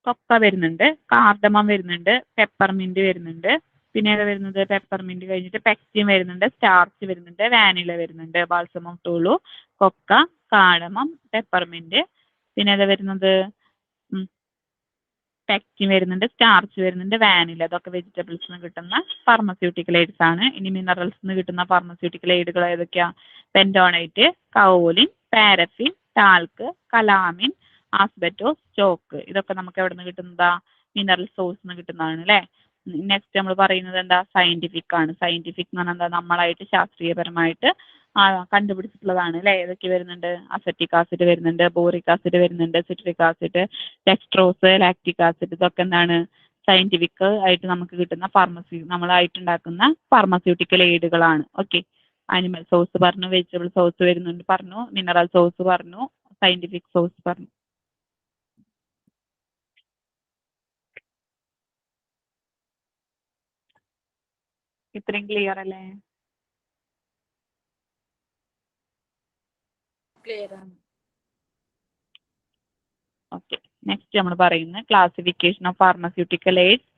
കൊക്ക വരുന്നുണ്ട്, കാർഡമം വരുന്നുണ്ട്, പെപ്പർമിന്റ് വരുന്നുണ്ട്. പിന്നെ ഏതാ വരുന്നത്? പെപ്പർമിന്റ് കഴിഞ്ഞിട്ട് പെക്സിൻ വരുന്നുണ്ട്, സ്റ്റാർച്ച് വരുന്നുണ്ട്, വാനില വരുന്നുണ്ട്. Balsam of Tolu, coca, cardamom, peppermint. പിന്നെ ഏതാ വരുന്നത്? പെക്സിൻ വരുന്നുണ്ട്, സ്റ്റാർച്ച് വരുന്നുണ്ട്, വാനില. അതൊക്കെ വെജിറ്റബിൾസിൽ നിന്ന് കിട്ടുന്ന ഫാർമസ്യൂട്ടിക്കൽ എയ്ഡ്സ് ആണ്. ഇനി മിനറൽസ് നിന്ന് കിട്ടുന്ന ഫാർമസ്യൂട്ടിക്കൽ എയ്ഡുകൾ ഏതൊക്കെയാ? Bentonite, kaolin, paraffin, talc, calamine, asbestos, chalk. ഇതൊക്കെ നമുക്ക് എവിടെ നിന്ന് കിട്ടുന്നതാ? മിനറൽ സോഴ്സ് നിന്ന് കിട്ടുന്നതാണ് അല്ലേ? നെക്സ്റ്റ് നമ്മൾ പറയുന്നത് എന്താ? സയന്റിഫിക് ആണ്. സയന്റിഫിക് എന്ന് പറഞ്ഞാൽ എന്താ? നമ്മളായിട്ട് ശാസ്ത്രീയപരമായിട്ട് കണ്ടുപിടിച്ചിട്ടുള്ളതാണ് അല്ലേ? ഏതൊക്കെ വരുന്നുണ്ട്? അസറ്റിക് ആസിഡ് വരുന്നുണ്ട്, ബോറിക് ആസിഡ് വരുന്നുണ്ട്, citric acid, dextrose, lactic acid. ഇതൊക്കെ എന്താണ്? സയന്റിഫിക് ആയിട്ട് നമുക്ക് കിട്ടുന്ന നമ്മളായിട്ടുണ്ടാക്കുന്ന ഫാർമസ്യൂട്ടിക്കൽ എയ്ഡുകളാണ്. ഓക്കെ, ആനിമൽ സോഴ്സ് പറഞ്ഞു, വെജിറ്റബിൾ സോഴ്സ് വരുന്നുണ്ട് പറഞ്ഞു, മിനറൽ സോഴ്സ് പറഞ്ഞു, സയന്റിഫിക് സോഴ്സ് പറഞ്ഞു. ഇത്രയും ക്ലിയർ അല്ലേ? ക്ലിയർ ആണ്. ഓക്കെ, നെക്സ്റ്റ് നമ്മൾ പറയുന്നത് classification of pharmaceutical aids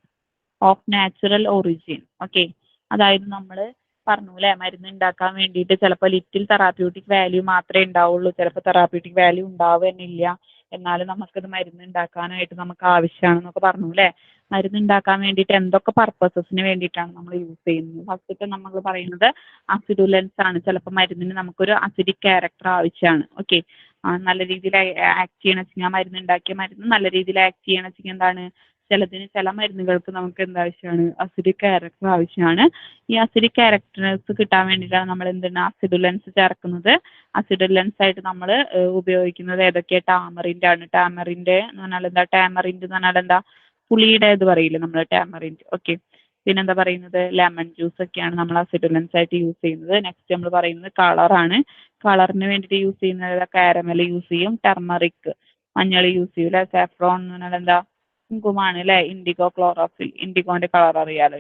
of natural origin. Okay, അതായത് നമ്മൾ പറഞ്ഞു അല്ലേ, മരുന്ന് ഉണ്ടാക്കാൻ വേണ്ടിയിട്ട് ചിലപ്പോൾ ലിറ്റിൽ തെറാപ്യൂട്ടിക് വാല്യൂ മാത്രമേ ഉണ്ടാവുള്ളൂ, ചിലപ്പോൾ തെറാപ്യൂട്ടിക് വാല്യൂ ഉണ്ടാവുന്നില്ല. എന്നാലും നമുക്കത് മരുന്ന് ഉണ്ടാക്കാനായിട്ട് നമുക്ക് ആവശ്യമാണെന്നൊക്കെ പറഞ്ഞു അല്ലേ? മരുന്ന് ഉണ്ടാക്കാൻ വേണ്ടിയിട്ട് എന്തൊക്കെ പർപ്പസസിന് വേണ്ടിയിട്ടാണ് നമ്മൾ യൂസ് ചെയ്യുന്നത്? ഫസ്റ്റത്തെ നമ്മൾ പറയുന്നത് അസിഡുലൻസ് ആണ്. ചിലപ്പോൾ മരുന്നിന് നമുക്കൊരു അസിഡിക് ക്യാരക്ടർ ആവശ്യമാണ്. ഓക്കെ, നല്ല രീതിയിൽ ആക്ട് ചെയ്യണം വെച്ചാൽ മരുന്ന് ഉണ്ടാക്കിയ മരുന്ന് നല്ല രീതിയിൽ ആക്ട് ചെയ്യണം വെച്ചാൽ എന്താണ്? ചില മരുന്നുകൾക്ക് നമുക്ക് എന്താവശ്യമാണ്? അസിഡിക് ക്യാരക്ടർ ആവശ്യമാണ്. ഈ അസിഡിക് ക്യാരക്ടേഴ്സ് കിട്ടാൻ വേണ്ടിയിട്ടാണ് നമ്മൾ എന്താണ് അസിഡുലൻസ് ചേർക്കുന്നത്. അസിഡുലൻസ് ആയിട്ട് നമ്മൾ ഉപയോഗിക്കുന്നത് ഏതൊക്കെയാ? ടാമറിൻ്റെ ആണ്. ടാമറിൻ്റെ എന്ന് പറഞ്ഞാൽ എന്താ? ടാമറിൻ്റെ എന്ന് പറഞ്ഞാൽ എന്താ? പുളിയുടെ ഇത് പറയില്ലേ നമ്മൾ, ടാമറിൻ്റെ. ഓക്കെ, പിന്നെന്താ പറയുന്നത് ലെമൺ ജ്യൂസ് ഒക്കെയാണ് നമ്മൾ അസിഡുലൻസ് ആയിട്ട് യൂസ് ചെയ്യുന്നത്. നെക്സ്റ്റ് നമ്മൾ പറയുന്നത് കളറാണ്. കളറിന് വേണ്ടിയിട്ട് യൂസ് ചെയ്യുന്നത് കാരമൽ യൂസ് ചെയ്യും, ടെർമറിക് മഞ്ഞൾ യൂസ് ചെയ്യും അല്ലെ, സാഫ്രോൺ എന്ന് പറഞ്ഞാൽ എന്താ കുങ്കുമാണ് അല്ലെ, ഇൻഡിഗോ ക്ലോറോഫിൽ ഇൻഡിഗോന്റെ കളർ അറിയാലോ,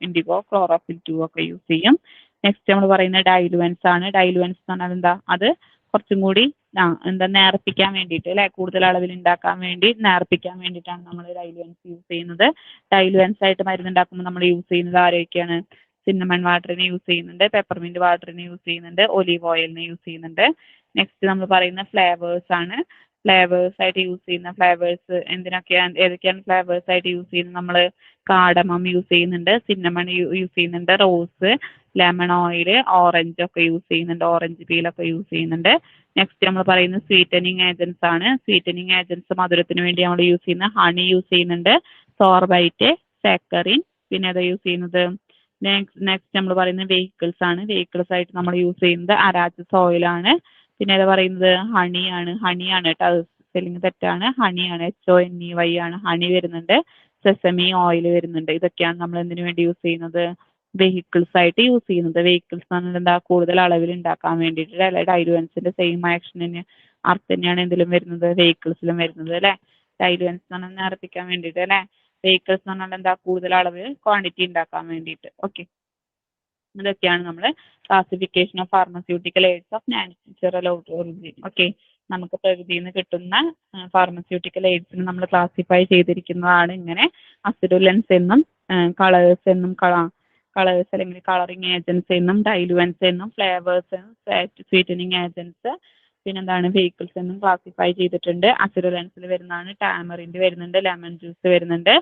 ഇൻഡിഗോ ക്ലോറോഫിൽ 2 ഒക്കെ യൂസ് ചെയ്യും. നെക്സ്റ്റ് നമ്മൾ പറയുന്നത് ഡൈലുവൻസ് ആണ്. ഡൈലുവൻസ് എന്ന് പറഞ്ഞാൽ എന്താ, അത് കുറച്ചും കൂടി എന്താ നേർപ്പിക്കാൻ വേണ്ടിയിട്ട് അല്ലെ, കൂടുതൽ അളവിൽ ഉണ്ടാക്കാൻ വേണ്ടി നേർപ്പിക്കാൻ വേണ്ടിയിട്ടാണ് നമ്മൾ ഡൈലുവൻസ് യൂസ് ചെയ്യുന്നത്. ഡൈലുവൻസ് ആയിട്ട് മരുന്ന് ഉണ്ടാക്കുമ്പോൾ നമ്മൾ യൂസ് ചെയ്യുന്നത് ആരൊക്കെയാണ്, സിന്നമൺ വാട്ടറിന് യൂസ് ചെയ്യുന്നുണ്ട്, പെപ്പർമിന്റ് വാട്ടറിന് യൂസ് ചെയ്യുന്നുണ്ട്, ഒലീവ് ഓയിലിന് യൂസ് ചെയ്യുന്നുണ്ട്. നെക്സ്റ്റ് നമ്മൾ പറയുന്ന ഫ്ലേവേഴ്സ് ആണ്. ഫ്ലേവേഴ്സ് ആയിട്ട് യൂസ് ചെയ്യുന്ന ഫ്ലേവേഴ്സ് ഏതൊക്കെയാണ് ഫ്ലേവേഴ്സ് ആയിട്ട് യൂസ് ചെയ്യുന്നത്, നമ്മൾ കാടമം യൂസ് ചെയ്യുന്നുണ്ട്, സിന്നമൺ യൂസ് ചെയ്യുന്നുണ്ട്, റോസ്, ലെമൺ ഓയിൽ, ഓറഞ്ച് ഒക്കെ യൂസ് ചെയ്യുന്നുണ്ട്, ഓറഞ്ച് പീലൊക്കെ യൂസ് ചെയ്യുന്നുണ്ട്. നെക്സ്റ്റ് നമ്മൾ പറയുന്നത് സ്വീറ്റനിങ് ഏജൻസ് ആണ്. സ്വീറ്റനിങ് ഏജൻസ് മധുരത്തിന് വേണ്ടി നമ്മൾ യൂസ് ചെയ്യുന്ന ഹണി യൂസ് ചെയ്യുന്നുണ്ട്, സോർബൈറ്റ്, സാക്കറിൻ, പിന്നെ ഏതാ യൂസ് ചെയ്യുന്നത്. നെക്സ്റ്റ് നമ്മൾ പറയുന്നത് വെഹിക്കിൾസ് ആണ്. വെഹിക്കിൾസ് ആയിട്ട് നമ്മൾ യൂസ് ചെയ്യുന്നത് അരാച്ചസ് ഓയിലാണ്. പിന്നെ ഏതാ പറയുന്നത് ഹണിയാണ് കേട്ടോ, സ്പെല്ലിംഗ് തെറ്റാണ്, ഹണിയാണ്, HONEY ആണ്, ഹണി വരുന്നുണ്ട്, സെസമി ഓയിൽ വരുന്നുണ്ട്. ഇതൊക്കെയാണ് നമ്മൾ എന്തിനു വേണ്ടി യൂസ് ചെയ്യുന്നത്, വെഹിക്കിൾസ് ആയിട്ട് യൂസ് ചെയ്യുന്നത്. വെഹിക്കിൾസ് എന്ന് പറഞ്ഞാൽ എന്താ, കൂടുതൽ അളവിൽ ഉണ്ടാക്കാൻ വേണ്ടിയിട്ട് അല്ലെ, ഡൈലുവൻസിന്റെ സെയിം ആക്ഷനിന് അർത്ഥം തന്നെയാണ് എന്തിലും വരുന്നത്, വെഹിക്കിൾസിലും വരുന്നത് അല്ലെ. ഡൈലുവൻസ് എന്ന് പറഞ്ഞാൽ നേർപ്പിക്കാൻ വേണ്ടിയിട്ട് അല്ലെ, വെഹിക്കിൾസ് എന്ന് പറഞ്ഞാൽ എന്താ, കൂടുതൽ അളവിൽ ക്വാണ്ടിറ്റി ഉണ്ടാക്കാൻ വേണ്ടിയിട്ട്. ഓക്കെ, ഇതൊക്കെയാണ് നമ്മൾ classification of pharmaceutical aids of natural origin. Okay, നമുക്ക് പ്രകൃതിയിൽ നിന്ന് കിട്ടുന്ന ഫാർമസ്യൂട്ടിക്കൽ എയ്ഡ്സിന് നമ്മൾ ക്ലാസിഫൈ ചെയ്തിരിക്കുന്നതാണ് ഇങ്ങനെ അസിഡുലൻസ് എന്നും കളേഴ്സ് എന്നും കളേഴ്സ് അല്ലെങ്കിൽ കളറിങ് ഏജൻസ് എന്നും ഡൈലുവൻസ് എന്നും ഫ്ലേവേഴ്സ് എന്നും സ്വീറ്റനിങ് ഏജൻസ് പിന്നെന്താണ് വെഹിക്കിൾസ് എന്നും ക്ലാസിഫൈ ചെയ്തിട്ടുണ്ട്. അസിഡുലൻസിൽ വരുന്നതാണ് ടാമറിൻഡ് വരുന്നുണ്ട്, ലെമൺ ജ്യൂസ് വരുന്നുണ്ട്,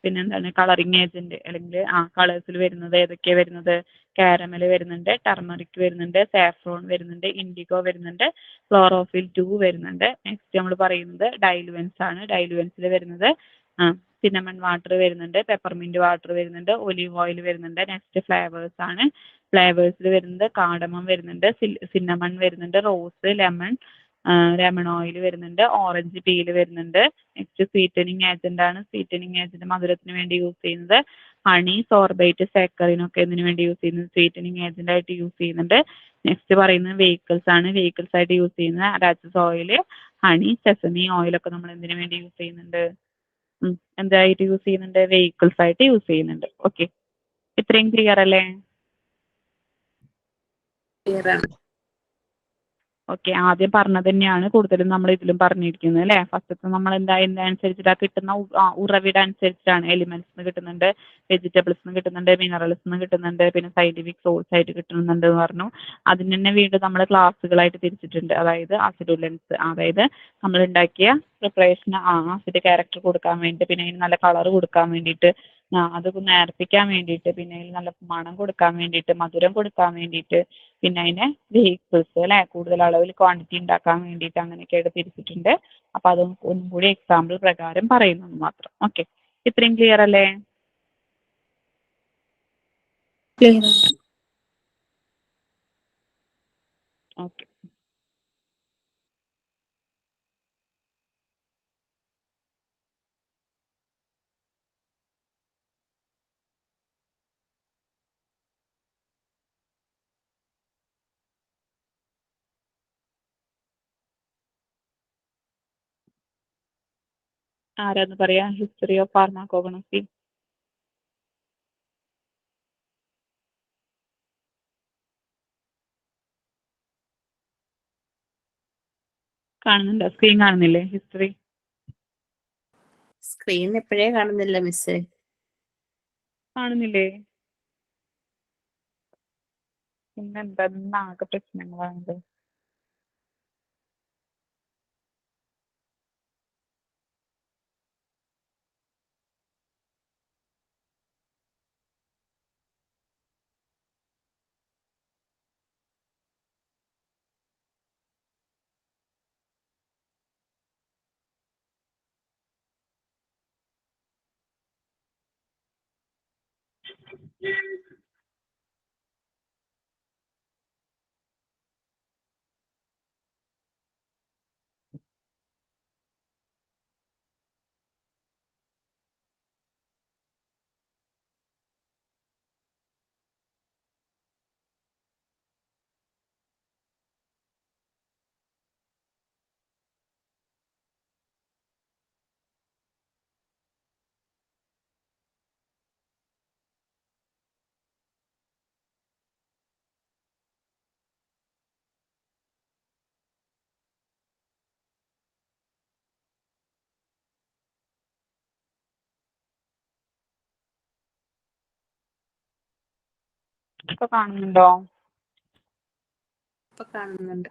പിന്നെന്താണ് കളറിങ് ഏജന്റ് അല്ലെങ്കിൽ കളേഴ്സിൽ വരുന്നത് ഏതൊക്കെയാണ് വരുന്നത്, കാരമൽ വരുന്നുണ്ട്, ടർമറിക് വരുന്നുണ്ട്, സാഫ്രോൺ വരുന്നുണ്ട്, ഇൻഡിഗോ വരുന്നുണ്ട്, ക്ലോറോഫിൽ 2 വരുന്നുണ്ട്. നെക്സ്റ്റ് നമ്മൾ പറയുന്നത് ഡൈലുവൻസ് ആണ്. ഡൈലുവൻസിൽ വരുന്നത് സിന്നമൺ വാട്ടർ വരുന്നുണ്ട്, പെപ്പർമിന്റ് വാട്ടർ വരുന്നുണ്ട്, ഒലീവ് ഓയിൽ വരുന്നുണ്ട്. നെക്സ്റ്റ് ഫ്ലേവേഴ്സ് ആണ്. ഫ്ലേവേഴ്സിൽ വരുന്നത് കാടമം വരുന്നുണ്ട്, സിന്നമൺ വരുന്നുണ്ട്, റോസ്, ലെമൺ ഓയിൽ വരുന്നുണ്ട്, ഓറഞ്ച് പീല് വരുന്നുണ്ട്. നെക്സ്റ്റ് സ്വീറ്റനിങ് ഏജന്റ് ആണ്. സ്വീറ്റനിങ് ഏജന്റ് മധുരത്തിന് വേണ്ടി യൂസ് ചെയ്യുന്നത് ഹണി, സോർബൈറ്റ്, സാക്കറിനൊക്കെ എന്തിനു വേണ്ടി യൂസ് ചെയ്യുന്നത്, സ്വീറ്റനിങ് ഏജന്റ് ആയിട്ട് യൂസ് ചെയ്യുന്നുണ്ട്. നെക്സ്റ്റ് പറയുന്നത് വെഹിക്കിൾസ് ആണ്. വെഹിക്കിൾസ് ആയിട്ട് യൂസ് ചെയ്യുന്നത് അരാച്ചസ് ഓയിൽ, ഹണി, സെസമി ഓയിലൊക്കെ നമ്മൾ എന്തിനു വേണ്ടി യൂസ് ചെയ്യുന്നുണ്ട്, എന്തായിട്ട് യൂസ് ചെയ്യുന്നുണ്ട്, വെഹിക്കിൾസ് ആയിട്ട് യൂസ് ചെയ്യുന്നുണ്ട്. ഓക്കെ, ഇത്രയും ക്ലിയർ അല്ലേ? ക്ലിയർ ആണ്. ഓക്കെ, ആദ്യം പറഞ്ഞത് തന്നെയാണ് കൂടുതലും നമ്മൾ ഇതിലും പറഞ്ഞിരിക്കുന്നത് അല്ലേ. ഫസ്റ്റത്തെ നമ്മൾ അനുസരിച്ചിട്ട് കിട്ടുന്ന ഉറവിട അനുസരിച്ചിട്ടാണ്. എലിമെന്റ്സ് നിന്ന് കിട്ടുന്നുണ്ട്, വെജിറ്റബിൾസ് നിന്ന് കിട്ടുന്നുണ്ട്, മിനറൽസ് നിന്ന് കിട്ടുന്നുണ്ട്, പിന്നെ സയന്റിഫിക് സോഴ്സ് ആയിട്ട് കിട്ടുന്നുണ്ട് എന്ന് പറഞ്ഞു. അതിന് തന്നെ വീണ്ടും നമ്മൾ ക്ലാസ്സുകളായിട്ട് തിരിച്ചിട്ടുണ്ട്. അതായത് അസിഡുലൻസ്, അതായത് നമ്മൾ ഉണ്ടാക്കിയ പ്രിപ്പറേഷന് ആസിഡ് ക്യാരക്ടർ കൊടുക്കാൻ വേണ്ടി, പിന്നെ അതിന് നല്ല കളർ കൊടുക്കാൻ വേണ്ടിയിട്ട്, അത് നേർപ്പിക്കാൻ വേണ്ടിയിട്ട്, പിന്നെ അതിന് നല്ല മണം കൊടുക്കാൻ വേണ്ടിയിട്ട്, മധുരം കൊടുക്കാൻ വേണ്ടിയിട്ട്, പിന്നെ അതിനെ വെഹിക്കിൾസ് അല്ലെ കൂടുതൽ അളവിൽ ക്വാണ്ടിറ്റി ഉണ്ടാക്കാൻ വേണ്ടിയിട്ട് അങ്ങനെയൊക്കെയായിട്ട് തിരിച്ചിട്ടുണ്ട്. അപ്പൊ അത് ഒന്നും കൂടി എക്സാമ്പിൾ പ്രകാരം പറയുന്നത് മാത്രം. ഓക്കെ, ഇത്രയും ക്ലിയർ അല്ലേ? ക്ലിയർ ആണ്. ഓക്കെ, ആരാന്ന് പറയാ, ഹിസ്റ്ററി ഓഫ് ഫാർമാക്കോഗ്നോസി. കാണുന്നുണ്ടോ? സ്ക്രീൻ കാണുന്നില്ലേ? ഹിസ്റ്ററി സ്ക്രീൻ എപ്പോഴേ കാണുന്നില്ല മിസ്സേ. കാണുന്നില്ലേ? പിന്നെന്താ ആകെ പ്രശ്നങ്ങളാണത്. ഇപ്പൊ കാണുന്നുണ്ടോ? ഇപ്പൊ കാണുന്നുണ്ട്.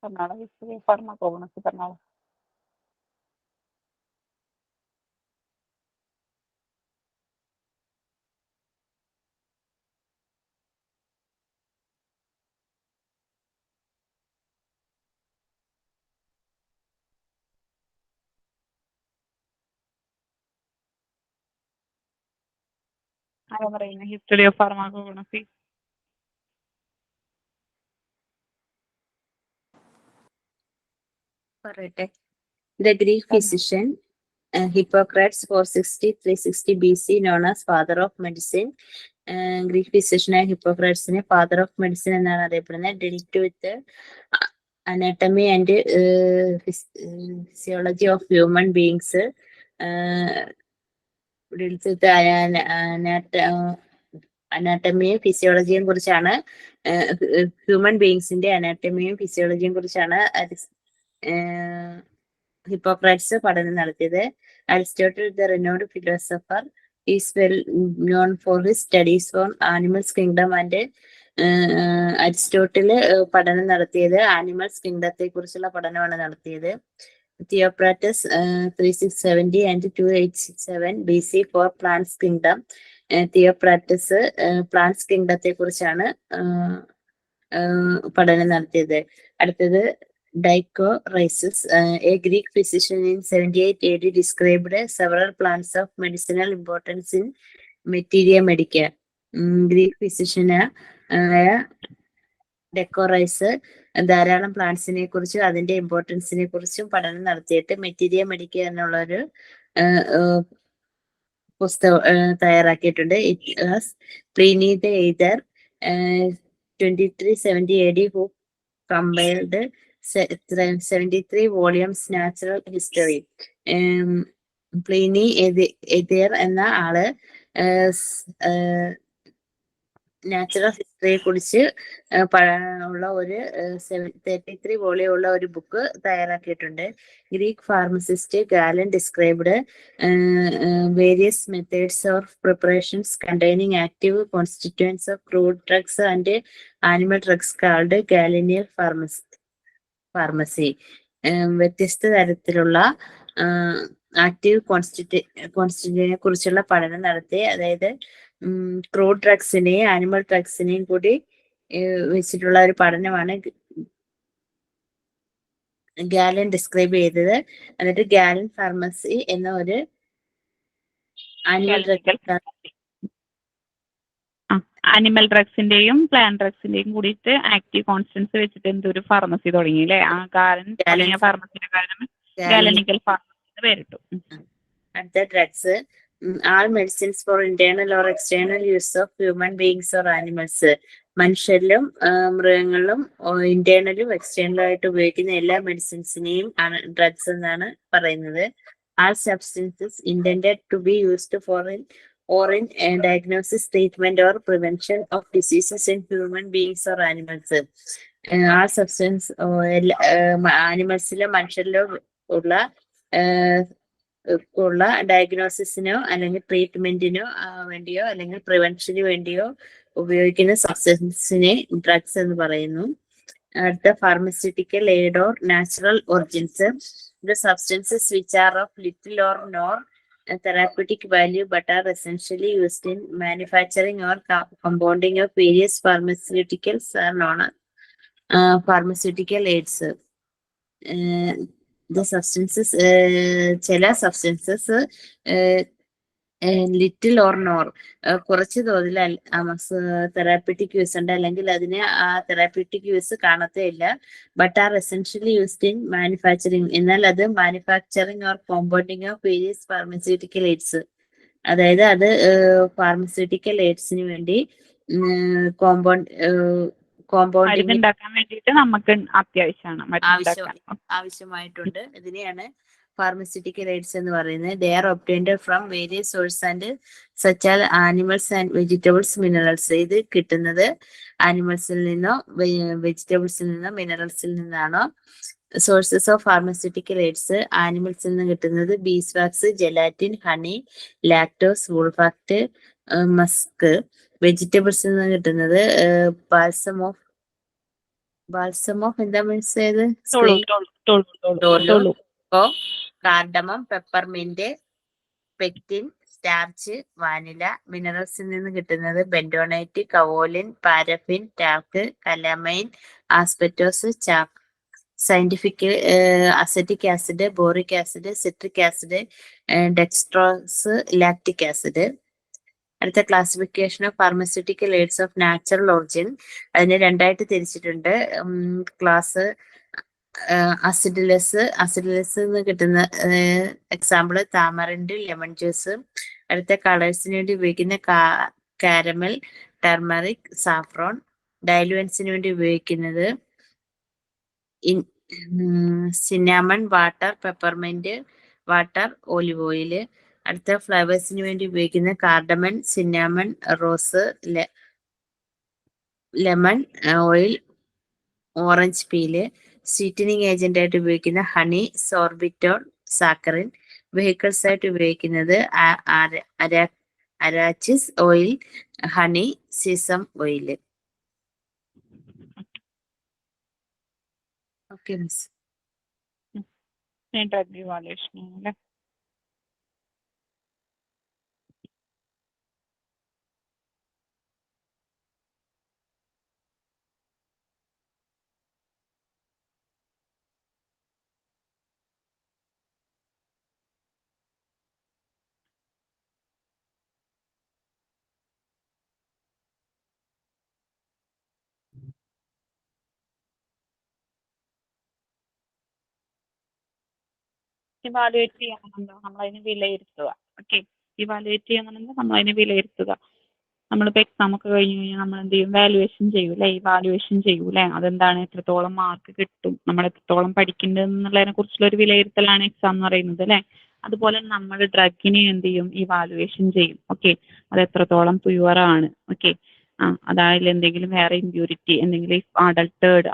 പറഞ്ഞോളൂ. ഹിസ്റ്ററി ഓഫ് ഫാർമക്കോഗ്നസി പറഞ്ഞോളൂ. ആരാ പറയുന്നത്? History of ഫാർമക്കോഗ്നസി. പറയട്ടെ. The Greek physician Hippocrates 460-360 BC, known as father of medicine. Greek ഫിസിഷ്യനായ ഹിപ്പോക്രാറ്റ്സിനെ ഫാദർ ഓഫ് മെഡിസിൻ എന്നാണ് അറിയപ്പെടുന്നത്. Dealt with anatomy and physiology of human beings. Dealt with അനാട്ടമിയും ഫിസിയോളജിയും കുറിച്ചാണ്, ഹ്യൂമൻ ബീങ്സിന്റെ അനാട്ടമിയും ഫിസിയോളജിയും കുറിച്ചാണ് ഹിപ്പോക്രാറ്റ്സ് പഠനം നടത്തിയത്. Aristotle, the renowned philosopher, is well known for his studies on animals kingdom and Aristotle പഠനം നടത്തിയത് ആനിമൽസ് കിങ്ഡത്തെ കുറിച്ചുള്ള പഠനമാണ് നടത്തിയത്. Theophrastus 370 and 2867 BC for plants kingdom. Theophrastus plants കിങ്ഡത്തെ കുറിച്ചാണ് പഠനം നടത്തിയത്. അടുത്തത് Dichoresis, a Greek physician in 78 AD, described several plants of medicinal importance in Materia Medica. Greek physician Dioscorides ധാരാളം പ്ലാന്റ്സിനെ കുറിച്ചും അതിന്റെ ഇമ്പോർട്ടൻസിനെ കുറിച്ചും പഠനം നടത്തിയിട്ട് മെറ്റീരിയ മെഡിക്ക എന്നുള്ളൊരു പുസ്തകം തയ്യാറാക്കിയിട്ടുണ്ട്. It was Pliny the either 2370 AD who compiled 73 volumes natural history. Pliny എതിർ എന്ന ആള് നാച്ചുറൽ ഹിസ്റ്ററിയെ കുറിച്ച് ഉള്ള ഒരു 33 വോളിയം ഉള്ള ഒരു ബുക്ക് തയ്യാറാക്കിയിട്ടുണ്ട്. Greek pharmacist Galen described various methods of preparations containing active constituents of crude drugs and animal drugs called galenical pharmacy. വ്യത്യസ്ത തരത്തിലുള്ള ആക്റ്റീവ് കോൺസ്റ്റിറ്റ്യൂനെ കുറിച്ചുള്ള പഠനം നടത്തി, അതായത് ക്രൂഡ് ഡ്രഗ്സിനെയും ആനിമൽ ഡ്രഗ്സിനെയും കൂടി വെച്ചിട്ടുള്ള ഒരു പഠനമാണ് ഗാലൻ ഡിസ്ക്രൈബ് ചെയ്തത്. എന്നിട്ട് ഗാലൻ ഫാർമസി എന്ന ഒരു ആനിമൽ ഡ്രഗ്സിന്റെയും പ്ലാന്റ് ഡ്രഗ്സിന്റെയും കൂടിയിട്ട് ആക്റ്റീവ് കോൺസ്റ്റൻസ് വെച്ചിട്ട് എന്തൊരു ഫാർമസി തുടങ്ങി അല്ലേ? ആ ഗാലൻ ഫാർമസിയുടെ കാരണം ഗാലനിക്കൽ ഫാർമസി പേരിട്ടു. അടുത്ത drugs all medicines for internal or external use of human beings or animals. മനുഷ്യരിലും മൃഗങ്ങളിലും ഇന്റേണലും എക്സ്റ്റേണലും ആയിട്ട് ഉപയോഗിക്കുന്ന എല്ലാ മെഡിസിൻസിനെയും ഡ്രഗ്സ് എന്നാണ് പറയുന്നത്. All substances intended to be used for in diagnosis, treatment or prevention of diseases in human beings or animals. ആ substance ആനിമൽസിലോ മനുഷ്യരിലോ ഉള്ള ഡയഗ്നോസിസിനോ അല്ലെങ്കിൽ ട്രീറ്റ്മെന്റിനോ വേണ്ടിയോ അല്ലെങ്കിൽ പ്രിവെൻഷന് വേണ്ടിയോ ഉപയോഗിക്കുന്ന സബ്സ്റ്റൻസിനെ ഡ്രഗ്സ് എന്ന് പറയുന്നു. അടുത്ത pharmaceutical aid or natural origins. The substances which are of little or no therapeutic value but are essentially used in manufacturing or compounding of various pharmaceuticals are known as pharmaceutical aids. The substances, ചില substances little or nor കുറച്ച് തോതിൽ therapeutic use ഉണ്ട്, അല്ലെങ്കിൽ അതിന് ആ therapeutic use കാണത്തേ ഇല്ല. But R essentially used in manufacturing, എന്നാൽ അത് manufacturing or compounding of various pharmaceutical AIDS അതായത് അത് ഫാർമസ്യൂട്ടിക്കൽ എയ്ഡ്സിന് വേണ്ടി കോമ്പൗണ്ടിങ് മരുന്നുണ്ടാക്കാൻ വേണ്ടിയിട്ട് നമുക്ക് അത്യാവശ്യമാണ് മരുന്നുണ്ടാക്കാൻ. ആവശ്യമായിട്ടുണ്ട്. ഇതിനെയാണ് ഫാർമസ്യൂട്ടിക്കൽ എയ്ഡ്സ് എന്ന് പറയുന്നത്. They are obtained from various source and such as animals and vegetables, minerals. ഇത് കിട്ടുന്നത് ആനിമൽസിൽ നിന്നോ വെജിറ്റബിൾസിൽ നിന്നോ മിനറൽസിൽ നിന്നാണോ? Sources of pharmaceutical aids. ആനിമൽസിൽ നിന്ന് കിട്ടുന്നത് beeswax, gelatin, honey, lactose, wool fat, musk. വെജിറ്റബിൾസിൽ നിന്ന് കിട്ടുന്നത് ബാൽസം ഓഫ് എന്താ മീൻസ് ഏത്? Cardamom, peppermint, pectin, starch, vanilla. മിനറൽസിൽ നിന്ന് കിട്ടുന്നത് bentonite, kaolin, paraffin, talc, calamine, asbestos, chalk. Scientific acetic acid, boric acid, citric acid, dextrose, lactic acid. അടുത്ത classification of pharmaceutical aids of natural origin. അതിനെ രണ്ടായിട്ട് തിരിച്ചിട്ടുണ്ട്. Class അസിഡിലസ് എന്ന് കിട്ടുന്ന എക്സാമ്പിൾ താമറിൻഡ്, ലെമൺ ജ്യൂസ്. അടുത്ത കളേഴ്സിന് വേണ്ടി ഉപയോഗിക്കുന്ന കാരമൽ, ടർമറിക്, സാഫ്രോൺ. ഡയലുവൻസിന് വേണ്ടി ഉപയോഗിക്കുന്നത് cinnamon, water, peppermint, water, olive oil. അടുത്ത ഫ്ലേവേഴ്സിന് വേണ്ടി ഉപയോഗിക്കുന്ന cardamom, cinnamon, rose, lemon oil, orange peel. Sweetening agent ആയിട്ട് ഉപയോഗിക്കുന്ന ഹണി, സോർബിറ്റോൾ, സാക്കറിൻ. വെഹിക്കിൾസ് ആയിട്ട് ഉപയോഗിക്കുന്നത് arachis oil, honey, sesame oil. Okay miss. Drug evaluation അല്ലേ? ഇവാലുവേറ്റ് ചെയ്യാന്നുണ്ടോ നമ്മളതിനെ വിലയിരുത്തുക. ഓക്കെ, ഇവാലുവേറ്റ് ചെയ്യാന്നുണ്ടെങ്കിൽ നമ്മളതിനെ വിലയിരുത്തുക. നമ്മളിപ്പോൾ എക്സാം ഒക്കെ കഴിഞ്ഞ് കഴിഞ്ഞാൽ നമ്മൾ എന്ത് ചെയ്യും? വാലുവേഷൻ ചെയ്യൂലേ, ഇവാലുവേഷൻ ചെയ്യൂലേ. അതെന്താണ്? എത്രത്തോളം മാർക്ക് കിട്ടും, നമ്മൾ എത്രത്തോളം പഠിക്കേണ്ടതെന്നുള്ളതിനെ കുറിച്ചുള്ള ഒരു വിലയിരുത്തലാണ് എക്സാം എന്ന് പറയുന്നത് അല്ലേ. അതുപോലെ നമ്മൾ ഡ്രഗിനെ എന്ത് ചെയ്യും? ഇവാലുവേഷൻ ചെയ്യും. ഓക്കെ, അത് എത്രത്തോളം പ്യുവറാണ്. ഓക്കെ, അതായത് എന്തെങ്കിലും വേറെ ഇമ്പ്യൂരിറ്റി, എന്തെങ്കിലും അഡൾട്ടേഡ്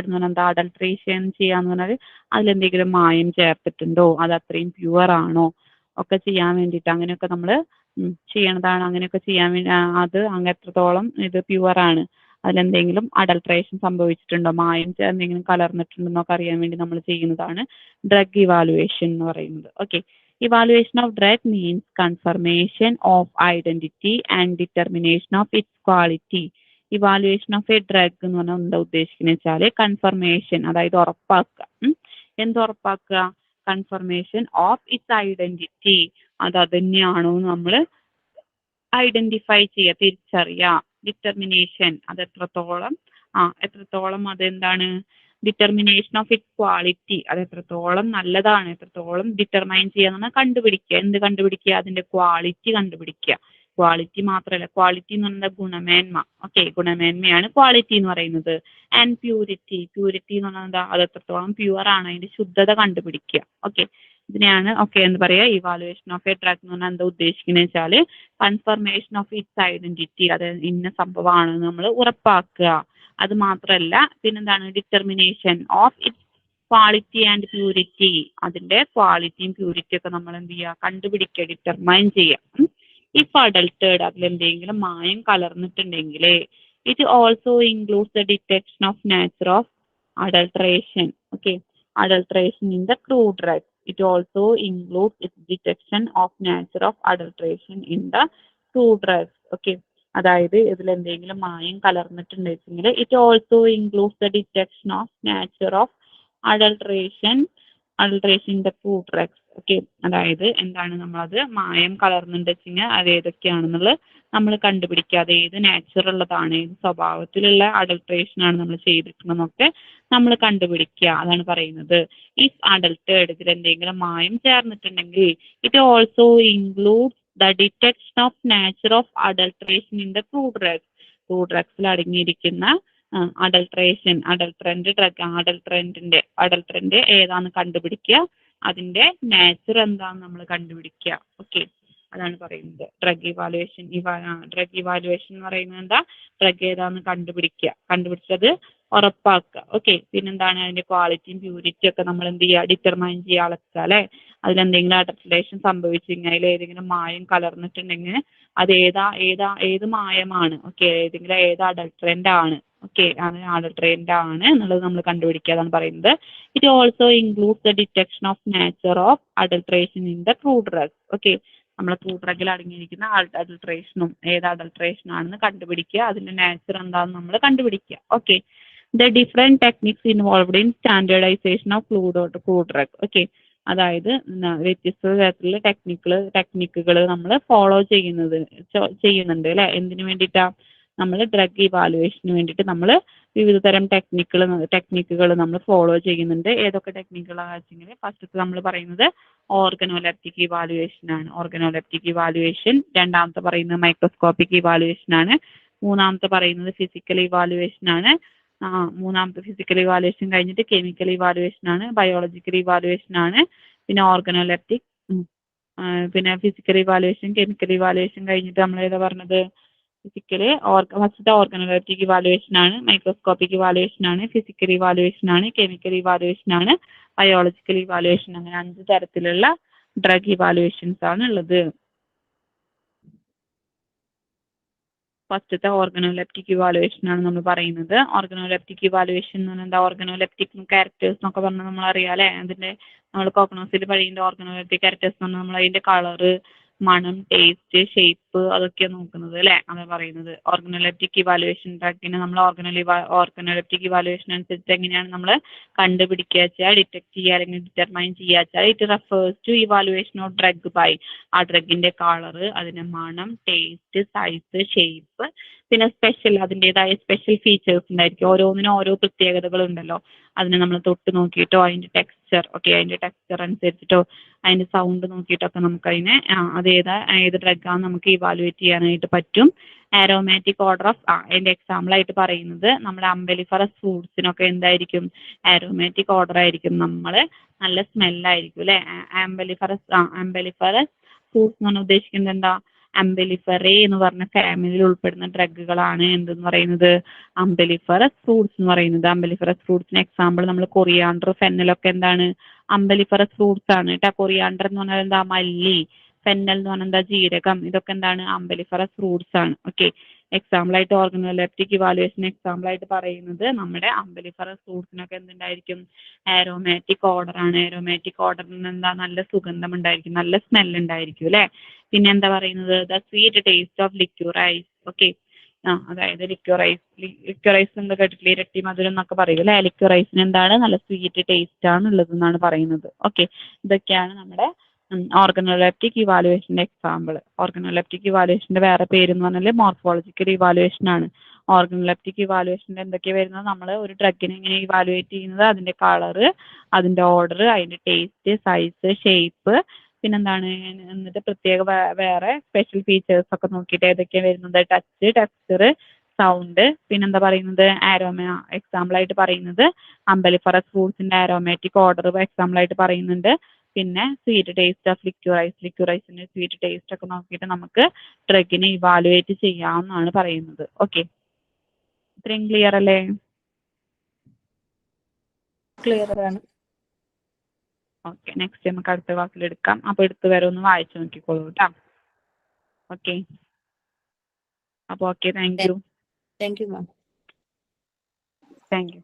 എന്ന് പറഞ്ഞാൽ എന്താ? അഡൾട്രേഷൻ ചെയ്യാന്ന് പറഞ്ഞാൽ അതിലെന്തെങ്കിലും മായം ചേർത്തിട്ടുണ്ടോ, അത് അത്രയും പ്യുവർ ആണോ ഒക്കെ ചെയ്യാൻ വേണ്ടിയിട്ട് അങ്ങനെയൊക്കെ നമ്മൾ ചെയ്യണതാണ്. അങ്ങനെയൊക്കെ ചെയ്യാൻ വേണ്ടി അത് അങ്ങ് എത്രത്തോളം ഇത് പ്യുവറാണ്, അതിലെന്തെങ്കിലും അഡൾട്രേഷൻ സംഭവിച്ചിട്ടുണ്ടോ, മായം എന്തെങ്കിലും കലർന്നിട്ടുണ്ടെന്നൊക്കെ അറിയാൻ വേണ്ടി നമ്മൾ ചെയ്യുന്നതാണ് ഡ്രഗ് ഇവാലുവേഷൻ എന്ന് പറയുന്നത്. Okay, evaluation of drug means confirmation of identity and determination of its quality. Evaluation of A drug എന്ന് പറഞ്ഞാൽ എന്താ ഉദ്ദേശിക്കുന്നത് വെച്ചാൽ കൺഫർമേഷൻ, അതായത് ഉറപ്പാക്കുക. എന്തുറപ്പാക്കുക? കൺഫർമേഷൻ ഓഫ് ഇറ്റ്സ് ഐഡന്റിറ്റി, അത് തന്നെയാണോ നമ്മൾ ഐഡന്റിഫൈ ചെയ്യുക, തിരിച്ചറിയുക. ഡിറ്റർമിനേഷൻ, അത് എത്രത്തോളം അതെന്താണ്? ഡിറ്റർമിനേഷൻ ഓഫ് ഇറ്റ് ക്വാളിറ്റി, അത് എത്രത്തോളം നല്ലതാണ്, എത്രത്തോളം ഡിറ്റർമൈൻ ചെയ്യാന്ന് പറഞ്ഞാൽ കണ്ടുപിടിക്കുക. എന്ത് കണ്ടുപിടിക്കുക? അതിന്റെ ക്വാളിറ്റി കണ്ടുപിടിക്കുക. ക്വാളിറ്റി മാത്രമല്ല, ക്വാളിറ്റി എന്ന് പറയുന്നത് ഗുണമേന്മ. ഓക്കെ, ഗുണമേന്മയാണ് ക്വാളിറ്റി എന്ന് പറയുന്നത്. ആൻഡ് പ്യൂരിറ്റി എന്ന് പറഞ്ഞാൽ എന്താ? അത് എത്രത്തോളം പ്യുവർ ആണ്, അതിന്റെ ശുദ്ധത കണ്ടുപിടിക്കുക. ഓക്കെ, ഇതിനെയാണ് എന്ന് പറയുക ഇവാലുവേഷൻ ഓഫ് എ ഡ്രഗ് എന്ന് പറഞ്ഞാൽ എന്താ ഉദ്ദേശിക്കുന്നത് വെച്ചാൽ കൺഫർമേഷൻ ഓഫ് ഇറ്റ്സ് ഐഡന്റിറ്റി, അത് ഇന്ന സംഭവമാണെന്ന് നമ്മൾ ഉറപ്പാക്കുക. അത് മാത്രമല്ല, പിന്നെന്താണ്? Determination of its quality and purity, അതിന്റെ ക്വാളിറ്റിയും പ്യൂരിറ്റി ഒക്കെ നമ്മൾ എന്ത് ചെയ്യുക? കണ്ടുപിടിക്കുക, ഡിറ്റർമൈൻ ചെയ്യുക. ഇഫ് അഡൾട്ടേഡ്, അതിലെന്തെങ്കിലും മായം കലർന്നിട്ടുണ്ടെങ്കിൽ it also includes the detection of nature of adulteration. Okay, adulteration in the crude drug. It also includes its detection of nature of adulteration in the crude drugs. Okay, അതായത് ഇതിലെന്തെങ്കിലും മായം കലർന്നിട്ടുണ്ടെങ്കിൽ it also includes the detection of nature of adulteration in the crude drugs. Okay, അതായത് എന്താണ്? നമ്മളത് മായം കലർന്നുണ്ടെങ്കിൽ അത് ഏതൊക്കെയാണെന്നുള്ളത് നമ്മൾ കണ്ടുപിടിക്കുക. അത് ഏത് നാച്ചുറുള്ളതാണ്, ഏത് സ്വഭാവത്തിലുള്ള അഡൾട്രേഷൻ ആണ് നമ്മൾ ചെയ്തിട്ടുണ്ടെന്നൊക്കെ നമ്മൾ കണ്ടുപിടിക്കുക. അതാണ് പറയുന്നത്. ഇഫ് അഡൾട്ടേഡ്, ഇതിലെന്തെങ്കിലും മായം ചേർന്നിട്ടുണ്ടെങ്കിൽ it also includes the detection of nature of adulteration in the crude drugs. Crude ഡ്രഗ്സിൽ അടങ്ങിയിരിക്കുന്ന അഡൾട്രന്റ് ഏതാന്ന് കണ്ടുപിടിക്കുക, അതിന്റെ നാച്ചർ എന്താന്ന് നമ്മൾ കണ്ടുപിടിക്കുക. ഓക്കെ, അതാണ് പറയുന്നത് ഡ്രഗ് ഇവാലുവേഷൻ. ഡ്രഗ് ഇവാലുവേഷൻ എന്ന് പറയുന്നത് എന്താ? ഡ്രഗ് ഏതാന്ന് കണ്ടുപിടിക്കുക, കണ്ടുപിടിച്ചത് ഉറപ്പാക്കുക. ഓക്കെ, പിന്നെന്താണ് അതിന്റെ ക്വാളിറ്റിയും പ്യൂരിറ്റിയും ഒക്കെ നമ്മൾ എന്ത് ചെയ്യുക? ഡിറ്റർമൈൻ ചെയ്യുക, അളക്കുക അല്ലെ. അതിലെന്തെങ്കിലും അഡൾട്രേഷൻ സംഭവിച്ചെങ്കിൽ, അതിൽ ഏതെങ്കിലും മായം കലർന്നിട്ടുണ്ടെങ്കിൽ അത് ഏത് മായമാണ്, ഓക്കെ, ഏത് അഡൾട്രന്റ് ആണ്, ഓക്കെ, അത് അഡൾട്രന്റ് ആണ് എന്നുള്ളത് നമ്മൾ കണ്ടുപിടിക്കുക, അതാണ് പറയുന്നത്. It also includes the detection of nature of adulteration in the crude drug. Okay, നമ്മൾ ക്രൂഡ് ഡ്രഗിൽ അടങ്ങിയിരിക്കുന്ന അഡൾട്രേഷനും ഏത് അഡൾട്രേഷൻ ആണെന്ന് കണ്ടുപിടിക്കുക, അതിന്റെ നാച്ചർ എന്താണെന്ന് നമ്മൾ കണ്ടുപിടിക്കുക. Okay, the different techniques involved in standardisation of crude drug. Okay, അതായത് വ്യത്യസ്ത തരത്തിലുള്ള ടെക്നിക്കുകൾ നമ്മൾ ഫോളോ ചെയ്യുന്നുണ്ട് അല്ലെ. എന്തിനു വേണ്ടിയിട്ടാ? നമ്മൾ ഡ്രഗ് ഇവാലുവേഷന് വേണ്ടിയിട്ട് നമ്മൾ വിവിധ തരം ടെക്നിക്കുകൾ നമ്മൾ ഫോളോ ചെയ്യുന്നുണ്ട്. ഏതൊക്കെ ടെക്നിക്കുകളാണെന്ന് വെച്ചെങ്കിൽ, ഫസ്റ്റത്തെ നമ്മൾ പറയുന്നത് ഓർഗനോലെപ്റ്റിക് ഇവാലുവേഷൻ ആണ്. Organoleptic evaluation. രണ്ടാമത്തെ പറയുന്നത് മൈക്രോസ്കോപ്പിക് ഇവാലുവേഷൻ ആണ്. മൂന്നാമത്തെ പറയുന്നത് ഫിസിക്കൽ ഇവാലുവേഷൻ ആണ്. മൂന്നാമത്തെ ഫിസിക്കൽ ഇവാലുവേഷൻ കഴിഞ്ഞിട്ട് കെമിക്കൽ ഇവാലുവേഷൻ ആണ്, ബയോളജിക്കൽ ഇവാലുവേഷൻ ആണ്, പിന്നെ ഓർഗനോലെപ്റ്റിക്, പിന്നെ ഫിസിക്കൽ ഇവാലുവേഷൻ, കെമിക്കൽ ഇവാലുവേഷൻ കഴിഞ്ഞിട്ട് നമ്മൾ ഏതാ പറഞ്ഞത്? ഫസ്റ്റത്തെ ഓർഗനോലെപ്റ്റിക് ഇവാലുവേഷൻ ആണ്, മൈക്രോസ്കോപ്പിക് ഇവാലുവേഷൻ ആണ്, ഫിസിക്കൽ ഇവാലുവേഷൻ ആണ്, കെമിക്കൽ ഇവാലുവേഷൻ ആണ്, ബയോളജിക്കൽ ഇവാലുവേഷൻ. അങ്ങനെ 5 തരത്തിലുള്ള ഡ്രഗ് ഇവാലുവേഷൻസ് ആണ് ഉള്ളത്. ഫസ്റ്റത്തെ ഓർഗനോലെപ്റ്റിക് ഇവാലുവേഷൻ ആണ് നമ്മൾ പറയുന്നത്. ഓർഗനോലെപ്റ്റിക് ഇവാലുവേഷൻ എന്ന് പറഞ്ഞാൽ എന്താ? ഓർഗനോലെപ്റ്റിക് ക്യാരക്ടേഴ്സ് എന്നൊക്കെ പറഞ്ഞാൽ നമ്മൾ അറിയാം അല്ലെ. അതിന്റെ നമ്മൾ കോഗ്നോസിൽ പഠിക്കേണ്ട ഓർഗനോലെപ്റ്റിക് ക്യാരക്ടേഴ്സ് എന്ന് പറഞ്ഞാൽ നമ്മൾ അതിന്റെ കളറ്, മണം, ടേസ്റ്റ്, ഷേപ്പ് അതൊക്കെയാണ് നോക്കുന്നത് അല്ലെ. അതാണ് പറയുന്നത്. ഓർഗനോലെപ്റ്റിക് ഇവാലുവേഷൻ ഡ്രഗിനെ നമ്മൾ ഓർഗനോലെപ്റ്റിക് ഇവാലുവേഷൻ അനുസരിച്ച് എങ്ങനെയാണ് നമ്മൾ കണ്ടുപിടിക്കുക വെച്ചാൽ, ഡിറ്റക്ട് ചെയ്യുക അല്ലെങ്കിൽ ഡിറ്റർമൈൻ ചെയ്യുക വെച്ചാൽ, it refers to evaluation of drug by ആ ഡ്രഗിന്റെ കളറ്, അതിന്റെ മണം, ടേസ്റ്റ്, സൈസ്, ഷേപ്പ്, പിന്നെ അതിൻ്റെതായ സ്പെഷ്യൽ ഫീച്ചേഴ്സ് ഉണ്ടായിരിക്കും. ഓരോന്നിനും ഓരോ പ്രത്യേകതകൾ ഉണ്ടല്ലോ. അതിനെ നമ്മൾ തൊട്ട് നോക്കിയിട്ടോ അതിന്റെ ടെക്സ്ചർ, ഓക്കെ, അതിന്റെ ടെക്സ്ചർ അനുസരിച്ചിട്ടോ അതിന്റെ സൗണ്ട് നോക്കിയിട്ടൊക്കെ നമുക്കതിനെ ഏത് ഡ്രഗാന്ന് നമുക്ക് ഇവാലുവേറ്റ് ചെയ്യാനായിട്ട് പറ്റും. ആരോമാറ്റിക് ഓർഡർ ഓഫ് അതിന്റെ എക്സാമ്പിൾ ആയിട്ട് പറയുന്നത് നമ്മുടെ അംബലിഫറസ് ഫ്രൂട്ട്സിനൊക്കെ എന്തായിരിക്കും? ആരോമാറ്റിക് ഓർഡർ ആയിരിക്കും. നല്ല സ്മെല്ലായിരിക്കും അല്ലെ. ആംബലിഫറസ് ഫ്രൂട്ട്സ് എന്ന് പറഞ്ഞാൽ ഉദ്ദേശിക്കുന്നത് എന്താ? അംബലിഫറേ എന്ന് പറഞ്ഞ ഫാമിലിയിൽ ഉൾപ്പെടുന്ന ഡ്രഗുകളാണ് എന്തെന്ന് പറയുന്നത്? അംബലിഫറസ് ഫ്രൂട്ട്സ് എന്ന് പറയുന്നത്. അംബലിഫറസ് ഫ്രൂട്ട്സിന് എക്സാമ്പിൾ നമ്മൾ കൊറിയാണ്ടർ, ഫെന്നലൊക്കെ എന്താണ്? അംബലിഫറസ് ഫ്രൂട്ട്സ് ആണ് കേട്ടോ. കൊറിയാണ്ടർ എന്ന് പറഞ്ഞാൽ എന്താ? മല്ലി. ഫെന്നൽ എന്ന് പറഞ്ഞാൽ എന്താ? ജീരകം. ഇതൊക്കെ എന്താണ്? അംബലിഫറസ് ഫ്രൂട്ട്സ് ആണ്. ഓക്കെ, എക്സാമ്പിൾ ആയിട്ട് ഓർഗനോലെപ്റ്റിക് ഇവാലുവേഷൻ എക്സാമ്പിൾ ആയിട്ട് പറയുന്നത് നമ്മുടെ അംബലിഫറസ് ഫ്രൂട്ട്സിനൊക്കെ എന്തുണ്ടായിരിക്കും? ആരോമാറ്റിക് ഓർഡർ ആണ്. ആരോമാറ്റിക് ഓർഡറിന് എന്താ? നല്ല സുഗന്ധം ഉണ്ടായിരിക്കും, നല്ല സ്മെൽ ഉണ്ടായിരിക്കും അല്ലെ. പിന്നെ എന്താ പറയുന്നത്? The sweet taste of liquorice. Okay, അതായത് ലിക്യൂറൈസ് എന്താ കേട്ടിട്ടില്ലേ? ഇരട്ടി മധുരം എന്നൊക്കെ പറയും അല്ലെ. ലിക്യൂറൈസിന് എന്താണ്? നല്ല സ്വീറ്റ് ടേസ്റ്റ് ആണ് ഉള്ളത് എന്നാണ് പറയുന്നത്. ഓക്കെ, ഇതൊക്കെയാണ് നമ്മുടെ ഓർഗനോലെപ്റ്റിക് ഇവാലുവേഷന്റെ എക്സാമ്പിൾ. ഓർഗനോലെപ്റ്റിക് ഇവാലുവേഷന്റെ വേറെ പേര് എന്ന് പറഞ്ഞാൽ മോർഫോളജിക്കൽ ഇവാലുവേഷൻ ആണ്. ഓർഗനോലെപ്റ്റിക് ഇവാലുവേഷന്റെ എന്തൊക്കെയാണ് വരുന്നത്? നമ്മൾ ഒരു ഡ്രഗിനെ എങ്ങനെ ഇവാലുവേറ്റ് ചെയ്യുന്നത്? അതിന്റെ കളറ്, അതിന്റെ ഓർഡർ, അതിന്റെ ടേസ്റ്റ്, സൈസ്, ഷേപ്പ്, പിന്നെന്താണ്? എന്നിട്ട് പ്രത്യേക വേറെ സ്പെഷ്യൽ ഫീച്ചേഴ്സ് ഒക്കെ നോക്കിയിട്ട് ഏതൊക്കെയാണ് വരുന്നത്? ടച്ച്, ടെക്സ്ചർ, സൗണ്ട്, പിന്നെന്താ പറയുന്നത്? എക്സാമ്പിൾ ആയിട്ട് പറയുന്നത് അംബലിഫറസ് ഫ്രൂട്ട്സിന്റെ ആരോമാറ്റിക് ഓർഡർ എക്സാമ്പിൾ ആയിട്ട് പറയുന്നുണ്ട്. പിന്നെ സ്വീറ്റ് ടേസ്റ്റ് ഓഫ് ലിക്യൂറൈസിന്റെ സ്വീറ്റ് ടേസ്റ്റ് ഒക്കെ നോക്കിയിട്ട് നമുക്ക് ഡ്രഗിനെ ഇവാലുവേറ്റ് ചെയ്യാമെന്നാണ് പറയുന്നത്. ഓക്കെ, ഇത്രയും ക്ലിയർ അല്ലേ? ക്ലിയർ ആണ്. ഓക്കെ, നെക്സ്റ്റ് നമുക്ക് അടുത്ത ക്ലാസ്സിൽ എടുക്കാം. അപ്പോൾ എടുത്ത് വരെ ഒന്ന് വായിച്ചു നോക്കിക്കോളൂ കേട്ടോ. ഓക്കെ, അപ്പോൾ okay, thank you. Thank you, ma'am. Thank you.